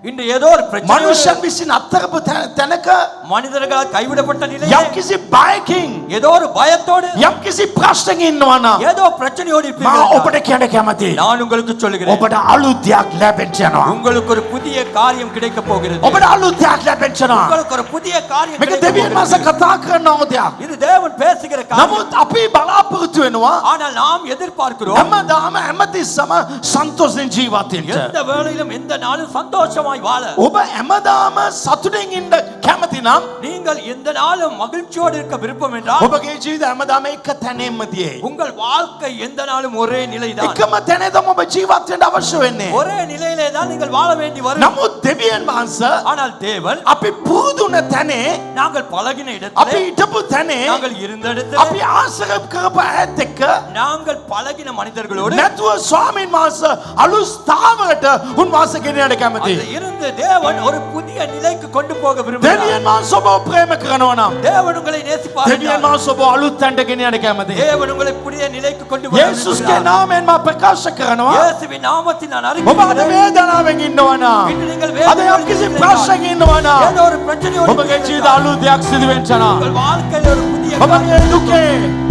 S6: இன்று ஏதோ ஒரு பிரச்சனை,
S7: මනුෂ්‍යයන් විසින් අත්තරපු තැනක
S6: மனிதர்களால் கைவிடப்பட்ட நிலையிலே,
S7: යම්කිසි බයකින්
S6: ஏதோ ஒரு பயத்தோடு,
S7: යම්කිසි ප්‍රශ්නකින් ඉන්නවා නම්
S6: ஏதோ பிரச்சனையோடு
S7: මා
S6: இருப்பீர்கள்.
S7: ඔබට කියන්න කැමතියි.
S6: நான் உங்களுக்கு சொல்லுகிறேன்,
S7: ඔබට අලුත් දෙයක් ලැබෙන්න යනවා.
S6: உங்களுக்கு ஒரு புதிய காரியம் கிடைக்க போகிறது.
S7: ඔබට අලුත් දෙයක් ලැබෙන්න යනවා.
S6: உங்களுக்கு ஒரு புதிய காரியம்
S7: මේක
S6: கிடைக்க
S7: දෙවියන් මාස
S6: போகிறது.
S7: කතා කරනව දෙයක්.
S6: இது தேவன் பேசுகிற காரியம்.
S7: නමුත් අපි බලාපොරොත්තු වෙනවා
S6: ஆனால் நாம் எதிர்பார்க்கிறோம்,
S7: හැමදාම හැමතිස්සම සන්තෝෂෙන් ජීවත් වෙන්න.
S6: எந்த வேளையிலும் எந்த நாளும் சந்தோஷமா சந்தோஷமாய் வாழ
S7: ඔබ හැමදාම සතුටින් ඉන්න කැමති නම්
S6: நீங்கள் எந்த நாளும் மகிழ்ச்சியோடு இருக்க விருப்பம் என்றால்
S7: ඔබගේ ජීවිතය හැමදාම එක තැනින්ම තියෙයි.
S6: உங்கள் வாழ்க்கை எந்த நாளும் ஒரே நிலைதான்.
S7: එකම තැනේ තමයි ඔබ ජීවත් වෙන්න අවශ්‍ය වෙන්නේ.
S6: ஒரே நிலையிலே தான் நீங்கள் வாழ வேண்டி வரும்.
S7: නමුත් දෙවියන් වහන්සේ
S6: ஆனால் தேவன்
S7: අපි පුරුදුන තැනේ
S6: நாங்கள் பழகின
S7: අපි
S6: இடத்திலே
S7: හිටපු තැනේ
S6: நாங்கள் இருந்த இடத்திலே
S7: අපි ආශ්‍රය කරපු ඇත් එක්ක
S6: நாங்கள் பழகின மனிதர்களோடு
S7: නැතුව ස්වාමීන් වහන්සේ අලුත් ස්ථාවරයට උන්වහන්සේ ගෙන යන්න කැමතියි.
S6: அதில் இருந்து தேவன் ஒரு புதிய நிலைக்கு கொண்டு போக விரும்புகிறார்.
S7: දෙවියන් වහන්සේ ඔබ ප්‍රේම කරනවා නම්
S6: தேவன் உங்களை நேசிப்பார்.
S7: දෙවියන් වහන්සේ ඔබ අලුත් තැනට ගෙන යන්න කැමතියි.
S6: தேவன் உங்களை புதிய நிலைக்கு கொண்டு போக
S7: යේසුස්ගේ
S6: விரும்புகிறார்.
S7: නාමයෙන් මම ප්‍රකාශ කරනවා
S6: இயேசுவின் நாமத்தில் நான்
S7: ඔබ අද
S6: அறிக்கையிடுகிறேன்.
S7: වේදනාවෙන් ඉන්නවා නම්
S6: இன்று நீங்கள்
S7: අද යම්කිසි ප්‍රශ්නයක් ඉන්නවා නම්
S6: ஏதோ ஒரு பிரச்சனையோடு
S7: ඔබගේ ජීවිත අලුත් දෙයක් සිදු වෙන්න නම්
S6: உங்கள் வாழ்க்கையில் ஒரு புதிய
S7: ඔබගේ දුකේ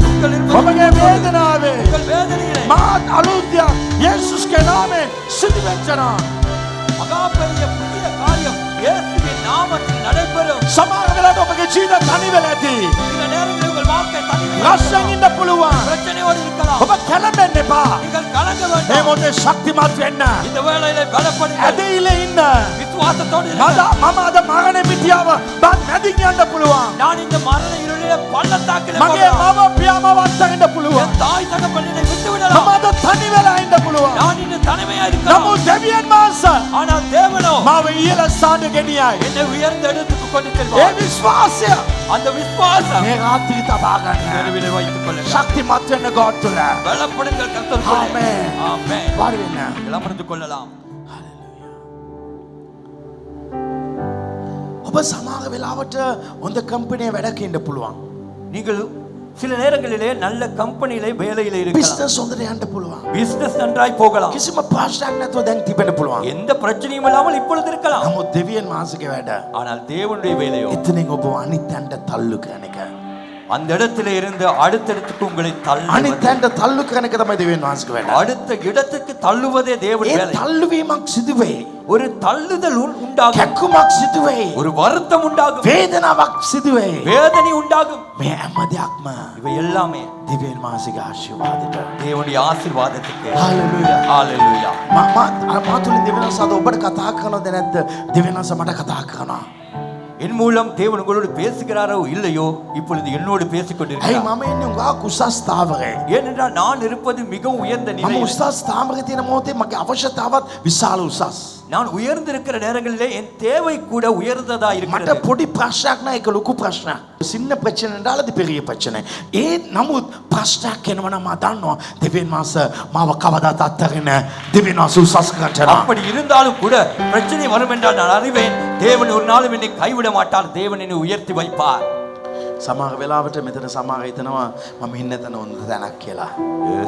S6: உங்கள் இருப்பது-
S7: ඔබගේ වේදනාවේ
S6: உங்கள் வேதனையிலே
S7: මාත් අලුත් දෙයක් යේසුස්ගේ නාමයෙන් සිදු වෙන්න නම්
S6: மகா பெரிய புதிய காரியம் இயேசுவின் நாமத்தில் நடைபெறும்.
S7: සමහර වෙලාවට ඔබගේ ජීවිත තනි වෙලා ඇති.
S6: சில நேரங்களில் உங்கள் வாழ்க்கை தனிமையாக
S7: රස්සෙන් ඉන්න පුළුවන්.
S6: பிரச்சனையோடு இருக்கலாம்.
S7: ඔබ කැළඹෙන්න එපා.
S6: நீங்கள் கலங்க
S7: මේ
S6: வேண்டாம்.
S7: මොහොතේ ශක්තිමත් වෙන්න.
S6: இந்த வேளையிலே பலப்படுங்கள்.
S7: ඇදහිලා ඉන්න.
S6: விசுவாசத்தோடு
S7: මම
S6: இருங்கள்.
S7: අද මරණ පිටියාව බත් මැදින් යන්න පුළුවන්.
S6: நான் இந்த மரண இருளிலே பள்ளத்தாக்கிலே
S7: මගේ
S6: போகலாம்.
S7: මව පියාමව අත්හරින්න පුළුවන්.
S6: என் தாய் தகப்பனை விட்டு
S7: මම
S6: விடலாம்.
S7: අද තනි වෙලා ඉන්න පුළුවන්.
S6: நான் இன்று தனிமையா இருக்கலாம்.
S7: නමුත් දෙවියන් වහන්සේ
S6: ஆனால் தேவனோ
S7: මාව ඉහළ ස්ථානට ගෙනියයි.
S6: என்னை உயர்ந்த இடத்துக்கு கொண்டு
S7: ඒ
S6: செல்வார்.
S7: විශ්වාසය
S6: அந்த விசுவாசம்
S7: මේ රාත්‍රී තබා ගන්න.
S6: நிறுவிலே வைத்துக் கொள்ளுங்கள்.
S7: ශක්තිමත් වෙන්න God තුළ.
S6: பலப்படுங்கள் கர்த்தருக்குள்ளே.
S7: ආමේන්.
S6: ஆமென்.
S7: වාඩි වෙන්න.
S6: இளமர்ந்து கொள்ளலாம்.
S7: ඔබ සමහර වෙලාවට හොඳ කම්පැනි වැඩක ඉන්න පුළුවන්.
S6: நீங்கள் சில நேரங்களிலே நல்ல கம்பெனியிலே வேலையிலே இருக்கலாம்.
S7: බිස්නස් හොඳට යන්න පුළුවන්.
S6: பிசினஸ் நன்றாய் போகலாம்.
S7: කිසිම ප්‍රශ්නයක් නැතුව දැන් තිබෙන්න පුළුවන්.
S6: எந்த பிரச்சனையும் இல்லாமல் இப்பொழுது இருக்கலாம்.
S7: නමුත් දෙවියන් වහන්සේගේ වැඩ
S6: ஆனால் தேவனுடைய வேலையோ
S7: එතනින් ඔබ අනිත් තැනට තල්ලු කරන එක.
S6: அந்த இடத்திலே இருந்து அடுத்த இடத்துக்கு உங்களை
S7: අනිත්
S6: தள்ளுவது.
S7: තැනට තල්ලු කරන එක තමයි දෙවියන් වහන්සේගේ වැඩ.
S6: அடுத்த இடத்துக்கு தள்ளுவதே தேவன்
S7: ඒ
S6: வேலை.
S7: තල්ලුවීමක් සිදු වෙයි.
S6: ஒரு தள்ளுதல் உண்டாகும்.
S7: කැක්කුමක් සිදු වෙයි.
S6: ஒரு வருத்தம் உண்டாகும்.
S7: වේදනාවක් සිදු වෙයි.
S6: வேதனை உண்டாகும்.
S7: මේ හැම දෙයක්ම
S6: இவை எல்லாமே
S7: දෙවියන් වහන්සේගේ ආශිර්වාදයට.
S6: தேவனுடைய ஆசீர்வாதத்துக்கு.
S7: හalleluya.
S6: ஹalleluya.
S7: මා තුලින් දෙවියන් වහන්සේ අද ඔබට කතා කරනවද නැද්ද? දෙවියන් වහන්සේ මට කතා කරනවා.
S6: என் மூலம் தேவன் உங்களோடு பேசுகிறாரோ இல்லையோ இப்பொழுது என்னோடு பேசிக்
S7: ඇයි
S6: கொண்டிருக்கிறார்.
S7: මම ඉන්නේ උගා කුසස් ස්ථාවරේ.
S6: ஏனென்றால் நான் இருப்பது மிகவும் உயர்ந்த
S7: මම
S6: நிலையில்.
S7: උසස් ස්ථාවරේ තියෙන මොහොතේ මගේ අවශ්‍යතාවත් විශාල උසස්.
S6: நான் உயர்ந்திருக்கிற நேரங்களிலே என் தேவை கூட உயர்ந்ததா
S7: මට
S6: இருக்கிறது.
S7: පොඩි ප්‍රශ්නයක් නෑ ඒක ලොකු ප්‍රශ්නයක්. සින්න ප්‍රශ්න නාලද பெரிய ප්‍රශ්න. ඒ නමුත් ප්‍රශ්නයක් එනවා නම් මම දන්නවා දෙවියන් වහන්සේ මාව කවදාත් අත්හැරෙන්නේ නැහැ. දෙවියන් වහන්සේ උසස් කරනවා.
S6: அப்படி இருந்தாலும் கூட பிரச்சனை வரும் என்றால் நான் அறிவேன் தேவன் ஒரு நாளும் என்னை கைவிட மாட்டார். தேவன் என்னை உயர்த்தி வைப்பார்.
S7: සමහර වෙලාවට මෙතන සමහර හිතනවා මම ඉන්න තැන හොඳ තැනක් කියලා.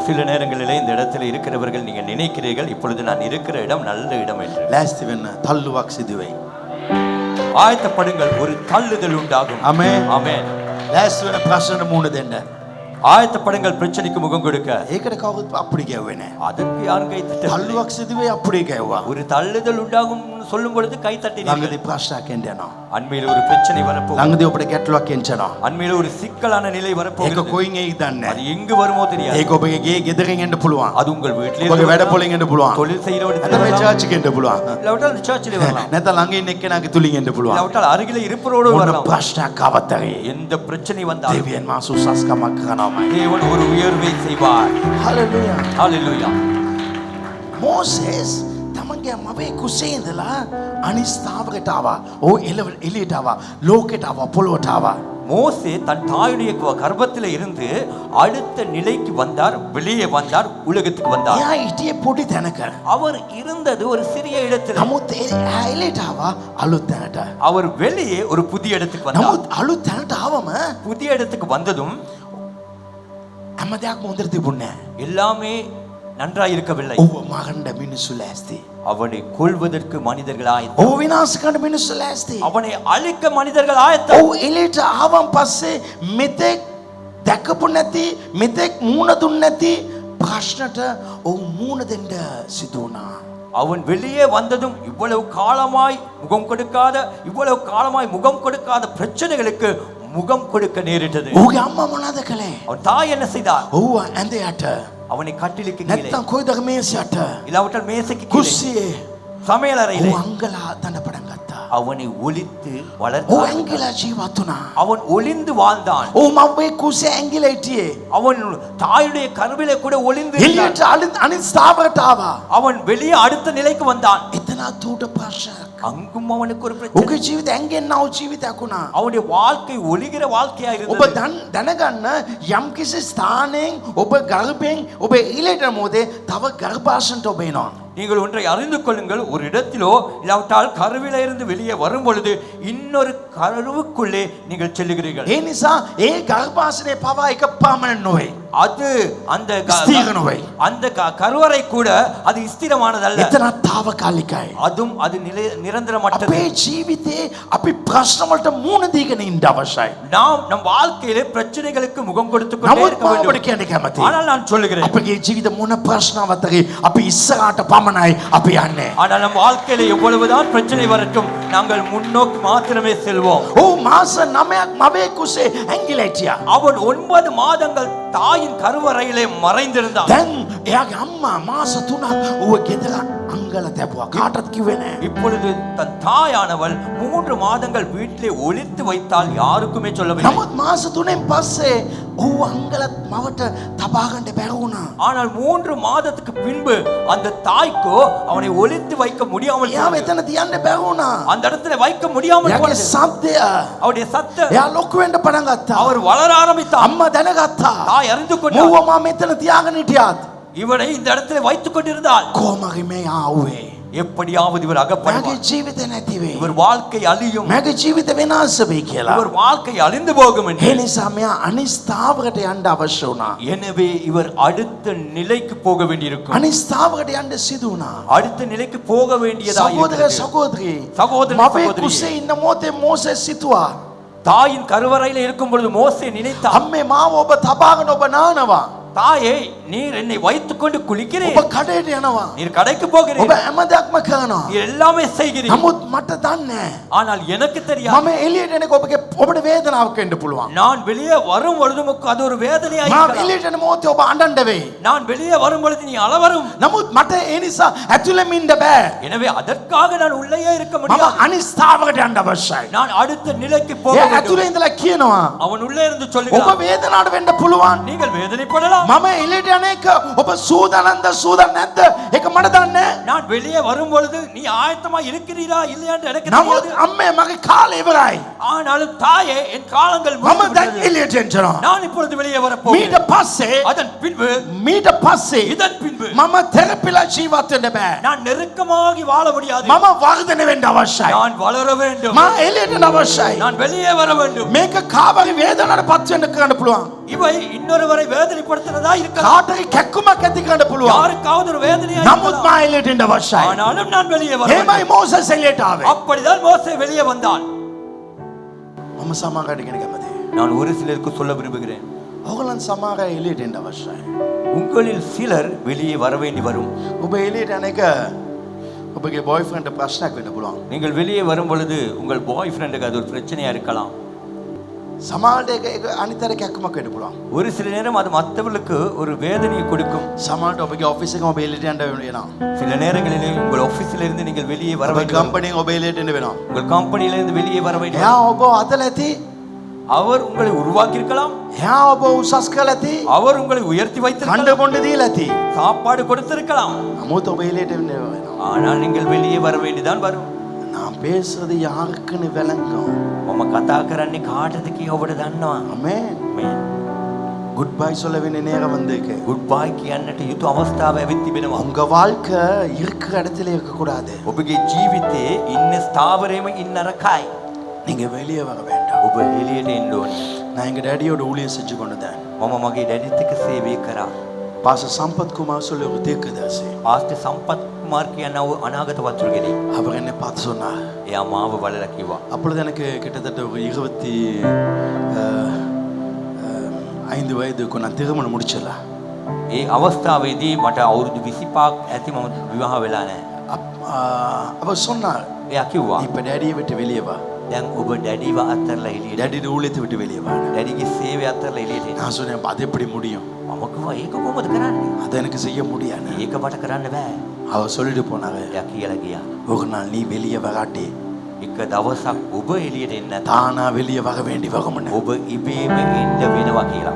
S6: சில நேரங்களிலே இந்த இடத்துல இருக்கிறவர்கள் நீங்க நினைக்கிறீர்கள் இப்பொழுது நான் இருக்கிற இடம் நல்ல இடம் என்று.
S7: ලෑස්ති වෙන්න තල්ලුවක් සිදු වෙයි.
S6: ஆயத்தப்படுங்கள், ஒரு தள்ளுதல் உண்டாகும்.
S7: ආමේන්.
S6: ஆமென்.
S7: ලෑස්ති වෙන ප්‍රශ්නට මුහුණ දෙන්න.
S6: ஆயத்தப்படுங்கள் பிரச்சனைக்கு முகம் கொடுக்க.
S7: ඒකට කවුරුත් අප්පුඩි ගැව්වේ නැහැ.
S6: அதற்கு யாரும் கை தட்டவில்லை.
S7: තල්ලුවක් සිදු වෙයි අප්පුඩි ගැව්වා.
S6: ஒரு தள்ளுதல் உண்டாகும் சொல்லும் பொழுது கை தட்டினீர்கள்.
S7: ළඟදී ප්‍රශ්නයක් එන්න යනවා.
S6: அண்மையில் ஒரு பிரச்சனை வரப்போகுது.
S7: ළඟදී ඔබට ගැටලුවක් එන්නවා.
S6: அண்மையில் ஒரு சிக்கலான நிலை
S7: ඒක
S6: வரப்போகுது.
S7: කොයින් එයිද දන්නේ
S6: அது
S7: නැහැ.
S6: எங்கு வருமோ தெரியாது.
S7: ඒක ඔබගේ ගේ ගෙදරින් එන්න පුළුවන්.
S6: அது உங்கள் வீட்டிலே
S7: ඔබගේ වැඩ පොලින් එන්න පුළුවන්.
S6: தொழில் செய்கிறவர்கள்
S7: නැත්නම් මේ චර්ච් එකෙන් එන්න පුළුවන්.
S6: இல்லாவிட்டால் சர்ச்சிலே வரலாம்.
S7: නැත්නම් ළඟ ඉන්න එක්කෙනාගේ තුලින් එන්න පුළුවන්.
S6: இல்லாவிட்டால் அருகிலே இருப்பவரோடு
S7: මොන
S6: வரலாம்.
S7: ප්‍රශ්නයක් අවතරේ
S6: எந்த பிரச்சனை வந்தாலும்
S7: දෙවියන් වහන්සේ උසස්කමක් කරනවාමයි.
S6: தேவன் ஒரு உயர்வை செய்வார்.
S7: හalleluya.
S6: ஹalleluya.
S7: මෝසෙස් තමන්ගේ මවේ කුසේ ඉඳලා අනිත් ස්ථාවරයට ආවා. ඕ එළියට ආවා. ලෝකෙට ආවා. පොළොවට ආවා.
S6: மோசே தன் தாயுடைய கர்ப்பத்திலே இருந்து அடுத்த நிலைக்கு வந்தார், வெளியே வந்தார், உலகத்துக்கு வந்தார்.
S7: එයා හිටියේ පොඩි තැනක.
S6: அவர் இருந்தது ஒரு சிறிய இடத்தில்.
S7: නමුත් එළියට ආවා අලුත් තැනට.
S6: அவர் வெளியே ஒரு புதிய இடத்துக்கு வந்தார்.
S7: නමුත් අලුත් තැනට ආවම
S6: புதிய இடத்துக்கு வந்ததும்
S7: හැම දෙයක්ම හොඳට තිබුණේ නැහැ.
S6: எல்லாமே நன்றாய் இருக்கவில்லை.
S7: ඔව් මරන්න මිනිස්සු ලෑස්ති.
S6: அவனை கொல்வதற்கு மனிதர்கள் ஆயத்தம்.
S7: ඔව් විනාශ කරන්න මිනිස්සු ලෑස්ති.
S6: அவனை அழிக்க மனிதர்கள் ஆயத்தம்.
S7: ඔව් එළියට ආවන් පස්සේ මෙතෙක් දැකපු නැති මෙතෙක් මූණ දුන්නේ නැති ප්‍රශ්නට ඔව් මූණ දෙන්න සිදු වුණා.
S6: அவன் வெளியே வந்ததும் இவ்வளவு காலமாய் முகம் கொடுக்காத, இவ்வளவு காலமாய் முகம் கொடுக்காத பிரச்சனைகளுக்கு முகம் கொடுக்க நேரிட்டது.
S7: ඔහුගේ අම්මා මොනවද කළේ?
S6: அவன் தாய் என்ன செய்தார்?
S7: ඔව් ඇඳ යට
S6: அவனை கட்டிலுக்கு கீழே,
S7: නැත්තම් කොයිද මේසයට
S6: இல்லாவிட்டால் மேசைக்கு கீழே,
S7: කුස්සියේ
S6: சமையலறையிலே
S7: අංගලා දන පටන් ගත්තා.
S6: அவனை ஒளித்து
S7: ඕ
S6: வளர்த்தான்.
S7: ඇංගිලා ජීවත් වුණා.
S6: அவன் ஒளிந்து வாழ்ந்தான்.
S7: ඕ මව්වේ කුසේ ඇංගිලා හිටියේ.
S6: அவன் தாயுடைய கருவிலே கூட ஒளிந்து இருந்தான்.
S7: එළියට අනිත් ස්ථාවරට ආවා.
S6: அவன் வெளியே அடுத்த நிலைக்கு வந்தான்.
S7: එතනත් ඌට ප්‍රශ්නයක්.
S6: அங்கும் அவனுக்கு ஒரு பிரச்சனை.
S7: ඔගේ ජීවිතය ඇංගෙන්නව ජීවිතයක් වුණා.
S6: அவனுடைய வாழ்க்கை ஒளிகிற வாழ்க்கையா
S7: ඔබ
S6: இருந்தது.
S7: දැනගන්න යම්කිසි ස්ථානයෙන් ඔබ ගර්භයෙන් ඔබ ඊළට මොහොතේ තව ගර්භාෂණයට ඔබ එනවා.
S6: நீங்கள் ஒன்றை அறிந்து கொள்ளுங்கள், ஒரு இடத்திலோ இல்லாவிட்டால் கருவில இருந்து வெளியே வரும் பொழுது இன்னொரு கருவுக்குள்ளே நீங்கள் செல்லுகிறீர்கள்.
S7: ඒ නිසා ඒ ගර්භාෂණය පවා එක පමණ නොවේ.
S6: அது அந்த
S7: ස්ථීර නොවේ.
S6: அந்த கருவறை கூட அது ஸ்திரமானதல்ல.
S7: එතනත් తాවකාලිකයි.
S6: அதுவும் அது நிரந்தரமற்றது.
S7: අපේ ජීවිතේ අපි ප්‍රශ්න වලට මුහුණ දීගෙන ඉන්න අවශ්‍යයි.
S6: நாம் நம் வாழ்க்கையிலே பிரச்சனைகளுக்கு முகம் கொடுத்து கொண்டே
S7: නමුත්
S6: இருக்க
S7: මම
S6: வேண்டும்.
S7: ඔබට කියන්න කැමතියි.
S6: ஆனால் நான் சொல்லுகிறேன்,
S7: අපගේ ජීවිත මොන ප්‍රශ්නවත්තරේ අපි ඉස්සරහට පමණයි අපි යන්නේ.
S6: ஆனால் நம் வாழ்க்கையில எவ்வளவுதான் பிரச்சனை வரட்டும், நாங்கள் முன்னோக்கி மாத்திரமே செல்வோம்.
S7: ඕ මාස 9ක් මවේ කුසේ ඇංගිලා හිටියා.
S6: அவன் 9 மாதங்கள் தாயின் கருவறையிலே மறைந்திருந்தான்.
S7: දැන් එයාගේ අම්මා මාස 3ක් ඌව ගෙදර අංගල තැබුවා. කාටවත් කිව්වේ නැහැ.
S6: இப்பொழுது தன் தாயானவள் 3 மாதங்கள் வீட்டிலே ஒளித்து வைத்தால் யாருக்குமே சொல்லவில்லை.
S7: නමුත් මාස 3න් පස්සේ ඌ අංගලත් මවට තබා ගන්න බැරි වුණා.
S6: ஆனால் 3 மாதத்துக்கு பின்பு அந்த தாய்க்கோ அவனை ஒளித்து வைக்க முடியாமல்
S7: එයාව
S6: போனது.
S7: එතන තියන්න බැරි වුණා.
S6: அந்த இடத்துல வைக்க முடியாமல்
S7: එයාගේ
S6: போனது.
S7: සද්දය
S6: அவருடைய சத்தம்
S7: එයා ලොකු වෙන්න පටන් ගත්තා.
S6: அவர் வளர ஆரம்பித்தார்.
S7: අම්මා දැනගත්තා.
S6: தாய் அறிந்து கொண்டார்,
S7: මූව මම මෙතන තියාගෙන හිටියත්
S6: இவனை இந்த இடத்துல வைத்துக் கொண்டிருந்தால்
S7: කොහමරි මේ ආවේ.
S6: எப்படியாவது இவர்
S7: මගේ
S6: அகப்படுவார்,
S7: ජීවිතේ නැති වෙයි.
S6: இவர் வாழ்க்கை அழியும்,
S7: මගේ ජීවිත වෙනස් වෙයි කියලා.
S6: இவர் வாழ்க்கை அழிந்து போகும்
S7: ඒ
S6: என்று.
S7: නිසා මෙයා අනිස්ථාවකට යන්න අවශ්‍ය වුණා.
S6: எனவே இவர் அடுத்த நிலைக்கு போக வேண்டியிருக்கும்.
S7: අනිස්ථාවකට යන්න සිදු වුණා.
S6: அடுத்த நிலைக்கு போக வேண்டியதா
S7: සහෝදර
S6: இருக்கிறது.
S7: සහෝදරි
S6: சகோதரன்
S7: මවේ
S6: சகோதரியே,
S7: කුසේ ඉන්න මොහොතේ මෝසෙස් සිතුවා
S6: தாயின் கருவறையில இருக்கும் பொழுது மோசே நினைத்தார்,
S7: අම්මේ මාව ඔබ තබාගෙන ඔබ නානවා.
S6: தாயே நீர் என்னை வைத்துக் கொண்டு குளிக்கிறேன்,
S7: ඔබ කඩේට යනවා.
S6: நீர் கடைக்கு
S7: ඔබ
S6: போகிறேன்,
S7: හැම දෙයක්ම කරනවා.
S6: நீர் எல்லாமே செய்கிறீர்.
S7: නමුත් මට දන්නේ
S6: ஆனால் எனக்கு தெரியாது,
S7: මම එළියට එනක ඔබගේ ඔබට වේදනාවක් එන්න පුළුවන්.
S6: நான் வெளியே வரும் பொழுது உமக்கு அது ஒரு வேதனையா
S7: මම
S6: இருக்கலாம்.
S7: එළියට එන මොහොතේ ඔබ අඬන්න වෙයි.
S6: நான் வெளியே வரும் பொழுது நீ அலவரும்.
S7: නමුත් මට ඒ නිසා ඇතුළෙම ඉන්න බෑ.
S6: எனவே அதற்காக நான் உள்ளேயே இருக்க
S7: මම
S6: முடியாது,
S7: අනිස්ථාවකට යන්න අවශ්‍යයි.
S6: நான் அடுத்த நிலைக்கு போக
S7: ඒ
S6: வேண்டும்.
S7: ඇතුළේ ඉඳලා කියනවා
S6: அவன் உள்ளே இருந்து
S7: ඔබ
S6: சொல்லுகிறான்,
S7: වේදනාවට වෙන්න පුළුවන්.
S6: நீங்கள் வேதனைப்படலாம்,
S7: මම එළියට යන එක ඔබ සූදානම්ද සූදානම් නැද්ද ඒක මට දන්නේ නැහැ.
S6: நான் வெளியே வரும் பொழுது நீ ஆயத்தமா இருக்கிறீரா இல்லையா என்று எனக்கு
S7: නමුත්
S6: தெரியாது.
S7: අම්මේ මගේ කාලය ඉවරයි.
S6: ஆனாலும் தாயே என் காலங்கள்
S7: මම
S6: முடிந்து
S7: දැන්
S6: விட்டது.
S7: එළියට එන්නවා.
S6: நான் இப்பொழுது வெளியே வர
S7: මීට
S6: போகிறேன்.
S7: පස්සේ
S6: அதன் பின்பு
S7: இதன்
S6: பின்பு
S7: මම තෙරපිලා ජීවත් වෙන්න බෑ.
S6: நான் நெருக்கமாகி வாழ முடியாது,
S7: මම වර්ධනය වෙන්න අවශ්‍යයි.
S6: நான் வளர வேண்டும்,
S7: මම එළියට එන්න අවශ්‍යයි.
S6: நான் வெளியே வர வேண்டும்.
S7: මේක කාවගේ වේදනාවට පත් වෙන්න කරන්න පුළුවන්.
S6: இவை இன்னொருவரை வேதனைப்படுத்துறதா இருக்கலாம்,
S7: කාටරි කැක්කුමක් ඇති කරන්න පුළුවන්.
S6: யாருக்காவது ஒரு வேதனையா
S7: නමුත්
S6: இருக்கலாம்.
S7: මම එළියට එන්න අවශ්‍යයි.
S6: ஆனாலும் நான் வெளியே வர
S7: එහෙමයි
S6: வேண்டும்.
S7: මෝසස් එළියට ආවේ.
S6: அப்படிதான் மோசே வெளியே வந்தான்.
S7: මම සමාගයට කියන කැමතියි.
S6: நான் ஒரு சிலருக்கு சொல்ல விரும்புகிறேன்,
S7: ඔයගලන් සමාගය එළියට එන්න අවශ්‍යයි.
S6: உங்களில் சிலர் வெளியே வர வேண்டி வரும்.
S7: ඔබ එළියට යන එක ඔබගේ බොයිෆ්‍රෙන්ඩ් ප්‍රශ්නයක් වෙන්න පුළුවන්.
S6: நீங்கள் வெளியே வரும் பொழுது உங்கள் பாய் ஃப்ரெண்டுக்கு அது ஒரு பிரச்சனையா இருக்கலாம்.
S7: සමාජයට ඒක අනිතර කැක්කුමක් වෙන්න පුළුවන්.
S6: ஒரு சில நேரம் அது மற்றவர்களுக்கு ஒரு வேதனையை கொடுக்கும்.
S7: සමාජයට ඔබගේ ඔෆිස් එකම ඔබ එළියට යන්න වෙනවා.
S6: சில நேரங்களிலே உங்கள் ஆபீஸ்ல இருந்து நீங்கள் வெளியே வர
S7: ඔබගේ
S6: வேண்டும்,
S7: කම්පැනිෙන් ඔබ එළියට එන්න වෙනවා.
S6: உங்கள் கம்பெனியில இருந்து வெளியே வர வேண்டும்.
S7: එයා ඔබ අතල ඇති.
S6: அவர் உங்களை உருவாக்கி இருக்கலாம்,
S7: එයා ඔබ උසස් කරලා ඇති.
S6: அவர் உங்களை உயர்த்தி
S7: කණ්ඩ
S6: வைத்திருக்கலாம்,
S7: බොණ්ඩ දීලා ඇති.
S6: சாப்பாடு கொடுத்திருக்கலாம்.
S7: නමුත් ඔබ එළියට එන්න වෙනවා.
S6: ஆனால் நீங்கள் வெளியே வர வேண்டிதான் வரும்.
S7: நான் பேசுறது யாருக்குன்னு விளங்கும்.
S6: මම කතා කරන්නේ කාටද කියලා ඔබට දන්නවා.
S7: ஆமென்.
S6: මේ
S7: குட் பை சொல்ல வேண்டிய நேரம் வந்திருக்கு.
S6: good bye කියන්නට යුතු අවස්ථාව ඇවිත් තිබෙනවා.
S7: உங்க வாழ்க்கை இருக்கிற இடத்துல இருக்க கூடாது.
S6: ඔබගේ ජීවිතේ ඉන්න ස්ථාවරයේම ඉන්න රකයි.
S7: நீங்க வெளியே வர வேண்டாம்.
S6: ඔබ එළියට එන්න ඕනේ.
S7: நான் எங்க டேடியோட ஊழியம் செஞ்சு கொண்டுதான்.
S6: මම මගේ ඩැඩිත් එක්ක සේවය කරා.
S7: பாச சம்பத் குமார் சொல்லி ஒரு தீர்க்கதரிசி.
S6: ආස්ත සම්පත් කුමාර් කියනව අනාගත වතුරුගෙඩි.
S7: அவர் என்னை பார்த்து சொன்னார்.
S6: එයා මාව බලලා කිව්වා.
S7: அப்பொழுது எனக்கு கிட்டத்தட்ட ஒரு 25 வயதுக்கு நான் திருமணம் முடிச்சிடலாம்.
S6: ඒ අවස්ථාවේදී මට අවුරුදු 25ක් ඇති, මම විවාහ වෙලා නැහැ.
S7: அவர் சொன்னார்,
S6: එයා කිව්වා,
S7: இப்ப டேடியை விட்டு வெளியே வா.
S6: දැන් ඔබ ඩැඩිව අත්හැරලා එළියට.
S7: டேடியோட ஊழியத்தை விட்டு வெளியே வா.
S6: ඩැඩිගේ සේවය අත්හැරලා එළියට එන්න.
S7: நான் சொன்னேன், அது எப்படி முடியும்?
S6: මම කිව්වා ඒක කොහොමද කරන්නේ?
S7: அதை எனக்கு செய்ய முடியாது.
S6: ඒක මට කරන්න බෑ.
S7: அவர் சொல்லிட்டு போனாங்க
S6: එයා කියලා ගියා.
S7: ஒரு நாள் நீ வெளியே வராட்டி
S6: එක දවසක් ඔබ එළියට එන්න නැත්නම්
S7: தானா வெளியே வர வேண்டி வரும்னு
S6: ඔබ ඉබේම එන්න වෙනවා කියලා.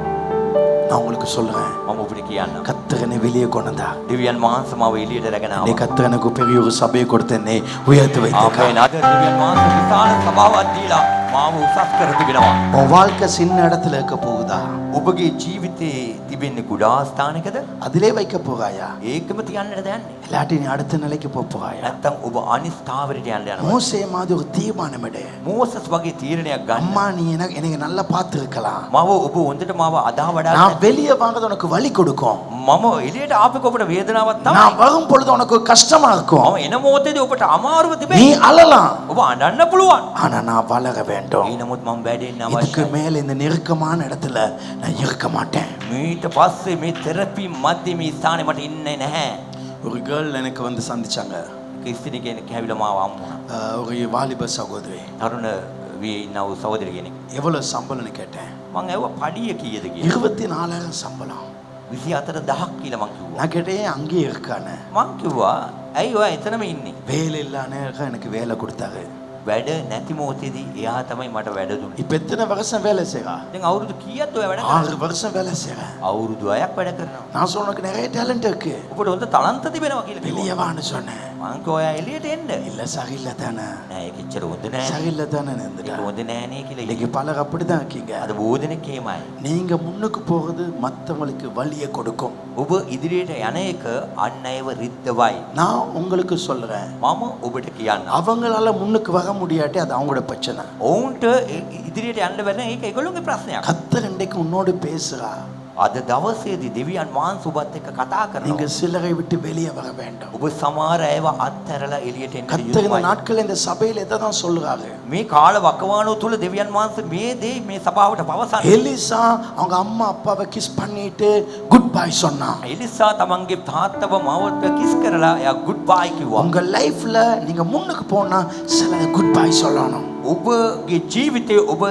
S7: நான் உங்களுக்கு சொல்றேன்
S6: මම ඔබට කියන්නම්.
S7: கத்தரனை வெளியே கொண்டா
S6: දෙවියන් වහන්සේ මාව එළියට රැගෙන
S7: நீ
S6: ආවා.
S7: கத்தரனுக்கு பெரிய ஒரு சபையை கொடுத்தேனே உயர்த்து வைத்திருக்கா
S6: ආමේන්. අද දෙවියන් වහන්සේ විශාල සභාවක් දීලා මාව උසස් කර තිබෙනවා.
S7: உன் வாழ்க்கை சின்ன இடத்துல இருக்க போகுதா
S6: ඔබගේ ජීවිතේ තිබෙන්නේ කුඩා ස්ථානයකද?
S7: அதிலே வைக்க போகாயா
S6: ඒකම තියන්නද යන්නේ?
S7: இல்லாட்டி நீ அடுத்த நிலைக்கு போகாயா
S6: නැත්තම් ඔබ අනිත් ස්ථාවරයට යන්න යනවා.
S7: மோசே மாதிரி ஒரு தீர்மானம் எடு
S6: මෝසස් වගේ තීරණයක් ගන්න.
S7: அம்மா நீ எனக்கு நல்லா பார்த்துருக்கலாம்
S6: මම ඔබ හොඳට මාව අදා වඩා
S7: நான் வெளியே வாங்கறது உனக்கு வலி கொடுக்கும்
S6: මම එළියට ආපෙක ඔබට වේදනාවක් තමයි.
S7: நான் வரும் பொழுது உனக்கு கஷ்டமா இருக்கும்
S6: මම එන මොහොතේදී ඔබට අමාරුව
S7: நீ
S6: තිබෙයි.
S7: அழலாம்
S6: ඔබ අඬන්න පුළුවන්.
S7: ஆனா நான் வளர வேண்டும்
S6: ඒ නමුත් මම වැඩෙන්න
S7: இதுக்கு
S6: අවශ්‍යයි.
S7: மேல இந்த நெருக்கமான இடத்துல நான் இருக்க மாட்டேன்
S6: මීට පස්සේ මේ තෙරපි මැදේ මේ ස්ථානේ මට ඉන්නේ නැහැ.
S7: ஒரு கேர்ள் எனக்கு வந்து சந்திச்சாங்க
S6: කිස්තිනි කෙනෙක් හැවිලා මාව අම්මුණා.
S7: ஒரு வாலிப சகோதரி
S6: තරුණ වී ඉන්න වූ සහෝදරිය කෙනෙක්.
S7: எவ்வளவு சம்பளம்னு கேட்டேன்
S6: මං ඇහුවා පඩිය කීයද කියලා.
S7: 24,000 சம்பளம்
S6: 24000ක් කියලා මං කිව්වා.
S7: நான் கேட்டேன் அங்கேயே இருக்கானே
S6: මං කිව්වා ඇයි ඔයා එතනම ඉන්නේ?
S7: வேலை இல்லானே எனக்கு வேலை கொடுத்தாரு
S6: වැඩ නැති මොහොතේදී එයා තමයි මට වැඩ දුන්නේ.
S7: இப்ப எத்தனை வருஷம் வேலை செய்றா
S6: දැන් අවුරුදු කීයක්ද ඔයා වැඩ කරන්නේ?
S7: 6 வருஷம் வேலை செய்றேன்
S6: අවුරුදු 6ක් වැඩ කරනවා.
S7: நான் சொன்ன உனக்கு நிறைய டேலண்ட் இருக்கு
S6: ඔබට හොඳ තරන්ත තිබෙනවා කියලා කිව්වා.
S7: வெளியே வான்னு சொன்னேன்
S6: මං කිව්වා ඔයා එළියට එන්න.
S7: இல்ல சரியில்லை தானே
S6: නෑ ඒක එච්චර හොඳ නෑ.
S7: சரியில்லை தானே
S6: ඒක
S7: இருந்துட்டா
S6: හොඳ නෑනේ කියලා.
S7: இன்னைக்கு பலர் அப்படிதான் இருக்கீங்க
S6: අද බෝධනෙක් එහෙමයි.
S7: நீங்க முன்னுக்கு போறது மத்தவங்களுக்கு வலியை கொடுக்கும்
S6: ඔබ ඉදිරියට යන එක අන් අයව රිද්දවයි.
S7: நான் உங்களுக்கு சொல்றேன்
S6: මම ඔබට කියන්නම්.
S7: அவங்களால முன்னுக்கு வர முடியாட்டி அது அவங்களோட பிரச்சனை
S6: ඔවුන්ට ඉදිරියට යන්න බැරි ඒක ඒගොල්ලෝගේ ප්‍රශ්නයක්.
S7: கத்தர் இன்றைக்கு உன்னோடு பேசுறா
S6: අද දවසේදී දෙවියන් වහන්සේ ඔබත් එක්ක කතා
S7: நீங்க
S6: කරනවා.
S7: சிலரை விட்டு வெளியே வர வேண்டும்
S6: ඔබ සමහර අයව අත්හැරලා එළියට එන්න
S7: கத்தர் இந்த
S6: යුතුයි.
S7: நாட்கள் இந்த சபையில எதை தான் சொல்லுறாரு
S6: මේ කාල වකවානුව තුල දෙවියන් වහන්සේ මේ දේ මේ සභාවට පවසන්නේ.
S7: எலிசா அவங்க அம்மா அப்பாவை கிஸ் பண்ணிட்டு குட் பை சொன்னான்
S6: එලිසා තමන්ගේ තාත්තව මවත්ව කිස් කරලා එයා ගුඩ් බයි කිව්වා.
S7: உங்க லைஃப்ல நீங்க முன்னுக்கு போனா சில குட் பை சொல்லணும்
S6: ඔබගේ ජීවිතේ ඔබ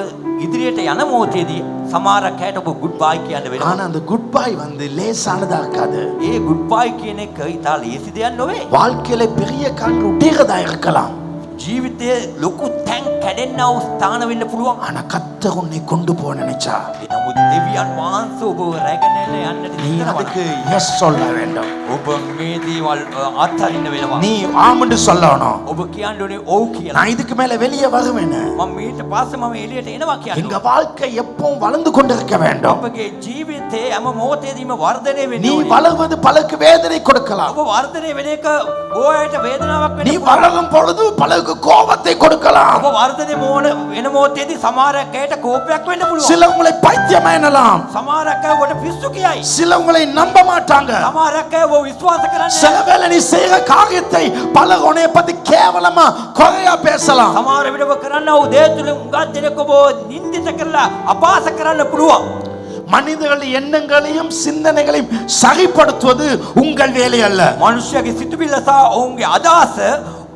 S6: ඉදිරියට යන මොහොතේදී සමහර කයට ඔබ ගුඩ් බයි කියන්න වෙනවා.
S7: ஆனா அந்த குட் பை வந்து லேசானதா இருக்காது
S6: ඒ ගුඩ් බයි කියන එක ඉතා ලේසි දෙයක් නොවේ.
S7: வாழ்க்கையில பெரிய கால் உடையதா இருக்கலாம்
S6: ජීවිතයේ ලොකු තැන් කැඩෙන්නා වූ ස්ථාන වෙන්න පුළුවන්.
S7: ஆனா கத்தர் உன்னை கொண்டு போக நினைச்சா
S6: නමුත් දෙවියන් වහන්සේ ඔබව රැගෙන යන්නට
S7: நீ
S6: හිතනවා.
S7: அதுக்கு எஸ் சொல்ல வேண்டும்
S6: ඔබ මේ දේවල් අත්හරින්න වෙනවා.
S7: நீ ஆமென்று சொல்லணும்
S6: ඔබ කියන්න ඕනේ ඔව් කියලා.
S7: நான் இதுக்கு மேல வெளியே வருவேன்
S6: මම මීට පස්සේ මම එළියට එනවා
S7: எங்க
S6: කියන්නේ.
S7: வாழ்க்கை எப்பவும் வளர்ந்து கொண்டிருக்க வேண்டும்
S6: ඔබගේ ජීවිතේ හැම මොහොතේදීම වර්ධනය වෙන්න
S7: நீ
S6: ඕනේ.
S7: வளர்வது பலருக்கு வேதனை கொடுக்கலாம்
S6: ඔබ වර්ධනය වෙන එක ඕයට වේදනාවක්
S7: நீ
S6: වෙන්න පුළුවන්.
S7: வளரும் பொழுது பலருக்கு கோபத்தை கொடுக்கலாம்
S6: ඔබ වර්ධනය වෙන මොහොතේදී සමහරක් අයට කෝපයක් වෙන්න පුළුවන්.
S7: சில உங்களை பைத்தியம் எனலாம்
S6: සමහරක් අය ඔබට පිස්සු කියයි.
S7: சில உங்களை நம்ப மாட்டாங்க
S6: සමහරක් අය ඔබ විශ්වාස කරන්නේ
S7: சில
S6: නැහැ.
S7: வேளை நீ செய்கிற காரியத்தை பலர் உன்னைய பத்தி கேவலமா குறையா பேசலாம்
S6: සමහර විට ඔබ කරන්න වූ දේ තුළ උඟක් දෙනෙක් ඔබ නින්දිත කරලා අපහාස කරන්න පුළුවන්.
S7: மனிதர்கள் எண்ணங்களையும் சிந்தனைகளையும் சரிப்படுத்துவது உங்கள் வேலை அல்ல
S6: මනුෂ්‍යයාගේ සිතුවිල්ල සහ ඔවුන්ගේ අදහස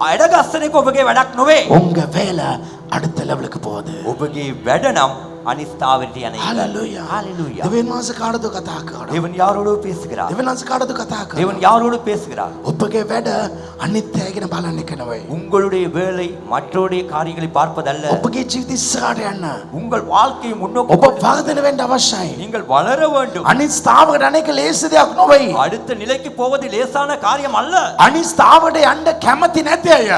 S6: අඩගස්සන එක ඔබගේ වැඩක් නොවේ.
S7: உங்க வேலை அடுத்த லெவலுக்கு போகுது
S6: ඔබගේ වැඩ නම් අනිස්ථාවරට යන එක.
S7: ஹalleluya
S6: ஹalleluya.
S7: தேவன் மாச காடது கதா கட
S6: දෙවන යාළුවෝ පේසකරා.
S7: தேவன் மாச காடது கதா கட
S6: දෙවන යාළුවෝ பேசுகிறார்.
S7: ஒப்பගේ වැඩ අනිත්‍යගෙන බලන්න කනවයි
S6: உங்களுடைய வேலை மற்றவருடைய காரியங்களை பார்ப்பதல்ல.
S7: ඔබගේ ජීවිත ඉස්සරහට යන්න
S6: உங்கள் வாழ்க்கையை முன்னோக்கி
S7: ඔබ වර්ධනය වෙන්න අවශ්‍යයි
S6: நீங்கள் வளர வேண்டும்.
S7: අනිත් ස්ථාවරට අනේක ලේසි දෙයක් නොවේ
S6: அடுத்த நிலைக்கு போவது லேசான காரியம் அல்ல.
S7: අනිත් ස්ථාවරට යන්න කැමති නැති අය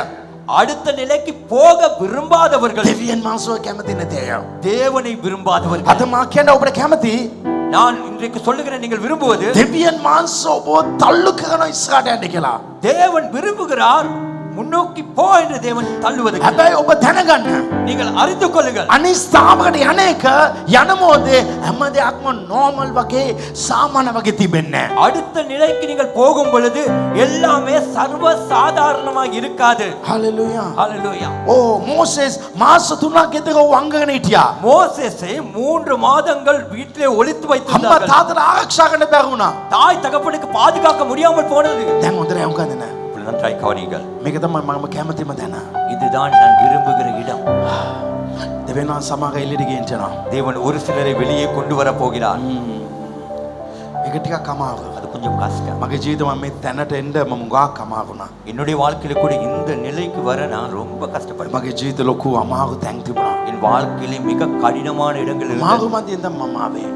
S6: அடுத்த நிலைக்கு போக விரும்பாதவர்கள்,
S7: දෙවියන් මාසව කැමති නැති අය
S6: தேவனை விரும்பாதவர்கள்.
S7: අද මා කියන්න ඔබට කැමති
S6: நான் இன்றைக்கு சொல்லுகிறேன், நீங்கள் விரும்புவது
S7: දෙවියන් මාසව ඔබ තල්ලු කරන ඉස්සරහට යන්න කියලා
S6: தேவன் விரும்புகிறார் முன்னோக்கி போ என்று தேவன் தள்ளுவது.
S7: හැබැයි ඔබ දැනගන්න
S6: நீங்கள் அறிந்து கொள்ளுங்கள்.
S7: අනිත් ස්ථාවරට යන එක යනමෝද හැම දෙයක්ම නෝමල් වගේ සාමාන්‍ය වගේ තිබෙන්නේ
S6: அடுத்த நிலைக்கு நீங்கள் போகும் பொழுது எல்லாமே சர்வ சாதாரணமாக இருக்காது.
S7: හalleluya
S6: ஹalleluya.
S7: ஓ மோசேஸ் மாச 3ක් ගෙදර වංගගෙන හිටියා
S6: மோசேசை 3 மாதங்கள் வீட்டிலே ஒளித்து
S7: අම්මා
S6: வைத்திருந்தார்கள்.
S7: තාත්තට ආරක්ෂා කරන්න බැරි වුණා
S6: தாய் தகப்பனுக்கு பாதுகாக்க முடியாமல் போனது.
S7: දැන් හොඳට යමුකද නේ
S6: நன்றாய் கவனியுங்கள்.
S7: මේක තමයි මම කැමතිම තැන
S6: இதுதான் நான் விரும்புகிற இடம்.
S7: දෙවෙනා සමාග එල්ලෙට ගේන්නවා
S6: தேவன் ஒரு சிலரை வெளியே கொண்டு வர போகிறார்.
S7: ඒක ටිකක් අමාරුයි.
S6: அது கொஞ்சம் கஷ்டம்.
S7: මගේ ජීවිතේ මම මේ තැනට එන්න මම ගාක් අමාරුණා.
S6: என்னுடைய வாழ்க்கையில கூட இந்த நிலைக்கு வர நான் ரொம்ப கஷ்டப்பட்டேன்.
S7: මගේ ජීවිතේ ලොකු අමාරු තැන් තිබුණා.
S6: என் வாழ்க்கையிலே மிக கடினமான இடங்கள் இருந்தது.
S7: අමාරු මැදින් දැන් මම ආවේ.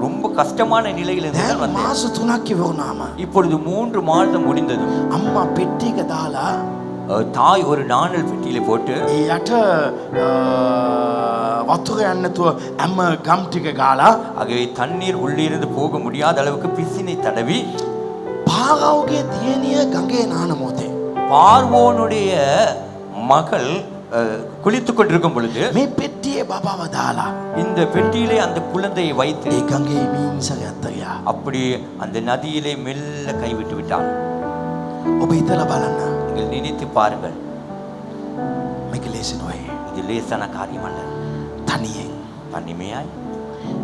S6: ரொம்ப கஷ்டமான நிலையில இருந்து
S7: දැන්
S6: வந்தேன்.
S7: මාස 3ක් ඉවරුණාම
S6: இப்பொழுது 3 மாதம் முடிந்தது.
S7: අම්මා පෙට්ටියක දාලා
S6: தாய் ஒரு நாணல் பெட்டியில போட்டு
S7: ඒ යට වතුර යන්න නැතුව හැම ගම් ටික ගාලා
S6: ஆகவே தண்ணீர் உள்ளிருந்து போக முடியாத அளவுக்கு பிசினை தடவி
S7: පාරවගේ දියණිය ගඟේ නාන මොතේ
S6: பார்வோனுடைய மகள் குளித்துக் கொண்டிருக்கும் பொழுது
S7: මේ පෙට්ටියේ බබව දාලා
S6: இந்த பெட்டியிலே அந்த குழந்தையை வைத்து
S7: ඒ ගඟේ මීන්සර ඇත්තයා.
S6: அப்படி அந்த நதியிலே மெல்ல கைவிட்டு விட்டாள்.
S7: ඔබ හිතලා බලන්න.
S6: நீங்கள் நினைத்து பாருங்கள்,
S7: මේක ලේසි නොවේ.
S6: இது லேசான காரியம் அல்ல.
S7: තනියෙන්
S6: தனிமையாய்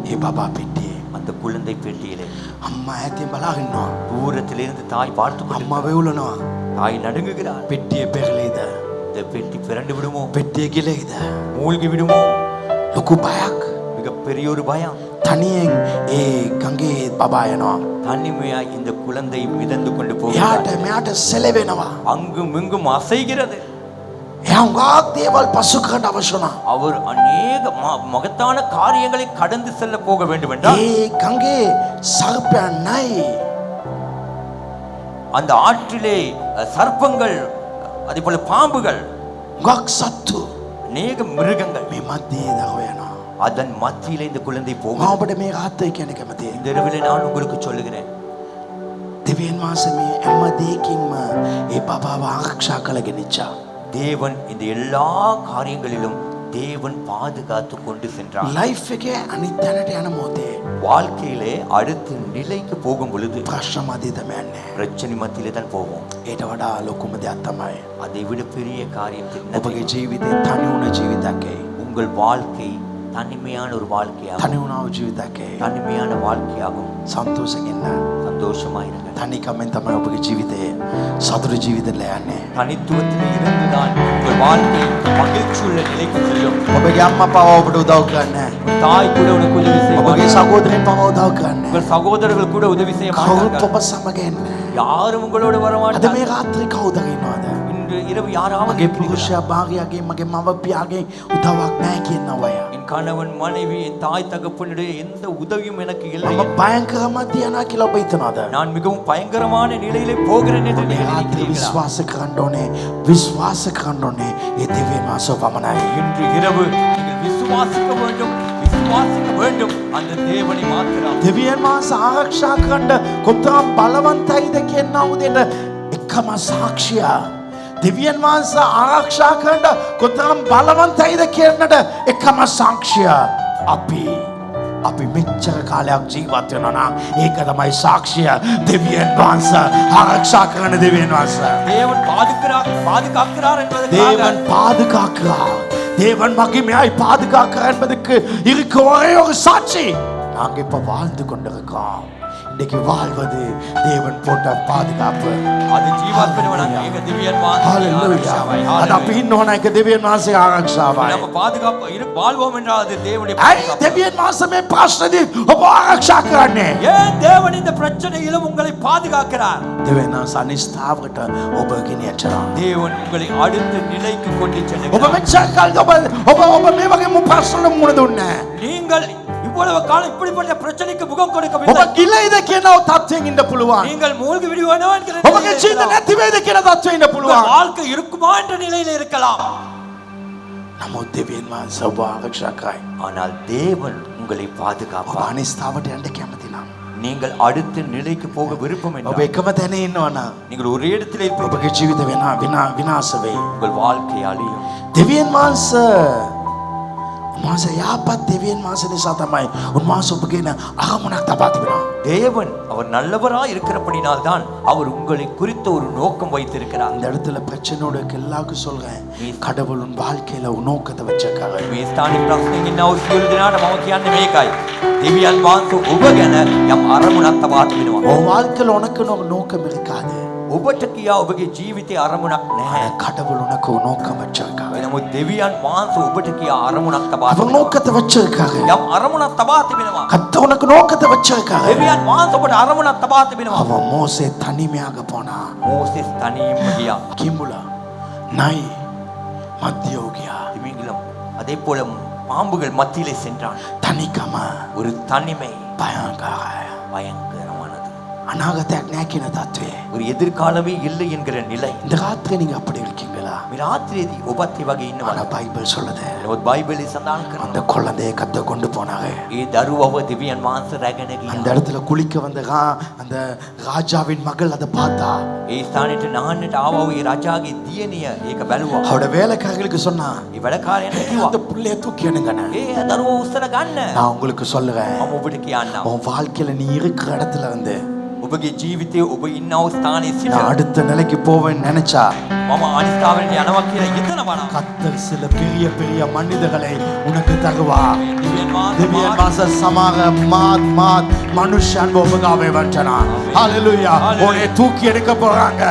S7: ඒ බබා පෙට්ටියේ
S6: அந்த குழந்தை பெட்டியிலே
S7: අම්මා ඈතින් බලාගෙන ඉන්නවා.
S6: தூரத்திலிருந்து தாய் பார்த்து
S7: අම්මා
S6: கொண்டு
S7: වෙවුලනවා.
S6: தாய் நடுங்குகிறாள்.
S7: පෙට්ටියේ පෙරලෙයිද?
S6: இந்த பெட்டி பிறண்டு விடுமோ,
S7: පෙට්ටිය ගිලෙයිද?
S6: மூழ்கி விடுமோ,
S7: ලොකු බයක්.
S6: மிகப்பெரிய ஒரு பயம்.
S7: තනියෙන් ඒ ගඟේ බබා යනවා.
S6: தனிமையாய் இந்த குழந்தை மிதந்து கொண்டு
S7: එයාට
S6: போகிறார்.
S7: මෙයාට සෙලවෙනවා.
S6: அங்கும் இங்கும் அசைகிறது.
S7: එයා උගාක් දේවල් පසු කරන්න අවශ්‍ය වුණා.
S6: அவர் அநேக மகத்தான காரியங்களை கடந்து செல்ல போக வேண்டும் என்றால்
S7: ඒ ගඟේ සර්පයන් නැයි.
S6: அந்த ஆற்றிலே சர்ப்பங்கள், அதே போல பாம்புகள்,
S7: උගාක් සත්තු
S6: அநேக மிருகங்கள்,
S7: මේ මැදේ දරව යනවා.
S6: அதன் மத்தியிலே இந்த குழந்தை
S7: මම
S6: போகும்.
S7: ඔබට මේ රාත්‍රියේ කියන්නේ කැමතියි.
S6: இந்த இரவிலே நான் உங்களுக்கு சொல்லுகிறேன்,
S7: දෙවියන් වහන්සේ මේ හැම දෙයකින්ම ඒ බබාව ආරක්ෂා කරගෙන ඉච්චා.
S6: தேவன் இந்த எல்லா காரியங்களிலும் தேவன் பாதுகாத்து கொண்டு சென்றார்.
S7: ලයිෆ් එකේ අනිත් තැනට යන මොහොතේ
S6: வாழ்க்கையிலே அடுத்த நிலைக்கு போகும் பொழுது
S7: ප්‍රශ්න මැදේ තමයි යන්නේ.
S6: பிரச்சனை மத்தியிலே தான் போவோம்.
S7: ඊට වඩා ලොකුම දෙයක් තමයි
S6: அதை விட பெரிய காரியம்
S7: ඔබගේ
S6: தெரியும்.
S7: ජීවිතේ තනි වුණ ජීවිතයක්.
S6: உங்கள் வாழ்க்கை தனிமையான ஒரு வாழ்க்கையாகும்.
S7: තනි වුණා වූ ජීවිතයක්.
S6: தனிமையான வாழ்க்கையாகும்.
S7: සන්තෝෂයෙන් ඉන්න.
S6: சந்தோஷமாயிருங்க.
S7: තනිකමෙන් තමයි ඔබගේ ජීවිතේ සතුට ජීවිතෙට යන්නේ.
S6: தனித்துவத்தில் இருந்துதான் உங்கள் வாழ்க்கை மகிழ்ச்சியுள்ள நிலைக்கு செல்லும்.
S7: ඔබගේ අම්මා පව ඔබට උදව් කරන්නේ.
S6: தாய் கூட உனக்கு உதவி
S7: ඔබගේ
S6: செய்வார்கள்.
S7: සහෝදරයන් පව උදව් කරන්නේ.
S6: உங்கள் சகோதரர்கள் கூட உதவி செய்ய
S7: කවුරුත්
S6: மாட்டார்கள்.
S7: ඔබ සමග එන්නේ.
S6: யாரும் உங்களோட வர
S7: අද
S6: மாட்டார்கள்.
S7: මේ රාත්‍රී කවුද ඉන්නවද?
S6: இன்று இரவு யாராவது
S7: මගේ පුරුෂයා භාර්යාගේ මගේ මව පියාගේ උදව්වක් නැහැ කියනවා අය.
S6: என் கணவன் மனைவி என் தாய் தகப்பனுடைய எந்த உதவியும் எனக்கு இல்லை.
S7: මම භයංකරම තියනා කියලා ඔබ හිතනවද?
S6: நான் மிகவும் பயங்கரமான நிலையிலே போகிறேன் என்று
S7: මේ
S6: நீங்கள்
S7: රාත්‍රී
S6: நினைக்கிறீர்களா?
S7: විශ්වාස කරන්න ඕනේ. විශ්වාස කරන්න ඕනේ. ඒ දෙවියන් වහන්සේ පමණයි.
S6: இன்று இரவு நீங்கள் விசுவாசிக்க வேண்டும், விசுவாசிக்க வேண்டும் அந்த தேவனை மாத்திரம்.
S7: දෙවියන් වහන්සේ ආරක්ෂා කරන්න කොතරම් බලවන්තයිද කියන උදේට එකම සාක්ෂිය. දෙවියන් වහන්සේ ආරක්ෂා කරන්න කොතරම් බලවන්තයිද කියනට එකම සාක්ෂිය. අපි මෙච්චර කාලයක් ජීවත් වෙනවා නම් ඒක තමයි සාක්ෂිය. දෙවියන් වහන්සේ ආරක්ෂා කරන දෙවියන් වහන්සේ.
S6: தேவன் பாதுகாக்கிறார் என்பதற்காக
S7: தேவன் பாதுகாக்கிறார். தேவன் மகிமையாய் பாதுகாக்கிறார் என்பதற்கு இருக்க ஒரே ஒரு சாட்சி நாங்க இப்ப வாழ்ந்து கொண்டிருக்கோம். இன்னைக்கு வாழ்வது தேவன் போட்ட பாதுகாப்பு.
S6: அது ஜீவாத்மனவனாக எங்க திவ்யன்
S7: ஹalleluya. அது அப்ப இன்னொன்னு එක දෙවියන් වහන්සේ ආරක්ෂාවයි.
S6: நம்ம பாதுகாப்பு வாழ்வோம் என்றால் அது தேவனுடைய
S7: ஐ
S6: பாதுகாப்பு.
S7: දෙවියන් වහන්සේ මේ ප්‍රශ්නදී ඔබ ආරක්ෂා කරන්නේ.
S6: ஏன் தேவன் இந்த பிரச்சனையிலும் உங்களை பாதுகாக்கிறார்?
S7: දෙවියන් වහන්සේ අනිස්ථාවකට ඔබ ගෙනියනවා.
S6: தேவன் உங்களை அடுத்த நிலைக்கு கொண்டு
S7: ඔබ
S6: செல்லுகிறார்.
S7: මෙච්චර කාලෙ ඔබ මේ වගේ ප්‍රශ්න මුණ දුන්නේ.
S6: நீங்கள் இவ்வளவு காலம் இப்படிப்பட்ட பிரச்சனைக்கு முகம்
S7: ඔබ
S6: கொடுக்கவில்லை.
S7: ගිලයිද කියන තත්ත්වයෙන් ඉන්න පුළුවන්.
S6: நீங்கள் மூழ்கி விடுவானோ என்கிற
S7: ඔබගේ
S6: நிலையில்
S7: ජීවිත
S6: இருக்கலாம்.
S7: නැති වෙයිද කියන තත්ත්වයෙන් ඉන්න
S6: உங்கள்
S7: පුළුවන්.
S6: வாழ்க்கை இருக்குமா என்ற நிலையில இருக்கலாம்.
S7: නමුත් දෙවියන් වහන්සේ ඔබ ආරක්ෂා කරයි.
S6: ஆனால் தேவன் உங்களை
S7: ඔබ
S6: பாதுகாப்பார்.
S7: අනිස්ථාවට යන්න කැමති නම්
S6: நீங்கள் அடுத்த நிலைக்கு போக விருப்பம்
S7: ඔබ
S6: என்றால்
S7: එකම තැන ඉන්නවනම්
S6: நீங்கள் ஒரு இடத்திலே இருப்பீர்கள்.
S7: ඔබගේ ජීවිත විනාශ වෙයි.
S6: உங்கள் வாழ்க்கை அழியும்.
S7: දෙවියන් වහන්සේ උන්වහන්සේ යාපත් දෙවියන් වහන්සේ නිසා තමයි උන්වහන්සේ ඔබගෙන අරමුණක් තබා තිබෙනවා.
S6: தேவன் அவர் நல்லவராய் இருக்கிறபடினால் தான் அவர் உங்களை குறித்த ஒரு நோக்கம் வைத்திருக்கிறார்.
S7: அந்த இடத்துல பிரச்சனையோட எல்லாருக்கும் சொல்றேன், கடவுள் உன் வாழ்க்கையில ஒரு நோக்கத்தை வச்சிருக்காரு.
S6: මේ ස්ථානික ප්‍රශ්නෙකින් ඉන්න ඔය සියලු දෙනාට මම කියන්නේ මේකයි. දෙවියන් වහන්සේ ඔබ ගැන යම් අරමුණක් තබා තිබෙනවා.
S7: உன் வாழ்க்கையில உனக்கு ஒரு நோக்கம் இருக்காது.
S6: ඔබට කියා ඔබගේ ජීවිතේ අරමුණක් නැහැ.
S7: கடவுள் உனக்கு ஒரு நோக்கம் வச்சிருக்காரு.
S6: නමුත් දෙවියන් වහන්සේ ඔබට කිය අරමුණක් තබා
S7: அவன் நோக்கத்தை வச்சிருக்காங்க.
S6: යම් අරමුණක් තබා තිබෙනවා.
S7: கத்த உனக்கு நோக்கத்தை வச்சிருக்காங்க.
S6: දෙවියන් වහන්සේ ඔබට අරමුණක් තබා තිබෙනවා.
S7: அவன் மோசே தனிமையாக போனா.
S6: මෝසෙස් තනියම ගියා.
S7: கிம்புலா நாய் மத்தியோகியா
S6: திமிங்கிலம் அதே போல பாம்புகள் மத்தியிலே சென்றான்.
S7: தனிக்கமா
S6: ஒரு தனிமை
S7: பயங்கர
S6: பயங்கரமானது.
S7: அநாகத்தை நேக்கின தத்துவே
S6: ஒரு எதிர்காலமே இல்லை என்கிற நிலை.
S7: இந்த ராத்திரி நீங்க அப்படி இருக்கீங்களா?
S6: මේ රාත්‍රියේදී ඔබත් ඒ වගේ ඉන්නවා.
S7: ஆனா பைபிள் சொல்லுது
S6: නමුත් බයිබලයේ සඳහන් කරනවා
S7: அந்த குழந்தையை கத்த கொண்டு போனாங்க.
S6: ඒ දරුවව දෙවියන් වහන්සේ රැගෙන
S7: அந்த
S6: ගියා.
S7: இடத்துல குளிக்க வந்த அந்த ராஜாவின் மகள் அதை பார்த்தா
S6: ඒ ස්ථානෙට නාන්නට ආවෝ ඒ රජාගේ දියණිය ඒක බැලුවා.
S7: அவட வேலைக்காரர்களுக்கு சொன்னா
S6: ඒ වැඩකාරයන්ට කිව්වා
S7: அந்த புள்ளைய தூக்கி எணுங்கண்ணே.
S6: ඒ දරුවව උස්සලා ගන්න.
S7: நான் உங்களுக்கு சொல்லுவேன்,
S6: මම ඔබට කියන්නම්.
S7: உன் வாழ்க்கையில நீ இருக்கிற இடத்துல இருந்து
S6: ඔබගේ ජීවිතයේ ඔබ ඉන්නව ස්ථානයේ සිට
S7: நான் அடுத்த நிலைக்கு போவேன்னு நினைச்சா
S6: මම අනිස්ථාවරට යනවා කියලා හිතනවා නම්
S7: கத்தர் சில பெரிய பெரிய மனிதர்களை உனக்கு தருவா.
S6: දෙවියන්
S7: දෙවියන්
S6: වහන්සේ
S7: වහන්සේ සමග මාත් මනුෂ්‍යයන්ව ඔබගාවේ වචනා. ஹalleluya. உன்னை தூக்கி எடுக்க போறாங்க.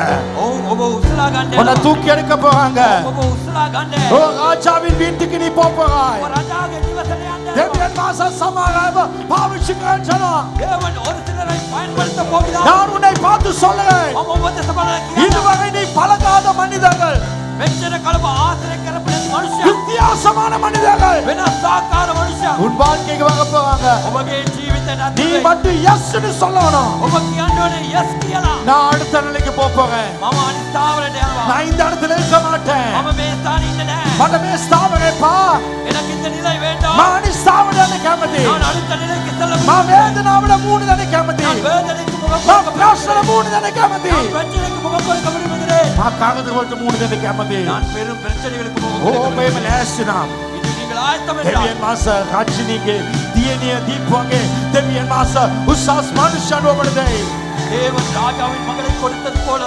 S6: ඔබ උස්සලා ගන්න.
S7: உன்னை தூக்கி எடுக்க போறாங்க.
S6: ඔබ උස්සලා ගන්න.
S7: ஓ ராஜாவின் வீட்டுக்கு நீ போறாய்.
S6: ඔබ රජාගේ නිවසට යන්න.
S7: தேவன் மாச சமாராவ பாவிச்சுக்கிறேன் சொன்னா.
S6: தேவன் ஒரு சிலரை பயன்படுத்த போகிறார்.
S7: நான் உன்னை பார்த்து சொல்லுகிறேன்,
S6: මම ඔබට සබලයි.
S7: இதுவரை நீ பழகாத மனிதர்கள்,
S6: මෙච්චර කලබ ආශ්‍රය කරපු නැති මනුෂ්‍යයා,
S7: வித்தியாசமான மனிதர்கள்
S6: වෙනස් ආකාර මනුෂ්‍යයා
S7: உன் வாழ்க்கைக்கு வர போறாங்க.
S6: ඔබගේ ජීවිතයට
S7: நீ
S6: අත්දැකීම්.
S7: மட்டும் எஸ்ன்னு சொல்லணும்.
S6: ඔබ කියන්න ඕනේ යස් කියලා.
S7: நான் அடுத்த நிலைக்கு போறேன்.
S6: මම අනිස්ථාවරට යනවා.
S7: நான் இந்த இடத்துல இருக்க மாட்டேன்.
S6: මම මේ ස්ථානේ ඉන්න නෑ.
S7: மடமே ஸ்தாபனைப்பா.
S6: எனக்கு இந்த நிலை வேண்டாம்.
S7: மானி ஸ்தாபனை கமதி.
S6: நான் அடுத்த நிலைக்கு செல்ல
S7: மா வேதனாவிட மூணு தடை கமதி.
S6: நான் வேதனைக்கு முகம்
S7: மா பிரச்சனை மூணு தடை கமதி.
S6: நான் பிரச்சனைக்கு முகம் கொடுக்க விரும்புகிறேன்.
S7: மா காகது போட்டு மூணு தடை கமதி.
S6: நான் பெரும் பிரச்சனைகளுக்கு முகம்
S7: ஓ
S6: கொடுக்க
S7: பேம
S6: விரும்புகிறேன்.
S7: லேஸ்னா.
S6: இது நீங்கள் ஆயத்தம் என்றால்
S7: தேவியன் மாச ராஜினிக்கு தியனிய தீபவாங்க. தேவியன் மாச உசாஸ் மனுஷன் ஓபடுதே.
S6: தேவன் ராஜாவின் மகளை கொடுத்தது போல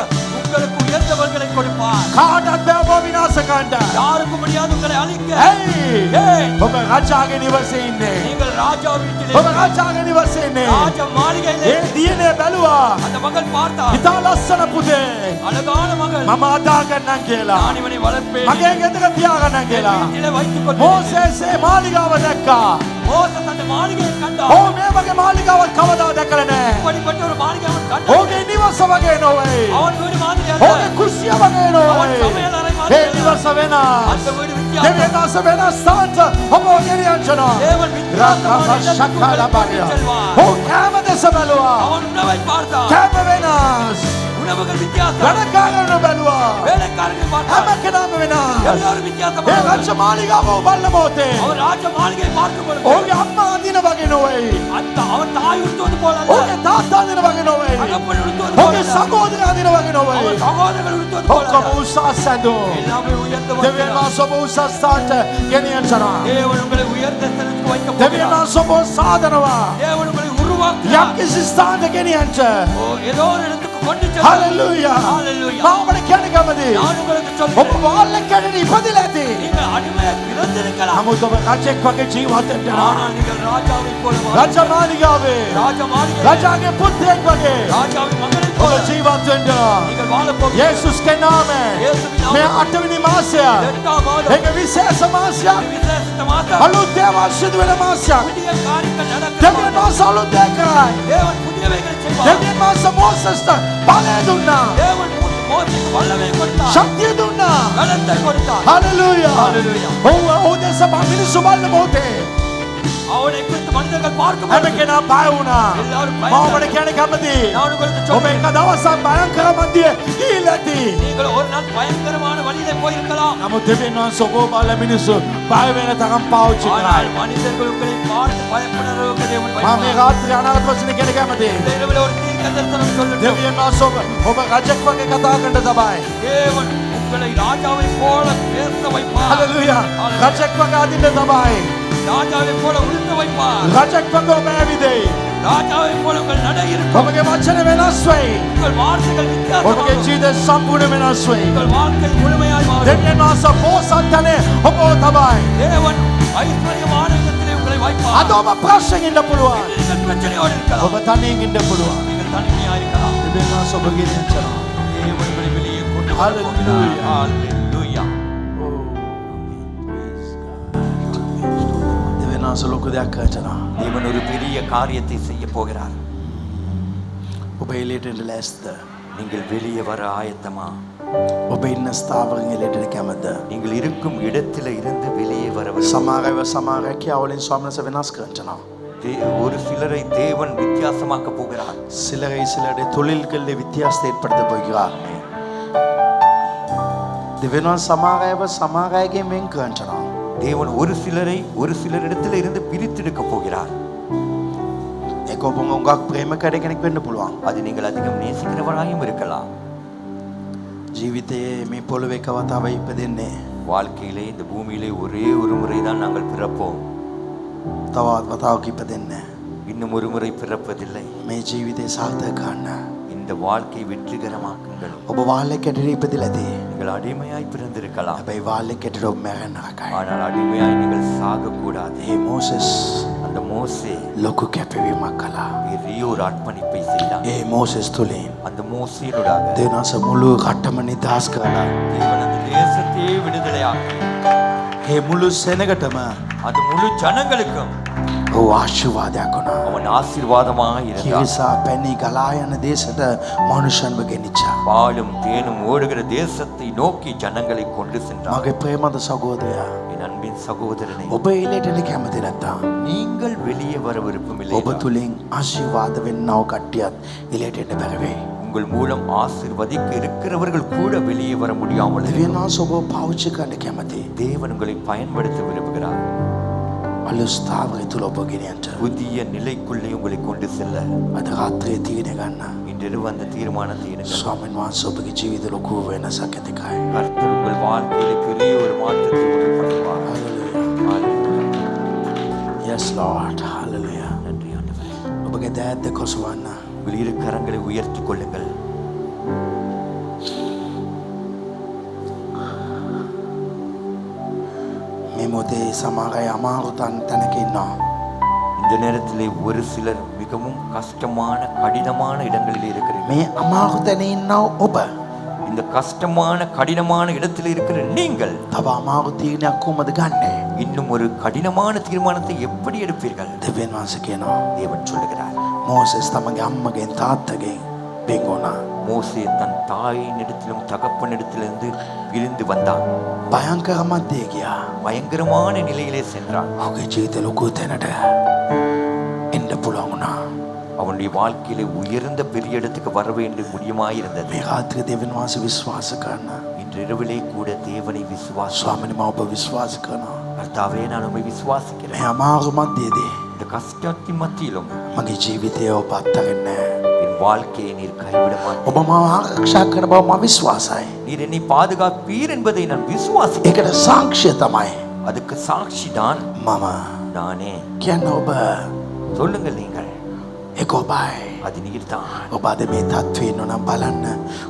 S6: உங்களுக்கு உயர்ந்தவர்களை கொடுப்பார்.
S7: காட தேவ விநாசகாண்ட.
S6: யாருக்கும் முடியாது உங்களை அழிக்க.
S7: ஏய் ඔබ රාජාගේ නිවසේ ඉන්නේ.
S6: நீங்கள் ராஜா வீட்டிலே
S7: ඔබ රාජාගේ නිවසේ ඉන්නේ.
S6: ராஜ மாளிகையிலே
S7: ඒ දියනේ බැලුවා.
S6: அந்த மகள் பார்த்தார்.
S7: ඉතා ලස්සන පුතේ.
S6: அழகான மகள்.
S7: මම අදාගන්නම් කියලා.
S6: நான் இவனை வளர்ப்பேன்.
S7: මගේ ගෙදර තියාගන්නම් කියලා.
S6: வீட்டிலே வைத்துக் கொண்டு
S7: මෝසේසේ මාලිගාව දැක්කා.
S6: மோசஸ் அந்த மாளிகையை கண்டார்.
S7: ඔව් මේ වගේ මාලිගාවක් කවදා දැකලා නැහැ.
S6: இப்படிப்பட்ட ஒரு மாளிகை அவன் கண்டார்.
S7: ඔහුගේ නිවස වගේ නොවේ.
S6: அவன் வீடு மாதிரி
S7: ඔහුගේ
S6: அல்ல.
S7: කුස්සිය වගේ නොවේ.
S6: அவன் சமையல் அறை
S7: ඒ
S6: மாதிரி அல்ல.
S7: නිවස වෙනස්.
S6: அந்த வீடு வித்தியாசம்.
S7: දෙවියන් වහන්සේ වෙනස් ස්ථානට ඔබ ගෙනියනවා.
S6: தேவன் வித்தியாசமான இடத்துக்கு உங்களை கூட்டிச் செல்வார்.
S7: ඔහු කෑම දෙස බැලුවා.
S6: அவன் உணவை பார்த்தான்.
S7: කෑම වෙනස්.
S6: உணவுகள் வித்தியாசம்.
S7: වැඩකාරයෝ බැලුවා.
S6: வேலைக்காரர்கள்
S7: හැම
S6: பார்த்தான்.
S7: කෙනාම වෙනස්.
S6: எல்லாரும்
S7: ඒ
S6: வித்தியாசமான
S7: රජ මාලිගාව බලන මොහොතේ
S6: அவன் ராஜ மாளிகையை பார்க்கும் பொழுது
S7: ඔහුගේ අම්මා අඳින වගේ නොවේ.
S6: அந்த அவன் தாய் உடுத்துவது போல அல்ல.
S7: ඔහුගේ තාත්තා අඳින වගේ නොවේ.
S6: தகப்பன் உடுத்துவது போல
S7: ඔහුගේ
S6: அல்ல.
S7: සහෝදරයා අඳින වගේ නොවේ.
S6: அவன் சகோதரர்கள் உடுத்துவது போல
S7: ඔක්කොම
S6: அல்ல.
S7: උසස් ඇඳුම්.
S6: எல்லாமே உயர்ந்தவர்கள்.
S7: දෙවියන් වහන්සේ ඔබ උසස් ස්ථානට ගෙනියනවා.
S6: தேவன் உங்களை உயர்ந்த ஸ்தலத்துக்கு வைக்க
S7: දෙවියන්
S6: போகிறார்.
S7: වහන්සේ ඔබ සාදනවා.
S6: தேவன் உங்களை உருவாக்குகிறார்.
S7: යම්කිසි ස්ථානයක ගෙනියන්න.
S6: ஓ, ஏதோ ஒரு இடத்துக்கு கொண்டு செல்வார்.
S7: හලෙලූයා.
S6: Hallelujah.
S7: මම ඔබට කියන්න කැමතියි.
S6: நான் உங்களுக்கு
S7: ඔබ
S6: சொல்கிறேன்.
S7: වාල්ලේ කැඩෙන ඉපදිලා ඇති.
S6: நீங்கள் அடிமையாக பிறந்திருக்கலாம்.
S7: නමුත් ඔබ රජෙක් වගේ ජීවත් වෙන්න.
S6: ஆனால் நீங்கள் ராஜாவை போல
S7: රජ මාලිගාවේ
S6: ராஜ மாளிகை
S7: රජාගේ පුත්‍රයෙක් වගේ
S6: ராஜாவின் மகனை
S7: ඔබ
S6: போல
S7: ජීවත් වෙන්න.
S6: நீங்கள் வாழ போகிறீர்கள்.
S7: යේසුස්ගේ නාමයෙන්
S6: இயேசுவின்
S7: මේ
S6: நாமத்தில்
S7: 8 වෙනි මාසය
S6: எட்டாம் மாதம்
S7: ඒක විශේෂ මාසයක්.
S6: ஒரு விசேஷித்த மாதம்.
S7: අලුත් දේවල් සිදු වෙන මාසයක්.
S6: புதிய காரியங்கள் நடக்கிற
S7: දෙවියන්
S6: மாதம்.
S7: වහන්සේ අලුත් දෙයක් කරයි.
S6: தேவன் புதியவைகளை செய்வார்.
S7: දෙවියන් වහන්සේ මෝසස්ට බලය දුන්නා.
S6: தேவன் மோசேக்கு வல்லமை கொடுத்தார்.
S7: ශක්තිය දුන්නා.
S6: பலத்தை கொடுத்தார்.
S7: හලෙලූයා.
S6: Hallelujah.
S7: ඔව් දෙස මිනිස්සු බලන මොහොතේ
S6: அவனை குறித்து மனிதர்கள் பார்க்கும்
S7: හැම
S6: பொழுது
S7: කෙනා බය වුණා.
S6: எல்லாரும்
S7: මම ඔබට කියන්න කැමතියි.
S6: நான் உங்களுக்கு
S7: ඔබ
S6: சொல்கிறேன்.
S7: එක දවසක් භයංකර මැදියේ ගිහිල්ලා ඇති.
S6: நீங்கள் ஒரு நாள் பயங்கரமான வழியிலே போயிருக்கலாம்.
S7: නමුත් දෙවියන් වහන්සේ ඔබ බලන මිනිස්සු බය වෙන තරම් පාවිච්චි
S6: ஆனால்
S7: කරා.
S6: மனிதர்கள் உங்களை பார்த்து பயப்பட அளவுக்கு தேவன்
S7: මම මේ
S6: பயப்படுவார்.
S7: රාත්‍රී අනාගත වචන කියන කැමතියි.
S6: இந்த இரவில் ஒரு தீர்க்க தரிசனம் சொல்லட்டும்.
S7: දෙවියන් වහන්සේ ඔබ රජෙක් වගේ කතා කරන්න තමයි.
S6: தேவன் உங்களை ராஜாவை போல பேச வைப்பார்.
S7: හලෙලූයා. රජෙක් වගේ අදින්න තමයි.
S6: ராஜாவை போல உடுத்த வைப்பார்.
S7: රජෙක් වගේ ඔබ ඇවිදේ.
S6: ராஜாவை போல உங்கள் நடை இருக்கும்.
S7: ඔබගේ වචන වෙනස් වෙයි.
S6: உங்கள் வார்த்தைகள்
S7: ඔබගේ
S6: வித்தியாசமாகும்.
S7: ජීවිතය සම්පූර්ණ වෙනස් වෙයි.
S6: உங்கள் வாழ்க்கை முழுமையாய் மாறும்.
S7: දෙවියන් වහන්සේ පෝසත්තනේ ඔබ තමයි.
S6: தேவன் ஐஸ்வர்யமான இடத்திலே உங்களை வைப்பார்.
S7: අද ඔබ ප්‍රශ්නෙකින් ඉන්න පුළුවන්.
S6: நீங்கள் பிரச்சனையோடு இருக்கலாம்.
S7: ඔබ තනියෙන් ඉන්න පුළුවන්.
S6: நீங்கள் தனிமையா இருக்கலாம்.
S7: දෙවියන් වහන්සේ ඔබ ගෙනියනවා.
S6: தேவன் உங்களை வெளியே கொண்டு
S7: Hallelujah.
S6: ஹalleluya.
S7: වහන්සේ ලොකු දෙයක් කරනවා.
S6: தேவன் ஒரு பெரிய காரியத்தை செய்ய போகிறார்.
S7: ඔබ එළියට එන්න ලෑස්තිද?
S6: நீங்கள் வெளியே வர ஆயத்தமா?
S7: ඔබ ඉන්න ස්ථාවරයෙන් එළියට එන්න කැමතිද?
S6: நீங்கள் இருக்கும் இடத்துல இருந்து வெளியே வர
S7: සමහර කියාවලින් ස්වාමීන් වහන්සේ වෙනස් කරනවා.
S6: ஒரு சிலரை தேவன் வித்தியாசமாக்க போகிறார்.
S7: சிலருடைய தொழில்களில் வித்தியாசத்தை ஏற்படுத்த போகிறார். தேவன் சமாகாயகே மேன் கண்டனா.
S6: தேவன் ஒரு சிலரை ஒரு சிலரிடத்தில் இருந்து பிரித்தெடுக்க போகிறார்.
S7: உங்க பிரேம கடை කෙනෙක් වෙන්න පුළුවන්.
S6: அது நீங்கள் அதிகம் நேசிக்கிறவராயும் இருக்கலாம்.
S7: ජීවිතයේ මේ පොළවේ කවදාවත් ඉපදෙන්නේ.
S6: வாழ்க்கையிலே இந்த பூமியிலே ஒரே ஒரு முறை தான் நாங்கள் பிறப்போம்.
S7: තවත් වතාවක් ඉපදෙන්නේ.
S6: இன்னும் ஒரு முறை பிறப்பதில்லை.
S7: මේ ජීවිතේ සාර්ථක කරන්න.
S6: இந்த வாழ்க்கை வெற்றிகரமாக்குங்கள்.
S7: ඔබ වාල්ලේ කැටරි ඉපදිලාදී.
S6: நீங்கள் அடிமையாய் பிறந்திருக்கலாம்.
S7: හැබැයි වාල්ලේ කැටරි ඔබ මැරෙන්න රකයි.
S6: ஆனால் அடிமையாய் நீங்கள் சாகக்கூடாது.
S7: ඒ මෝසස්
S6: அந்த மோசே
S7: ලොකු කැපවීමක් කළා.
S6: பெரிய ஒரு அர்ப்பணிப்பை செய்தான்.
S7: ඒ මෝසස් තුලින්
S6: அந்த மோசேனுடாக
S7: தேவனாச முழு රටම නිදහස් කළා.
S6: தேவன் அந்த தேசத்தையே விடுதலையாக்கி
S7: ඒ මුළු සෙනගටම
S6: அது முழு ஜனங்களுக்கும்
S7: ඔව් ආශිර්වාදයක් වුණා.
S6: அவன் ஆசீர்வாதமாய் இருந்தான்.
S7: කිවිසා පැණි ගලා යන දේශයට මනුෂ්‍යන්ව ගෙනිච්චා.
S6: பாலும் தேனும் ஓடுகிற தேசத்தை நோக்கி ஜனங்களை கொண்டு சென்றான்.
S7: මගේ ප්‍රේමද සහෝදරයා,
S6: என் அன்பின் சகோதரனே,
S7: ඔබ එළියට එන්න කැමති නැත්නම්
S6: நீங்கள் வெளியே வர விருப்பமில்லை.
S7: ඔබ තුලින් ආශිර්වාද වෙන්නව කට්ටියත් එළියට එන්න බැරි වෙයි.
S6: உங்கள் மூலம் ஆசீர்வதிக்க இருக்கிறவர்கள் கூட வெளியே வர முடியாமல் இருக்கும்.
S7: දෙවියන්වහන්සේ ඔබ පාවිච්චි කරන්න කැමති.
S6: தேவன் உங்களை பயன்படுத்த விரும்புகிறார்.
S7: අලුස්ථාවරය තුල ඔබ ගෙනියන්න.
S6: புதிய நிலைக்குள்ளே உங்களை கொண்டு செல்ல
S7: අද රාත්‍රියේ තීරණය ගන්න.
S6: இன்றிரவு அந்த தீர்மானத்தை எடுங்கள்.
S7: ස්වාමීන් වහන්සේ ඔබගේ ජීවිත ලොකු වෙනසක් ඇතිකයි.
S6: கர்த்தர் உங்கள் வாழ்க்கையிலே பெரிய ஒரு மாற்றத்தை உண்டு பண்ணுவார்.
S7: Yes Lord. Hallelujah.
S6: நன்றி ஆண்டவரே.
S7: ඔබගේ දෑත් දෙක ඔසවන්න.
S6: உங்கள் இரு கரங்களை உயர்த்திக் கொள்ளுங்கள்.
S7: මේ මොහොතේ සමහර අය අමාරු තැනක ඉන්නවා.
S6: இந்த நேரத்திலே ஒரு சிலர் மிகவும் கஷ்டமான கடினமான இடங்களில் இருக்கிறீர்கள்.
S7: මේ අමාරු තැන ඉන්නව ඔබ.
S6: இந்த கஷ்டமான கடினமான இடத்தில் இருக்கிற நீங்கள்
S7: තව අමාරු තීරණයක් කොහොමද ගන්නෙ?
S6: இன்னும் ஒரு கடினமான தீர்மானத்தை எப்படி எடுப்பீர்கள்?
S7: දෙවියන් වහන්සේ කියනවා.
S6: தேவன் சொல்லுகிறார்.
S7: මෝසස් තමගේ අම්මගෙන් තාත්තගෙන් බෙන් වුණා.
S6: மோசே தன் தாயின் இடத்திலும் தகப்பன் இடத்திலிருந்து பிரிந்து வந்தான்.
S7: භයංකර මැදේ ගියා.
S6: பயங்கரமான நிலையிலே சென்றான்.
S7: ඔහුගේ ජීවිත ලොකු තැනට එන්න පුළුවන් වුණා.
S6: அவனுடைய வாழ்க்கையிலே உயர்ந்த பெரிய இடத்துக்கு வர வேண்டும் முடியுமாயிருந்தது.
S7: මේ රාත්‍රියේ දෙවියන් වහන්සේ විශ්වාස කරන්න.
S6: இன்று இரவிலே கூட தேவனை விசுவாசி.
S7: ස්වාමීනි මම ඔබ විශ්වාස කරනවා.
S6: கர்த்தாவே, நான் உம்மை விசுவாசிக்கிறேன்.
S7: මේ අමාරු මැදේදී
S6: இந்த கஷ்டத்தின் மத்தியிலும்
S7: මගේ ජීවිතය ඔබ අත්හරින්නේ නැහැ.
S6: என் வாழ்க்கையை நீர் கைவிட மாட்டீர்.
S7: ඔබ මාව ආරක්ෂා කරන බව මම විශ්වාසයි.
S6: நீர் என்னை பாதுகாப்பீர் என்பதை நான் விசுவாசிக்கிறேன்.
S7: ඒකට සාක්ෂිය තමයි
S6: அதுக்கு சாட்சி தான்
S7: මම
S6: நானே.
S7: කියන්න ඔබ.
S6: சொல்லுங்கள் நீங்கள்.
S7: ඒක ඔබයි.
S6: அது நீர்தான்.
S7: ඔබ අද මේ තත්ත්වේ ඉන්නවනම් බලන්න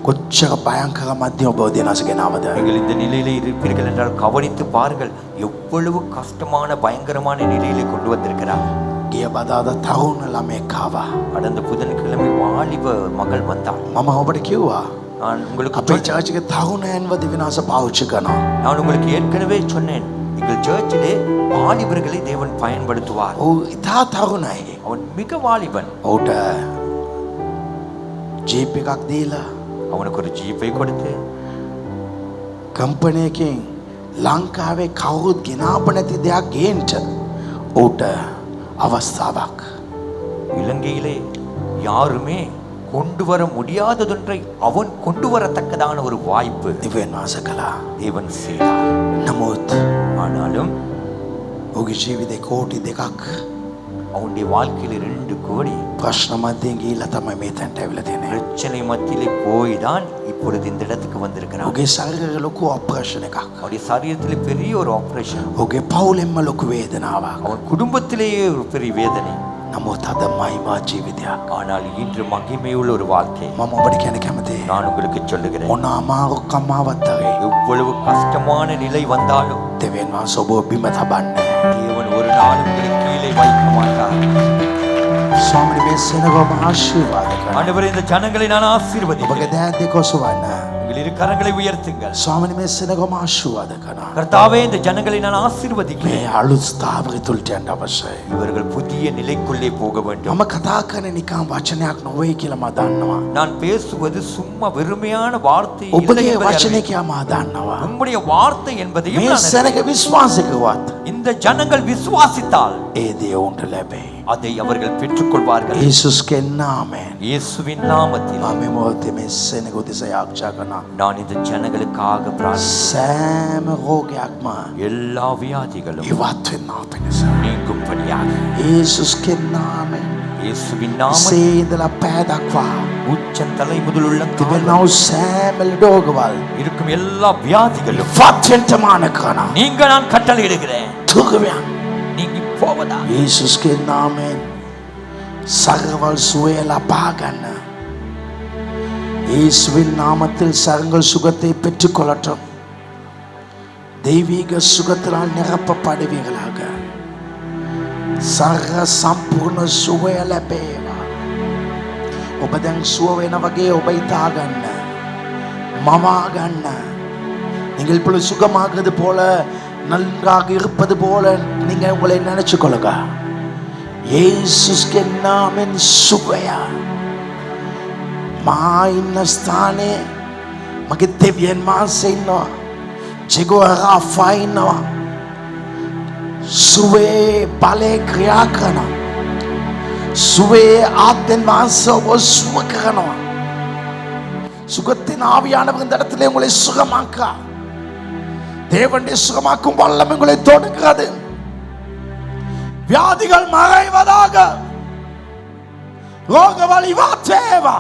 S7: කොච්චර භයංකර මැදේ ඔබ දෙනසගෙනවද.
S6: நீங்கள் இந்த நிலையிலே இருப்பீர்கள் என்றால் கவனித்து பாருங்கள், எவ்வளவு கஷ்டமான பயங்கரமான நிலையிலே கொண்டு வந்திருக்கிறார்.
S7: ගිය බදාද තරුණ ළමෙක් ආවා.
S6: கடந்த புதன்கிழமை வாலிப மகள் வந்தாள்.
S7: මම ඔබට කිව්වා
S6: நான் உங்களுக்கு
S7: අපේ චර්ච් එකේ තරුණයන්ව දෙවිනාස පාවිච්චි කරනවා.
S6: நான் உங்களுக்கு ஏற்கனவே சொன்னேன், எங்கள் சர்ச்சிலே வாலிபர்களை தேவன் பயன்படுத்துவார்.
S7: ඔව් ඉතා තරුණයි.
S6: அவன் மிக வாலிபன்.
S7: ඔහුට ජීප් එකක් දීලා
S6: அவனுக்கு ஒரு ஜீப்பை கொடுத்து
S7: කම්පැනි එකෙන් ලංකාවේ කවුරුත් ගෙනාප නැති දෙයක් ගේන්න ඔහුට අවස්ථාවක්.
S6: இலங்கையிலே யாருமே கொண்டு வர முடியாததொன்றை அவன் கொண்டு வரத்தக்கதான ஒரு வாய்ப்பு
S7: දෙවියන් වහන්සේ කළා.
S6: தேவன் செய்தார்.
S7: නමුත්
S6: ஆனாலும்
S7: ඔහුගේ ජීවිතේ කෝටි දෙකක්
S6: அவனுடைய வாழ்க்கையில 2 கோடி
S7: ප්‍රශ්න මැදෙන් ගිහිල්ලා තමයි මේ තැනට ඇවිල්ලා තියෙන්නේ.
S6: பிரச்சனை மத்தியிலே போய் தான் இப்பொழுது இந்த இடத்துக்கு வந்திருக்கிறான்.
S7: ඔහුගේ ශරීරයේ ලොකු ඔපරේෂන් එකක්.
S6: அவனுடைய சரீரத்திலே பெரிய ஒரு ஆபரேஷன்.
S7: ඔහුගේ පවුලෙන්ම ලොකු වේදනාවක්.
S6: அவன் குடும்பத்திலேயே ஒரு பெரிய வேதனை.
S7: නමුත් අද මහිමා ජීවිතයක්.
S6: ஆனால் இன்று மகிமையுள்ள ஒரு வாழ்க்கை.
S7: මම ඔබට කියන්න කැමතියි.
S6: நான் உங்களுக்கு சொல்லுகிறேன்,
S7: මොන අමාරුකම් ආවත්
S6: எவ்வளவு கஷ்டமான நிலை வந்தாலும்
S7: දෙවියන් වහන්සේ ඔබ බිම තබන්නේ.
S6: தேவன் ஒரு நாளும் உங்களை கீழே வைக்க மாட்டார்.
S7: ස්වාමීනි මේ සෙනග ඔබ ආශිර්වාද කරන්න.
S6: ஆண்டவரே, இந்த ஜனங்களை நான் ஆசீர்வதிக்கிறேன்.
S7: ඔබගේ දෑත් දෙක ඔසවන්න.
S6: உங்கள் உங்கள் இரு கரங்களை உயர்த்துங்கள்.
S7: ස්වාමිනේ මේ සෙනගම ආශිර්වාද කරනවා.
S6: கர்த்தாவே, இந்த ஜனங்களை நான் ஆசீர்வதிக்கிறேன்.
S7: මේ අලුත් ස්ථාවරය තුලට යන්න අවශ්‍යයි.
S6: இவர்கள் புதிய நிலைக்குள்ளே போக வேண்டும்.
S7: මම කතා කරන්නේ නිකන් වචනයක් නොවේ කියලා මම දන්නවා.
S6: நான் பேசுவது சும்மா வெறுமையான வார்த்தை இல்லை
S7: ඔබගේ
S6: என்பதை
S7: වචනේ
S6: அறிவேன்.
S7: කියලා මම දන්නවා.
S6: உம்முடைய வார்த்தை என்பதையும்
S7: මේ
S6: நான் அறிவேன்.
S7: සෙනග විශ්වාස කරුවත්
S6: இந்த ஜனங்கள் விசுவாசித்தால்
S7: ඒ දේ උන්ට ලැබේ.
S6: அதை அவர்கள் பெற்றுக்கொள்வார்கள்.
S7: යේසුස්ගේ නාමයෙන්
S6: இயேசுவின் நாமத்தில்
S7: මම මේ මොහොතේ මේ සෙනග උදෙසා යාච්ඡා කරනවා.
S6: நான் இந்த ஜனங்களுக்காக பிரார்த்திக்கிறேன்.
S7: සෑම රෝගයක්ම
S6: எல்லா வியாதிகளும்
S7: ඉවත් වෙනවා පිණිස.
S6: நீங்கும்படியாக
S7: යේසුස්ගේ නාමයෙන්
S6: இயேசுவின் நாமத்தில்
S7: සේදලා පෑ දක්වා
S6: உச்சந்தலை முதல் உள்ள
S7: තිබෙනා වූ සෑම ලෝකවල
S6: இருக்கும் எல்லா வியாதிகளும்
S7: ඉවත් වෙන්න මාන කරනවා.
S6: நீங்க நான் கட்டளையிடுகிறேன்.
S7: දුකයන්
S6: நீங்கி போவதா
S7: යේසුස්ගේ නාමයෙන් සර්වවල් සුවය ලබා ගන්න. இயேசுவின் நாமத்தில் சகங்கள் சுகத்தை பெற்றுக்கொள்ளட்டும். தெய்வீக சுகத்தினால் நிரப்பப்படுவீர்களாக. සර්ව සම්පූර්ණ සුවය ලැබේවා. ඔබ දැන් සුව වෙන වගේ ඔබ හිතා ගන්න. මවා ගන්න. நீங்கள் இப்பொழுது சுகமாகிறது போல நன்றாக இருப்பது போல நீங்கள் உங்களை நினைச்சு கொள்ளுங்க. இயேசுஸ்கே நாமෙන් සුවය මා ඉන්න ස්ථානයේ මගේ දෙවියන් වහන්සේ ඉන්නවා. ජෙගෝවා රාෆා ඉන්නවා. සුවේ බලේ ක්‍රියා කරනවා. සුවේ ආත්මෙන් වහන්සේ ඔබ සුව කරනවා. சுகத்தின் ஆவியானவர் இந்த இடத்திலே உங்களை சுகமாக்கா. தேவனுடைய சுகமாக்கும் வல்லமை உங்களை தொடுக்கிறது. வியாதிகள் மறைவதாக. ரோகவலி வாத்தேவா.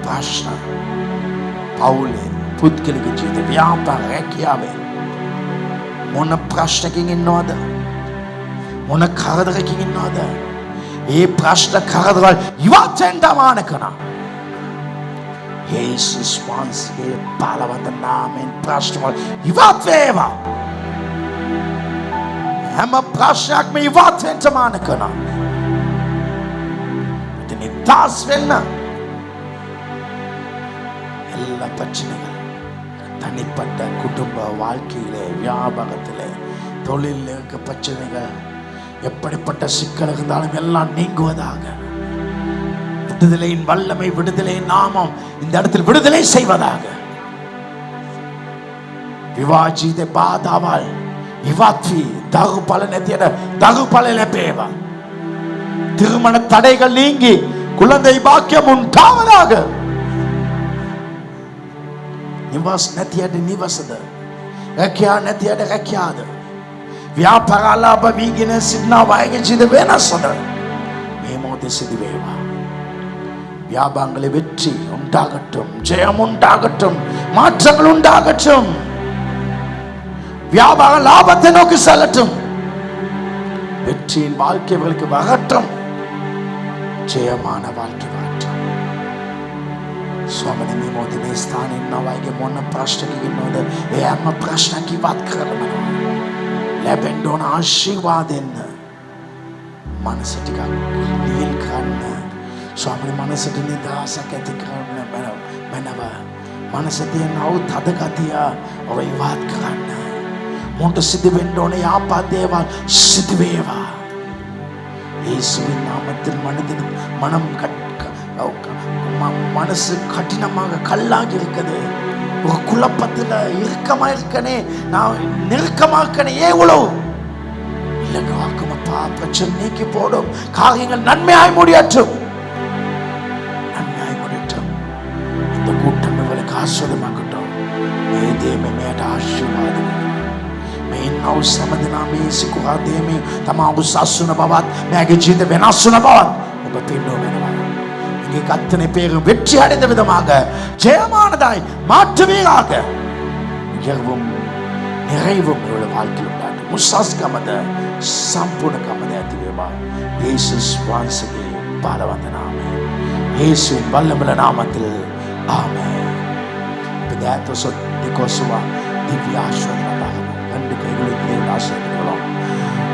S7: ප්‍රශ්න පවුලේ පුද්ගලික ජීවිත ව්‍යාපාර රැකියාවේ මොන ප්‍රශ්නකින් ඉන්නවද? මොන කරදරකින් ඉන්නවද? ඒ ප්‍රශ්න කරදරවල් ඉවත් වෙන්න මාන කරනවා. යේසුස් වහන්සේගේ බලවත් නාමයෙන් ප්‍රශ්නවල ඉවත් වේවා. හැම ප්‍රශ්නයක්ම ඉවත් වෙන්න මාන කරනවා. ඉතින් නිදාස් වෙන්න எல்லா பிரச்சனைகள் தனிப்பட்ட குடும்ப வாழ்க்கையிலே வியாபாரத்திலே தொழிலில் இருக்க பிரச்சனைகள் எப்படிப்பட்ட சிக்கல் இருந்தாலும் எல்லாம் நீங்குவதாக. விடுதலையின் வல்லமை விடுதலையின் நாமம் இந்த இடத்தில் விடுதலை செய்வதாக. விவாஜித பாதாவால் இவாத்வி தகு பலனத்திய தகு பலன பேவா. திருமண தடைகள் நீங்கி குழந்தை பாக்கியம் உண்டாவதாக. නිවස් නැතියට නිවසද, රැකියා නැතියට රැකියාද, ව්‍යාපාරාලාභ වීගෙන සිටිනා අයගේ ජීවිත වෙනස්ද මේ මොහොතේ සිදු වේවා. வியாபாரங்களை வெற்றி உண்டாகட்டும், ஜெயம் உண்டாகட்டும், மாற்றங்கள் உண்டாகட்டும். வியாபார லாபத்தை நோக்கி செல்லட்டும். வெற்றியின் வாழ்க்கைகளுக்கு வரட்டும். ஜெயமான வாழ்க்கை வரட்டும். ස්වාමීනි මේ මොහොතේ මේ ස්ථානයේ ඉන්නවා වගේ මොන ප්‍රශ්නකින් ඉන්නවද? ඒ හැම ප්‍රශ්නක් ඉවත් කරනවා. ලැබෙන්න ඕන ආශිර්වාදෙන්න මනස ටිකක් නිල් කරන්න. ස්වාමීනි මනසට නිදහසක් ඇති කරන්න මනව. මනස තියෙන අවුත් හද ගතිය ඔබ ඉවත් කරන්න. මොන්ට සිද්ධ වෙන්න ඕන යාපත් දේවල් සිදු වේවා. இயேசுவின் நாமத்தில் மனம் மனசு கடினமாக கல்லாகி இருக்குது. ஒரு குழப்பத்தில் இறுக்கமா இருக்கனே, நான் நெருக்கமா இருக்கனே, ஏன் இவ்வளவு இல்லைங்க வாக்குமப்பா பிரச்சனை நீக்கி போடும். காரியங்கள் நன்மையாய் முடியட்டும், நன்மையாய் முடியட்டும். இந்த கூட்டம் இவளுக்கு ஆஸ்வதமாக்கட்டும். ஏதேமே மேட ஆசீர்வாதம் මෙන්නව සමදනාමේ සිකුහාදේමේ තමා උසස්සුන බවත් මෑගේ ජීවිත වෙනස් වුණ බවත් ඔබ පින්නෝ වෙනවා. இங்கே கத்தனை பேரும் வெற்றி அடைந்த விதமாக ஜெயமானதாய் மாற்றுவீராக. உயர்வும் நிறைவும் உங்களுடைய வாழ்க்கையில் உண்டாகும். முசாஸ்கமத சம்பூர்ணகமத அதிவேவா. இயேசுஸ் வான்சகே பாலவந்த நாமே இயேசுவின் வல்லமுள்ள நாமத்தில் ஆமென். பிதாத்த சொத்தி கோசுவா திவ்ய ஆசீர்வாதம் ரெண்டு கைகளில் தேவன் ஆசீர்வதிக்கலாம்.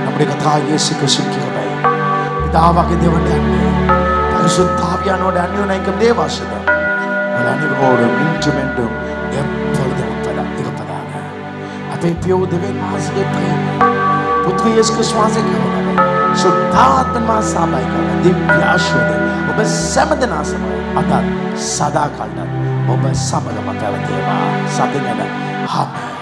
S7: நம்முடைய கர்த்தராகிய இயேசு கிறிஸ்துவின் கிருபை, பிதாவாகிய தேவனுடைய அன்பு, பரிசுத்தாவியானோட அந்யோன்யம் தேவாசுதம் அனைவரோடும் இன்றும் என்றும் எப்பொழுதும் இருப்பதாக. අපේ පියෝ දෙවියන් වහන්සේගේ ප්‍රේම පුත්‍ර යේසුස් ක්‍රිස්තුස් වහන්සේ කරන සුද්ධාත්ම මාසාමයි කරන දිව්‍ය ආශිර්වාද ඔබ සෑම සමය අතත් සදා කාලට ඔබ සමගම පැවතේවා. සතිනේද ආමේන්.